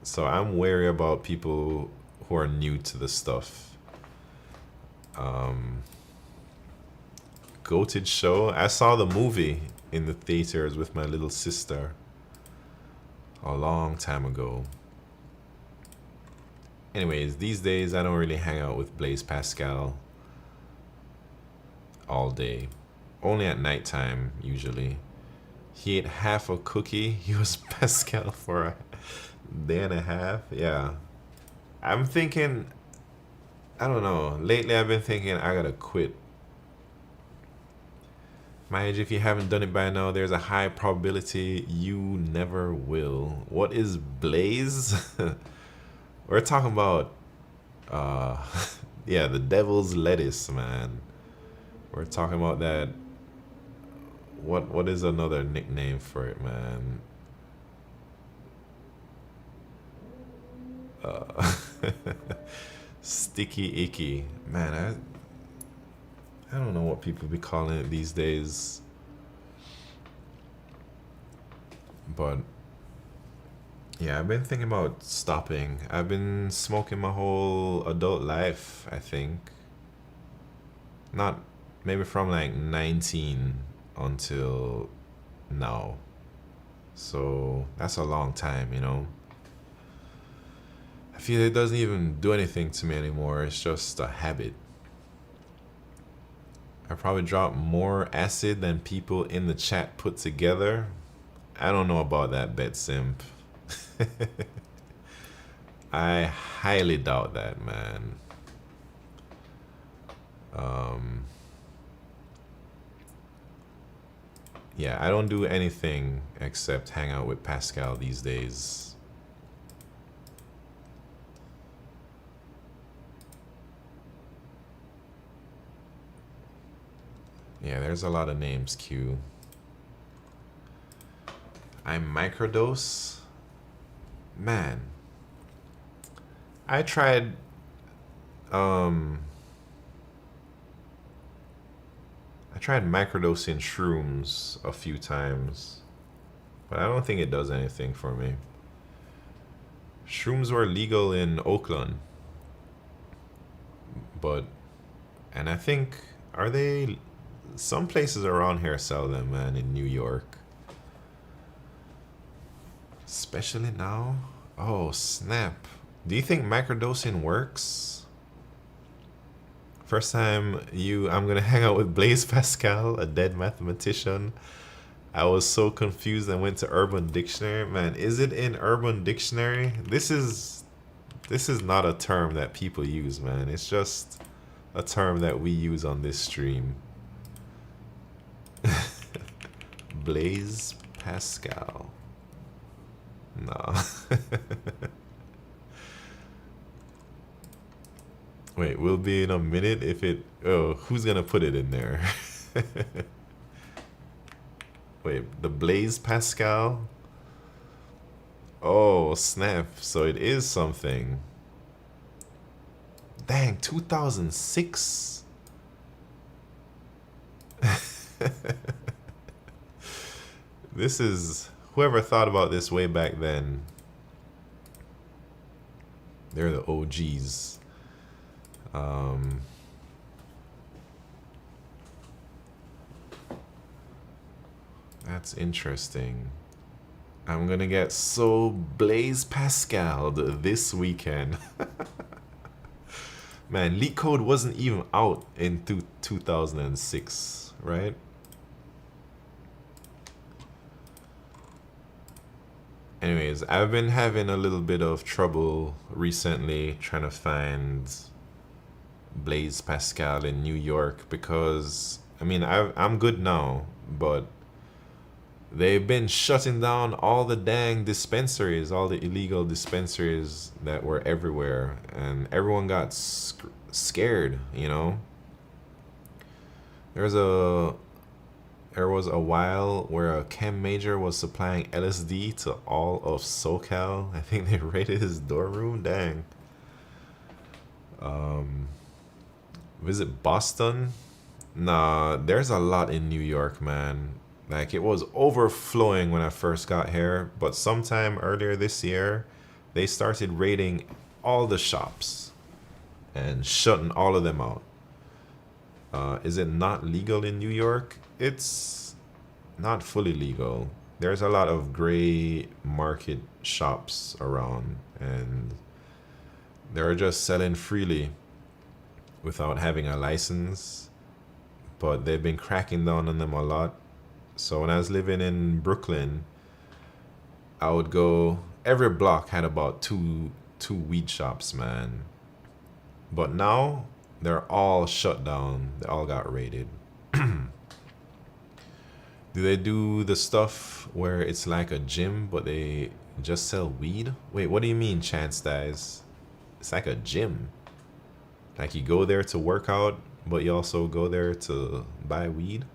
So I'm wary about people who are new to the stuff. Goated show. I saw the movie in the theaters with my little sister a long time ago. Anyways, these days I don't really hang out with Blaze Pascal all day. Only at nighttime, usually. He ate half a cookie. He was Pascal for a day and a half. Yeah. I'm thinking, I don't know. Lately I've been thinking I gotta quit. Mind you, if you haven't done it by now, there's a high probability you never will. What is Blaze? We're talking about, yeah, the devil's lettuce, man. We're talking about that. What is another nickname for it, man? Sticky icky, man. I don't know what people be calling it these days, but yeah, I've been thinking about stopping. I've been smoking my whole adult life, I think. Not maybe from like 19 until now. So that's a long time, you know. I feel it doesn't even do anything to me anymore. It's just a habit. I probably drop more acid than people in the chat put together. I don't know about that, Bet Simp. I highly doubt that, man. Yeah, I don't do anything except hang out with Pascal these days. Yeah, there's a lot of names, Q. I'm microdose. Man, I tried I tried microdosing shrooms a few times, but I don't think it does anything for me. Shrooms were legal in Oakland, but and I think are they some places around here sell them, man, in New York. Especially now? Oh, snap. Do you think microdosing works? First time I'm gonna hang out with Blaise Pascal, a dead mathematician. I was so confused and went to Urban Dictionary. Man, is it in Urban Dictionary? This is not a term that people use, man. It's just a term that we use on this stream. Blaise Pascal. No. Wait, we'll be in a minute if it... Oh, who's gonna put it in there? Wait, the Blaise Pascal? Oh, snap. So it is something. Dang, 2006? This is... Whoever thought about this way back then, they're the OGs. That's interesting. I'm gonna get so Blaise Pascal'd this weekend. Man, LeetCode wasn't even out in 2006, right? Anyways, I've been having a little bit of trouble recently trying to find Blaise Pascal in New York because, I mean, I'm good now, but they've been shutting down all the dang dispensaries, all the illegal dispensaries that were everywhere, and everyone got scared, you know? There was a while where a chem major was supplying LSD to all of SoCal. I think they raided his dorm room. Dang. Visit Boston? Nah, there's a lot in New York, man. Like, it was overflowing when I first got here, but sometime earlier this year, they started raiding all the shops and shutting all of them out. Is it not legal in New York? It's not fully legal. There's a lot of gray market shops around, and they're just selling freely without having a license, but they've been cracking down on them a lot. So when I was living in Brooklyn, I would go, every block had about two weed shops, man. But now they're all shut down. They all got raided. Do they do the stuff where it's like a gym, but they just sell weed? Wait, what do you mean, Chance Dies? It's like a gym. Like, you go there to work out, but you also go there to buy weed?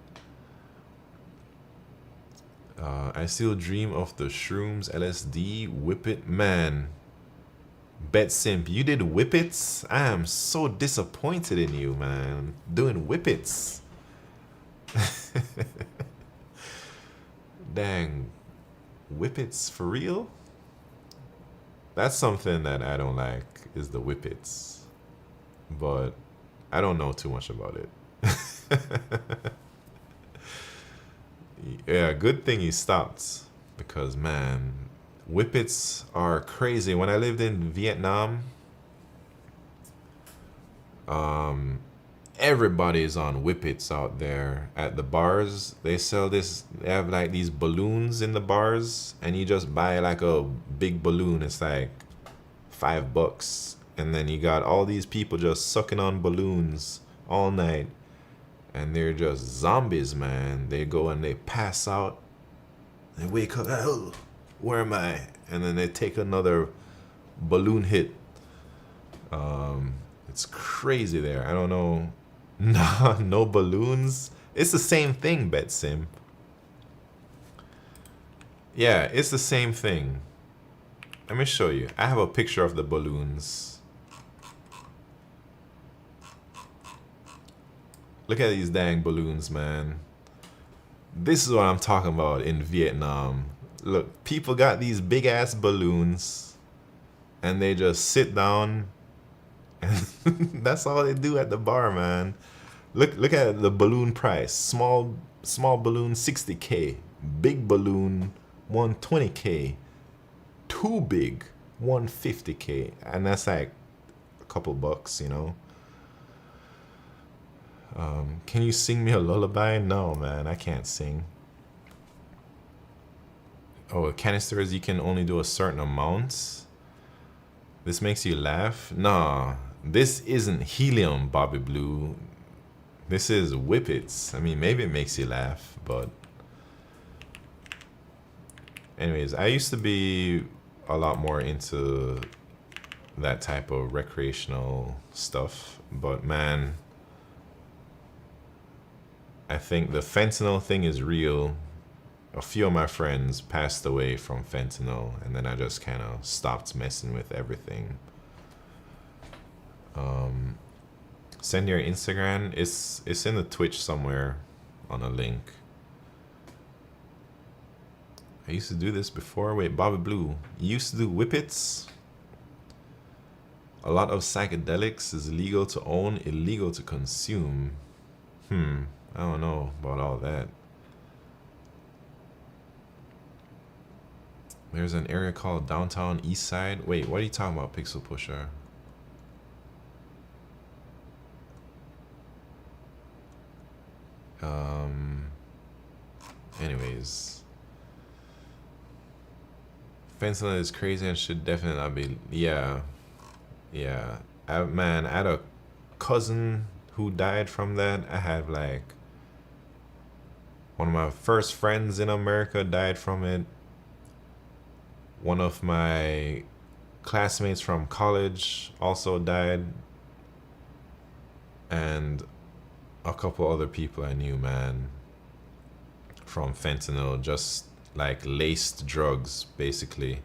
I still dream of the shrooms, LSD, Whippet. Man, Bet Simp, you did Whippets? I am so disappointed in you, man. Doing Whippets. Dang, Whippets for real? That's something that I don't like, is the Whippets. But I don't know too much about it. Yeah, good thing he stopped, because man, Whippets are crazy. When I lived in Vietnam, everybody's on Whippets out there at the bars. They sell this, they have like these balloons in the bars, and you just buy like a big balloon. It's like $5, and then you got all these people just sucking on balloons all night, and they're just zombies, man. They go and they pass out, they wake up, oh, where am I? And then they take another balloon hit. It's crazy there. I don't know. No balloons. It's the same thing, BetSim. Yeah, it's the same thing. Let me show you. I have a picture of the balloons. Look at these dang balloons, man. This is what I'm talking about in Vietnam. Look, people got these big ass balloons and they just sit down and that's all they do at the bar, man. Look at the balloon price. Small balloon 60K. Big balloon 120K. Too big 150K. And that's like a couple bucks, you know. Can you sing me a lullaby? No, man, I can't sing. Oh, canisters, you can only do a certain amount. This makes you laugh? Nah, this isn't helium, Bobby Blue. This is whippets. I mean, maybe it makes you laugh, but... Anyways, I used to be a lot more into that type of recreational stuff, but man... I think the fentanyl thing is real. A few of my friends passed away from fentanyl, and then I just kind of stopped messing with everything. Send your Instagram. It's in the Twitch somewhere on a link. I used to do this before. Wait, Bobby Blue, you used to do whippets? A lot of psychedelics is legal to own, illegal to consume. I don't know about all that. There's an area called Downtown East Side. Wait, what are you talking about, Pixel Pusher? Anyways. Fentanyl is crazy and should definitely not be... Yeah. Yeah. Man, I had a cousin who died from that. I had like... One of my first friends in America died from it. One of my classmates from college also died. And a couple other people I knew, man, from fentanyl, just like laced drugs, basically.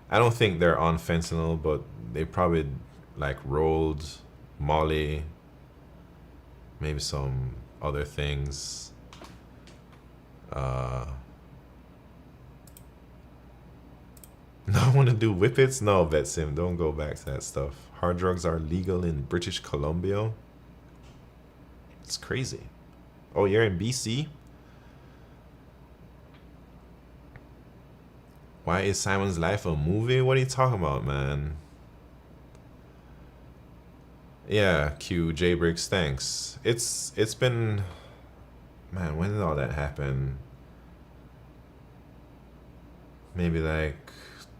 I don't think they're on fentanyl, but they probably like rolled Molly, maybe some other things. No, I want to do whippets. No, VetSim, don't go back to that stuff. Hard drugs are legal in British Columbia. It's crazy. Oh, you're in BC? Why is Simon's Life a movie? What are you talking about, man? Yeah, Q, J-Bricks, thanks. It's been... Man, when did all that happen? Maybe like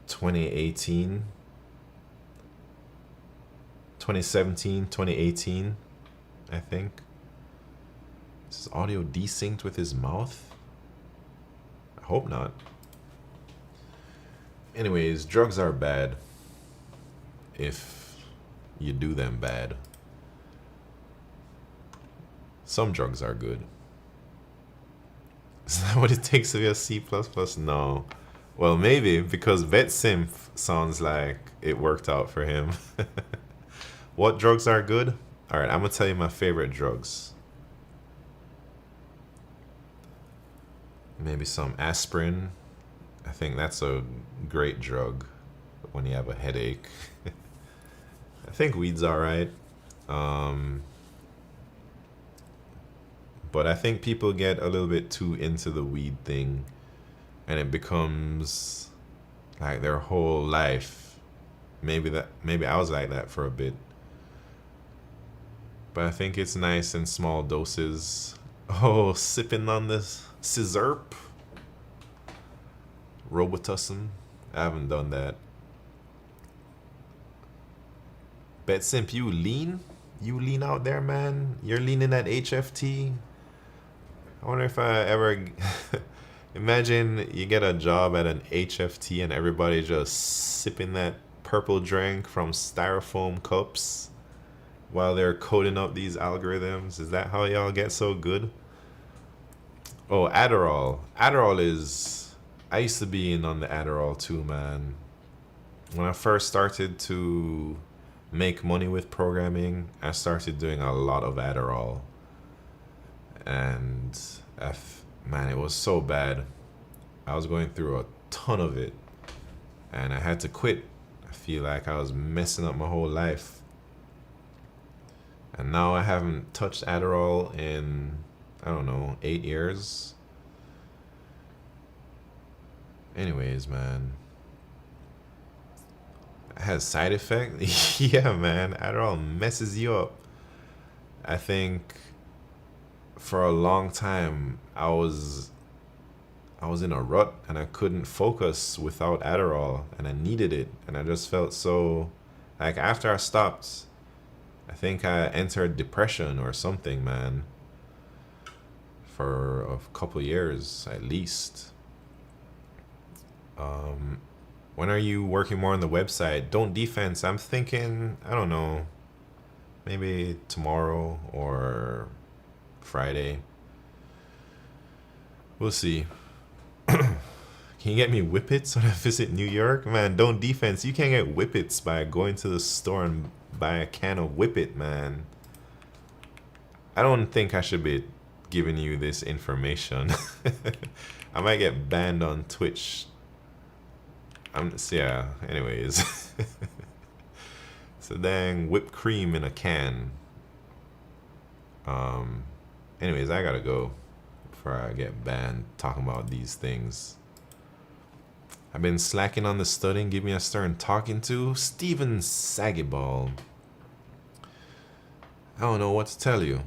2018? 2017, 2018, I think. Is his audio desynced with his mouth? I hope not. Anyways, drugs are bad if you do them bad. Some drugs are good. Is that what it takes to be a C++? No. Well, maybe, because VetSim sounds like it worked out for him. What drugs are good? Alright, I'm going to tell you my favorite drugs. Maybe some aspirin. I think that's a great drug when you have a headache. I think weed's alright. But I think people get a little bit too into the weed thing, and it becomes like their whole life. Maybe I was like that for a bit. But I think it's nice in small doses. Oh, sipping on this scissorp. Robitussin. I haven't done that. BetSimp, you lean? You lean out there, man? You're leaning at HFT? I wonder if I ever... Imagine you get a job at an HFT and everybody just sipping that purple drink from styrofoam cups while they're coding up these algorithms. Is that how y'all get so good? Oh, Adderall. Adderall is... I used to be in on the Adderall too, man. When I first started to make money with programming, I started doing a lot of Adderall. And man, it was so bad. I was going through a ton of it, and I had to quit. I feel like I was messing up my whole life. And now I haven't touched Adderall in, I don't know, 8 years. Anyways, man. It has side effects? Yeah, man. Adderall messes you up. I think for a long time I was in a rut and I couldn't focus without Adderall, and I needed it, and I just felt so like after I stopped, I think I entered depression or something, man, for a couple years at least. When are you working more on the website? Don't defense. I'm thinking, I don't know, maybe tomorrow or Friday. We'll see. Can you get me whippets when I visit New York? Man, don't defense. You can't get whippets by going to the store and buy a can of whippet, man. I don't think I should be giving you this information. I might get banned on Twitch. Yeah, anyways. So dang whipped cream in a can. Anyways, I gotta go before I get banned talking about these things. I've been slacking on the studying. Give me a stern talking to Steven Sagiball. I don't know what to tell you.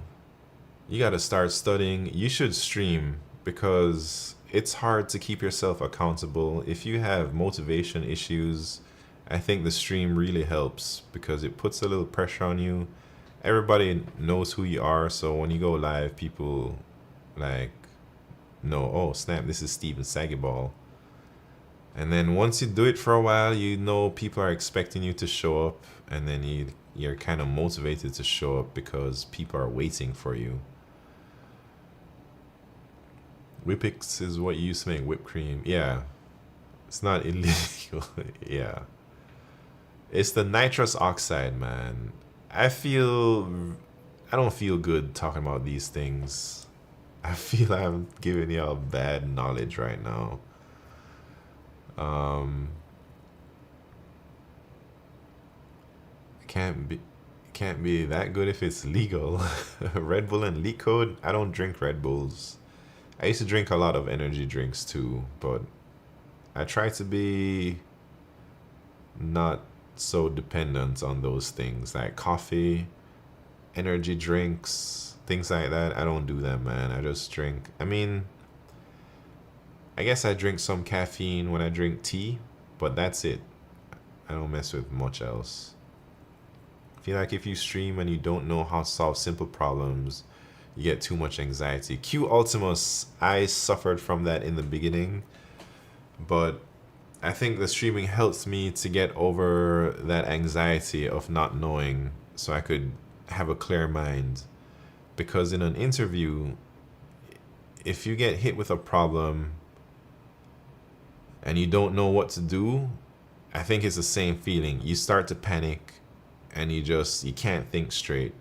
You gotta start studying. You should stream, because it's hard to keep yourself accountable. If you have motivation issues, I think the stream really helps, because it puts a little pressure on you. Everybody knows who you are, so when you go live, people like know, oh snap, this is Steven Sagiball. And then once you do it for a while, you know people are expecting you to show up, and then you're kind of motivated to show up because people are waiting for you. Whippix is what you use to make whipped cream. Yeah, it's not illegal. Yeah, it's the nitrous oxide, man. I don't feel good talking about these things. I feel I'm giving y'all bad knowledge right now. Can't be that good if it's legal. Red Bull and LeetCode. I don't drink Red Bulls. I used to drink a lot of energy drinks too, but I try to be not so dependent on those things like coffee, energy drinks, things like that. I don't do them, man. I just drink. I mean, I guess I drink some caffeine when I drink tea, but that's it. I don't mess with much else. I feel like if you stream and you don't know how to solve simple problems, you get too much anxiety. Q Ultimus, I suffered from that in the beginning, but I think the streaming helps me to get over that anxiety of not knowing, so I could have a clear mind. Because in an interview, if you get hit with a problem and you don't know what to do, I think it's the same feeling. You start to panic and you can't think straight.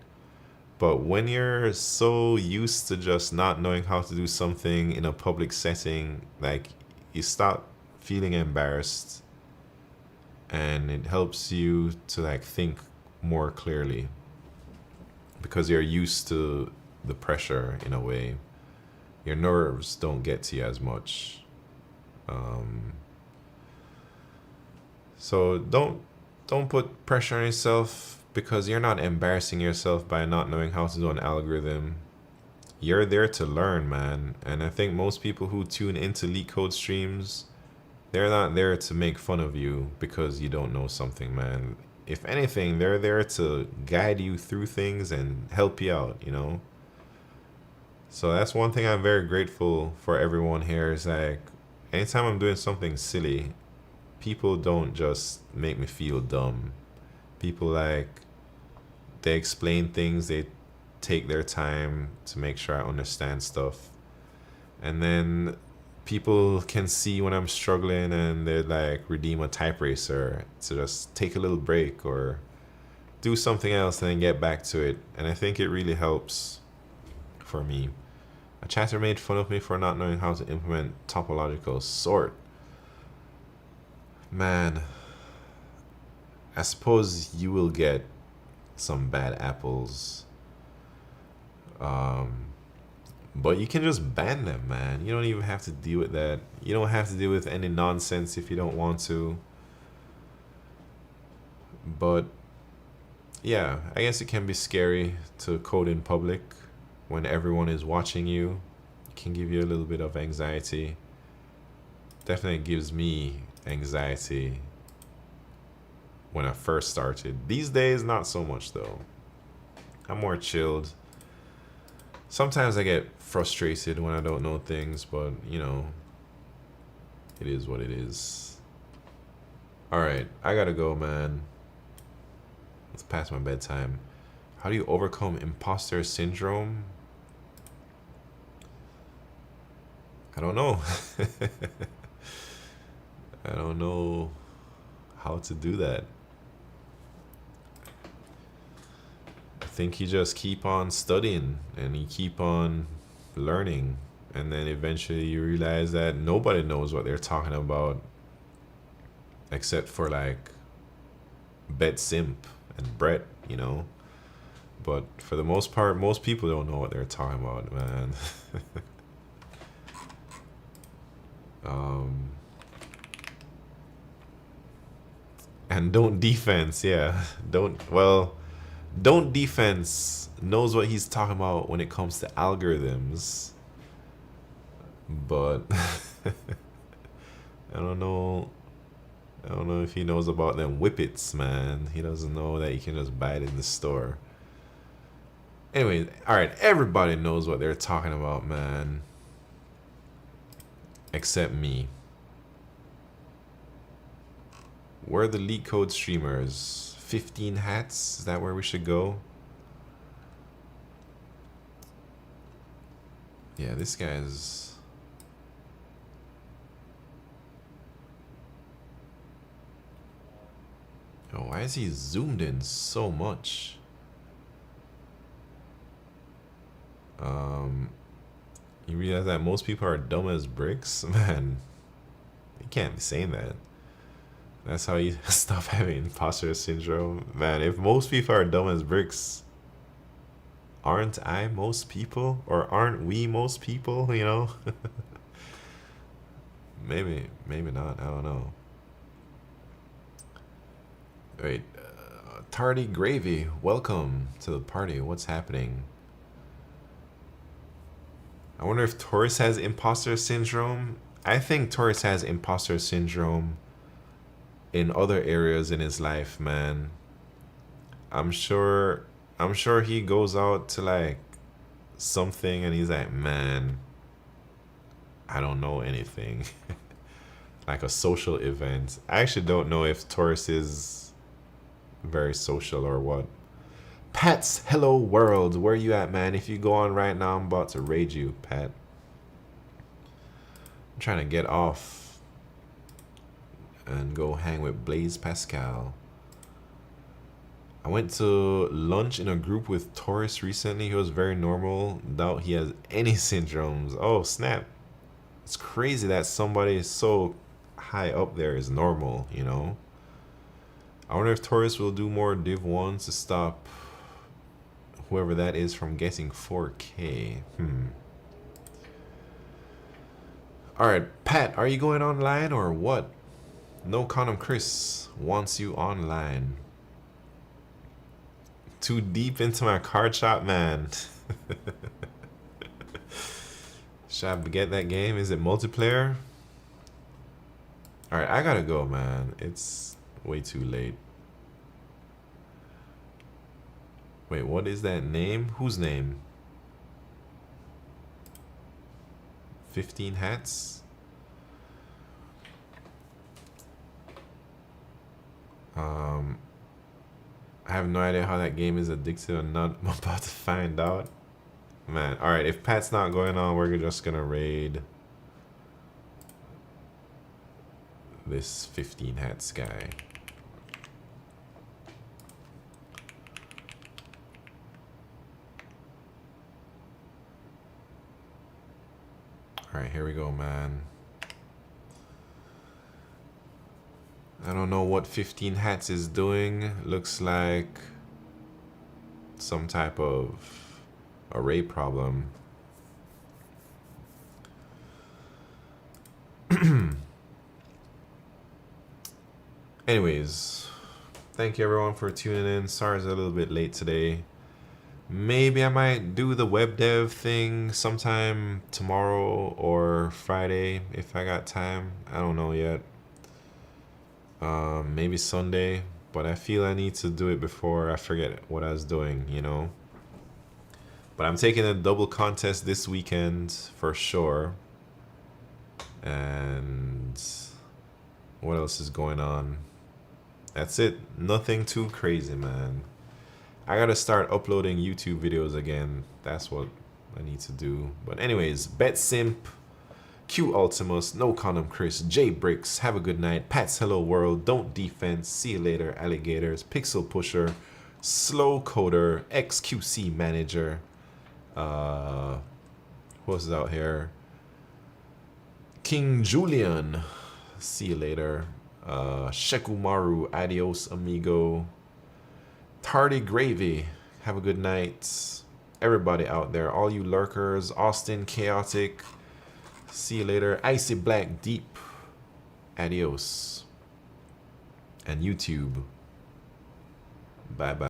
But when you're so used to just not knowing how to do something in a public setting, like, you stop feeling embarrassed, and it helps you to like think more clearly, because you're used to the pressure in a way. Your nerves don't get to you as much. So don't put pressure on yourself, because you're not embarrassing yourself by not knowing how to do an algorithm. You're there to learn, man. And I think most people who tune into LeetCode streams, they're not there to make fun of you because you don't know something, man. If anything, they're there to guide you through things and help you out, you know? So that's one thing I'm very grateful for everyone here, is like, anytime I'm doing something silly, people don't just make me feel dumb. People, like, they explain things, they take their time to make sure I understand stuff. And then people can see when I'm struggling, and they like redeem a TypeRacer to just take a little break or do something else and then get back to it. And I think it really helps for me. A chatter made fun of me for not knowing how to implement topological sort. Man, I suppose you will get some bad apples. But you can just ban them, man. You don't even have to deal with that. You don't have to deal with any nonsense if you don't want to. But yeah, I guess it can be scary to code in public when everyone is watching you. It can give you a little bit of anxiety. Definitely gives me anxiety when I first started. These days, not so much though. I'm more chilled. Sometimes I get frustrated when I don't know things, but you know, it is what it is. All right, I gotta go, man. It's past my bedtime. How do you overcome imposter syndrome? I don't know. I don't know how to do that. I think you just keep on studying and you keep on learning, and then eventually you realize that nobody knows what they're talking about except for like Bet Simp and Brett, you know. But for the most part, most people don't know what they're talking about, man. And don't defense, yeah. Don't defense knows what he's talking about when it comes to algorithms. But I don't know if he knows about them whippets, man. He doesn't know that you can just buy it in the store. Anyway, alright, everybody knows what they're talking about, man. Except me. Where are the LeetCode streamers? 15 hats? Is that where we should go? Yeah, this guy's... Oh, why is he zoomed in so much? You realize that most people are dumb as bricks? Man, you can't be saying that. That's how you stop having imposter syndrome. Man, if most people are dumb as bricks, aren't I most people? Or aren't we most people, you know? Maybe not, I don't know. Wait, Tardy Gravy, welcome to the party. What's happening? I wonder if Taurus has imposter syndrome. I think Taurus has imposter syndrome in other areas in his life, man. I'm sure he goes out to like something and he's like, man, I don't know anything. Like a social event. I actually don't know if Taurus is very social or what. Pat's Hello World, where you at, man? If you go on right now, I'm about to raid you, Pat. I'm trying to get off and go hang with Blaze Pascal. I went to lunch in a group with Taurus recently. He was very normal. Doubt he has any syndromes. Oh, snap. It's crazy that somebody so high up there is normal, you know? I wonder if Taurus will do more Div 1s to stop whoever that is from getting 4K. Alright, Pat, are you going online or what? No Condom Chris wants you online. Too deep into my card shop, man. Should I get that game? Is it multiplayer? Alright, I gotta go, man. It's way too late. Wait, what is that name? Whose name? 15 hats? I have no idea how that game is addictive or not. I'm about to find out. Man, alright, if Pat's not going on, we're just gonna raid this 15 hats guy. Alright, here we go, man. I don't know what 15 hats is doing. Looks like some type of array problem. Anyways, thank you everyone for tuning in. Sorry it's a little bit late today. Maybe I might do the web dev thing sometime tomorrow or Friday if I got time. I don't know yet. Maybe Sunday, but I feel I need to do it before I forget what I was doing, you know. But I'm taking a double contest this weekend for sure. And what else is going on? That's it. Nothing too crazy, man. I gotta start uploading YouTube videos again. That's what I need to do. But anyways, BetSimp, Q Ultimus, No Condom Chris, J Bricks, have a good night. Pat's Hello World, Don't Defense, see you later, Alligators, Pixel Pusher, Slow Coder, XQC Manager. What's out here? King Julian, see you later. Shekumaru, adios amigo. Tardy Gravy, have a good night. Everybody out there, all you lurkers, Austin Chaotic, see you later. Icy Black Deep, adios. And YouTube, bye bye.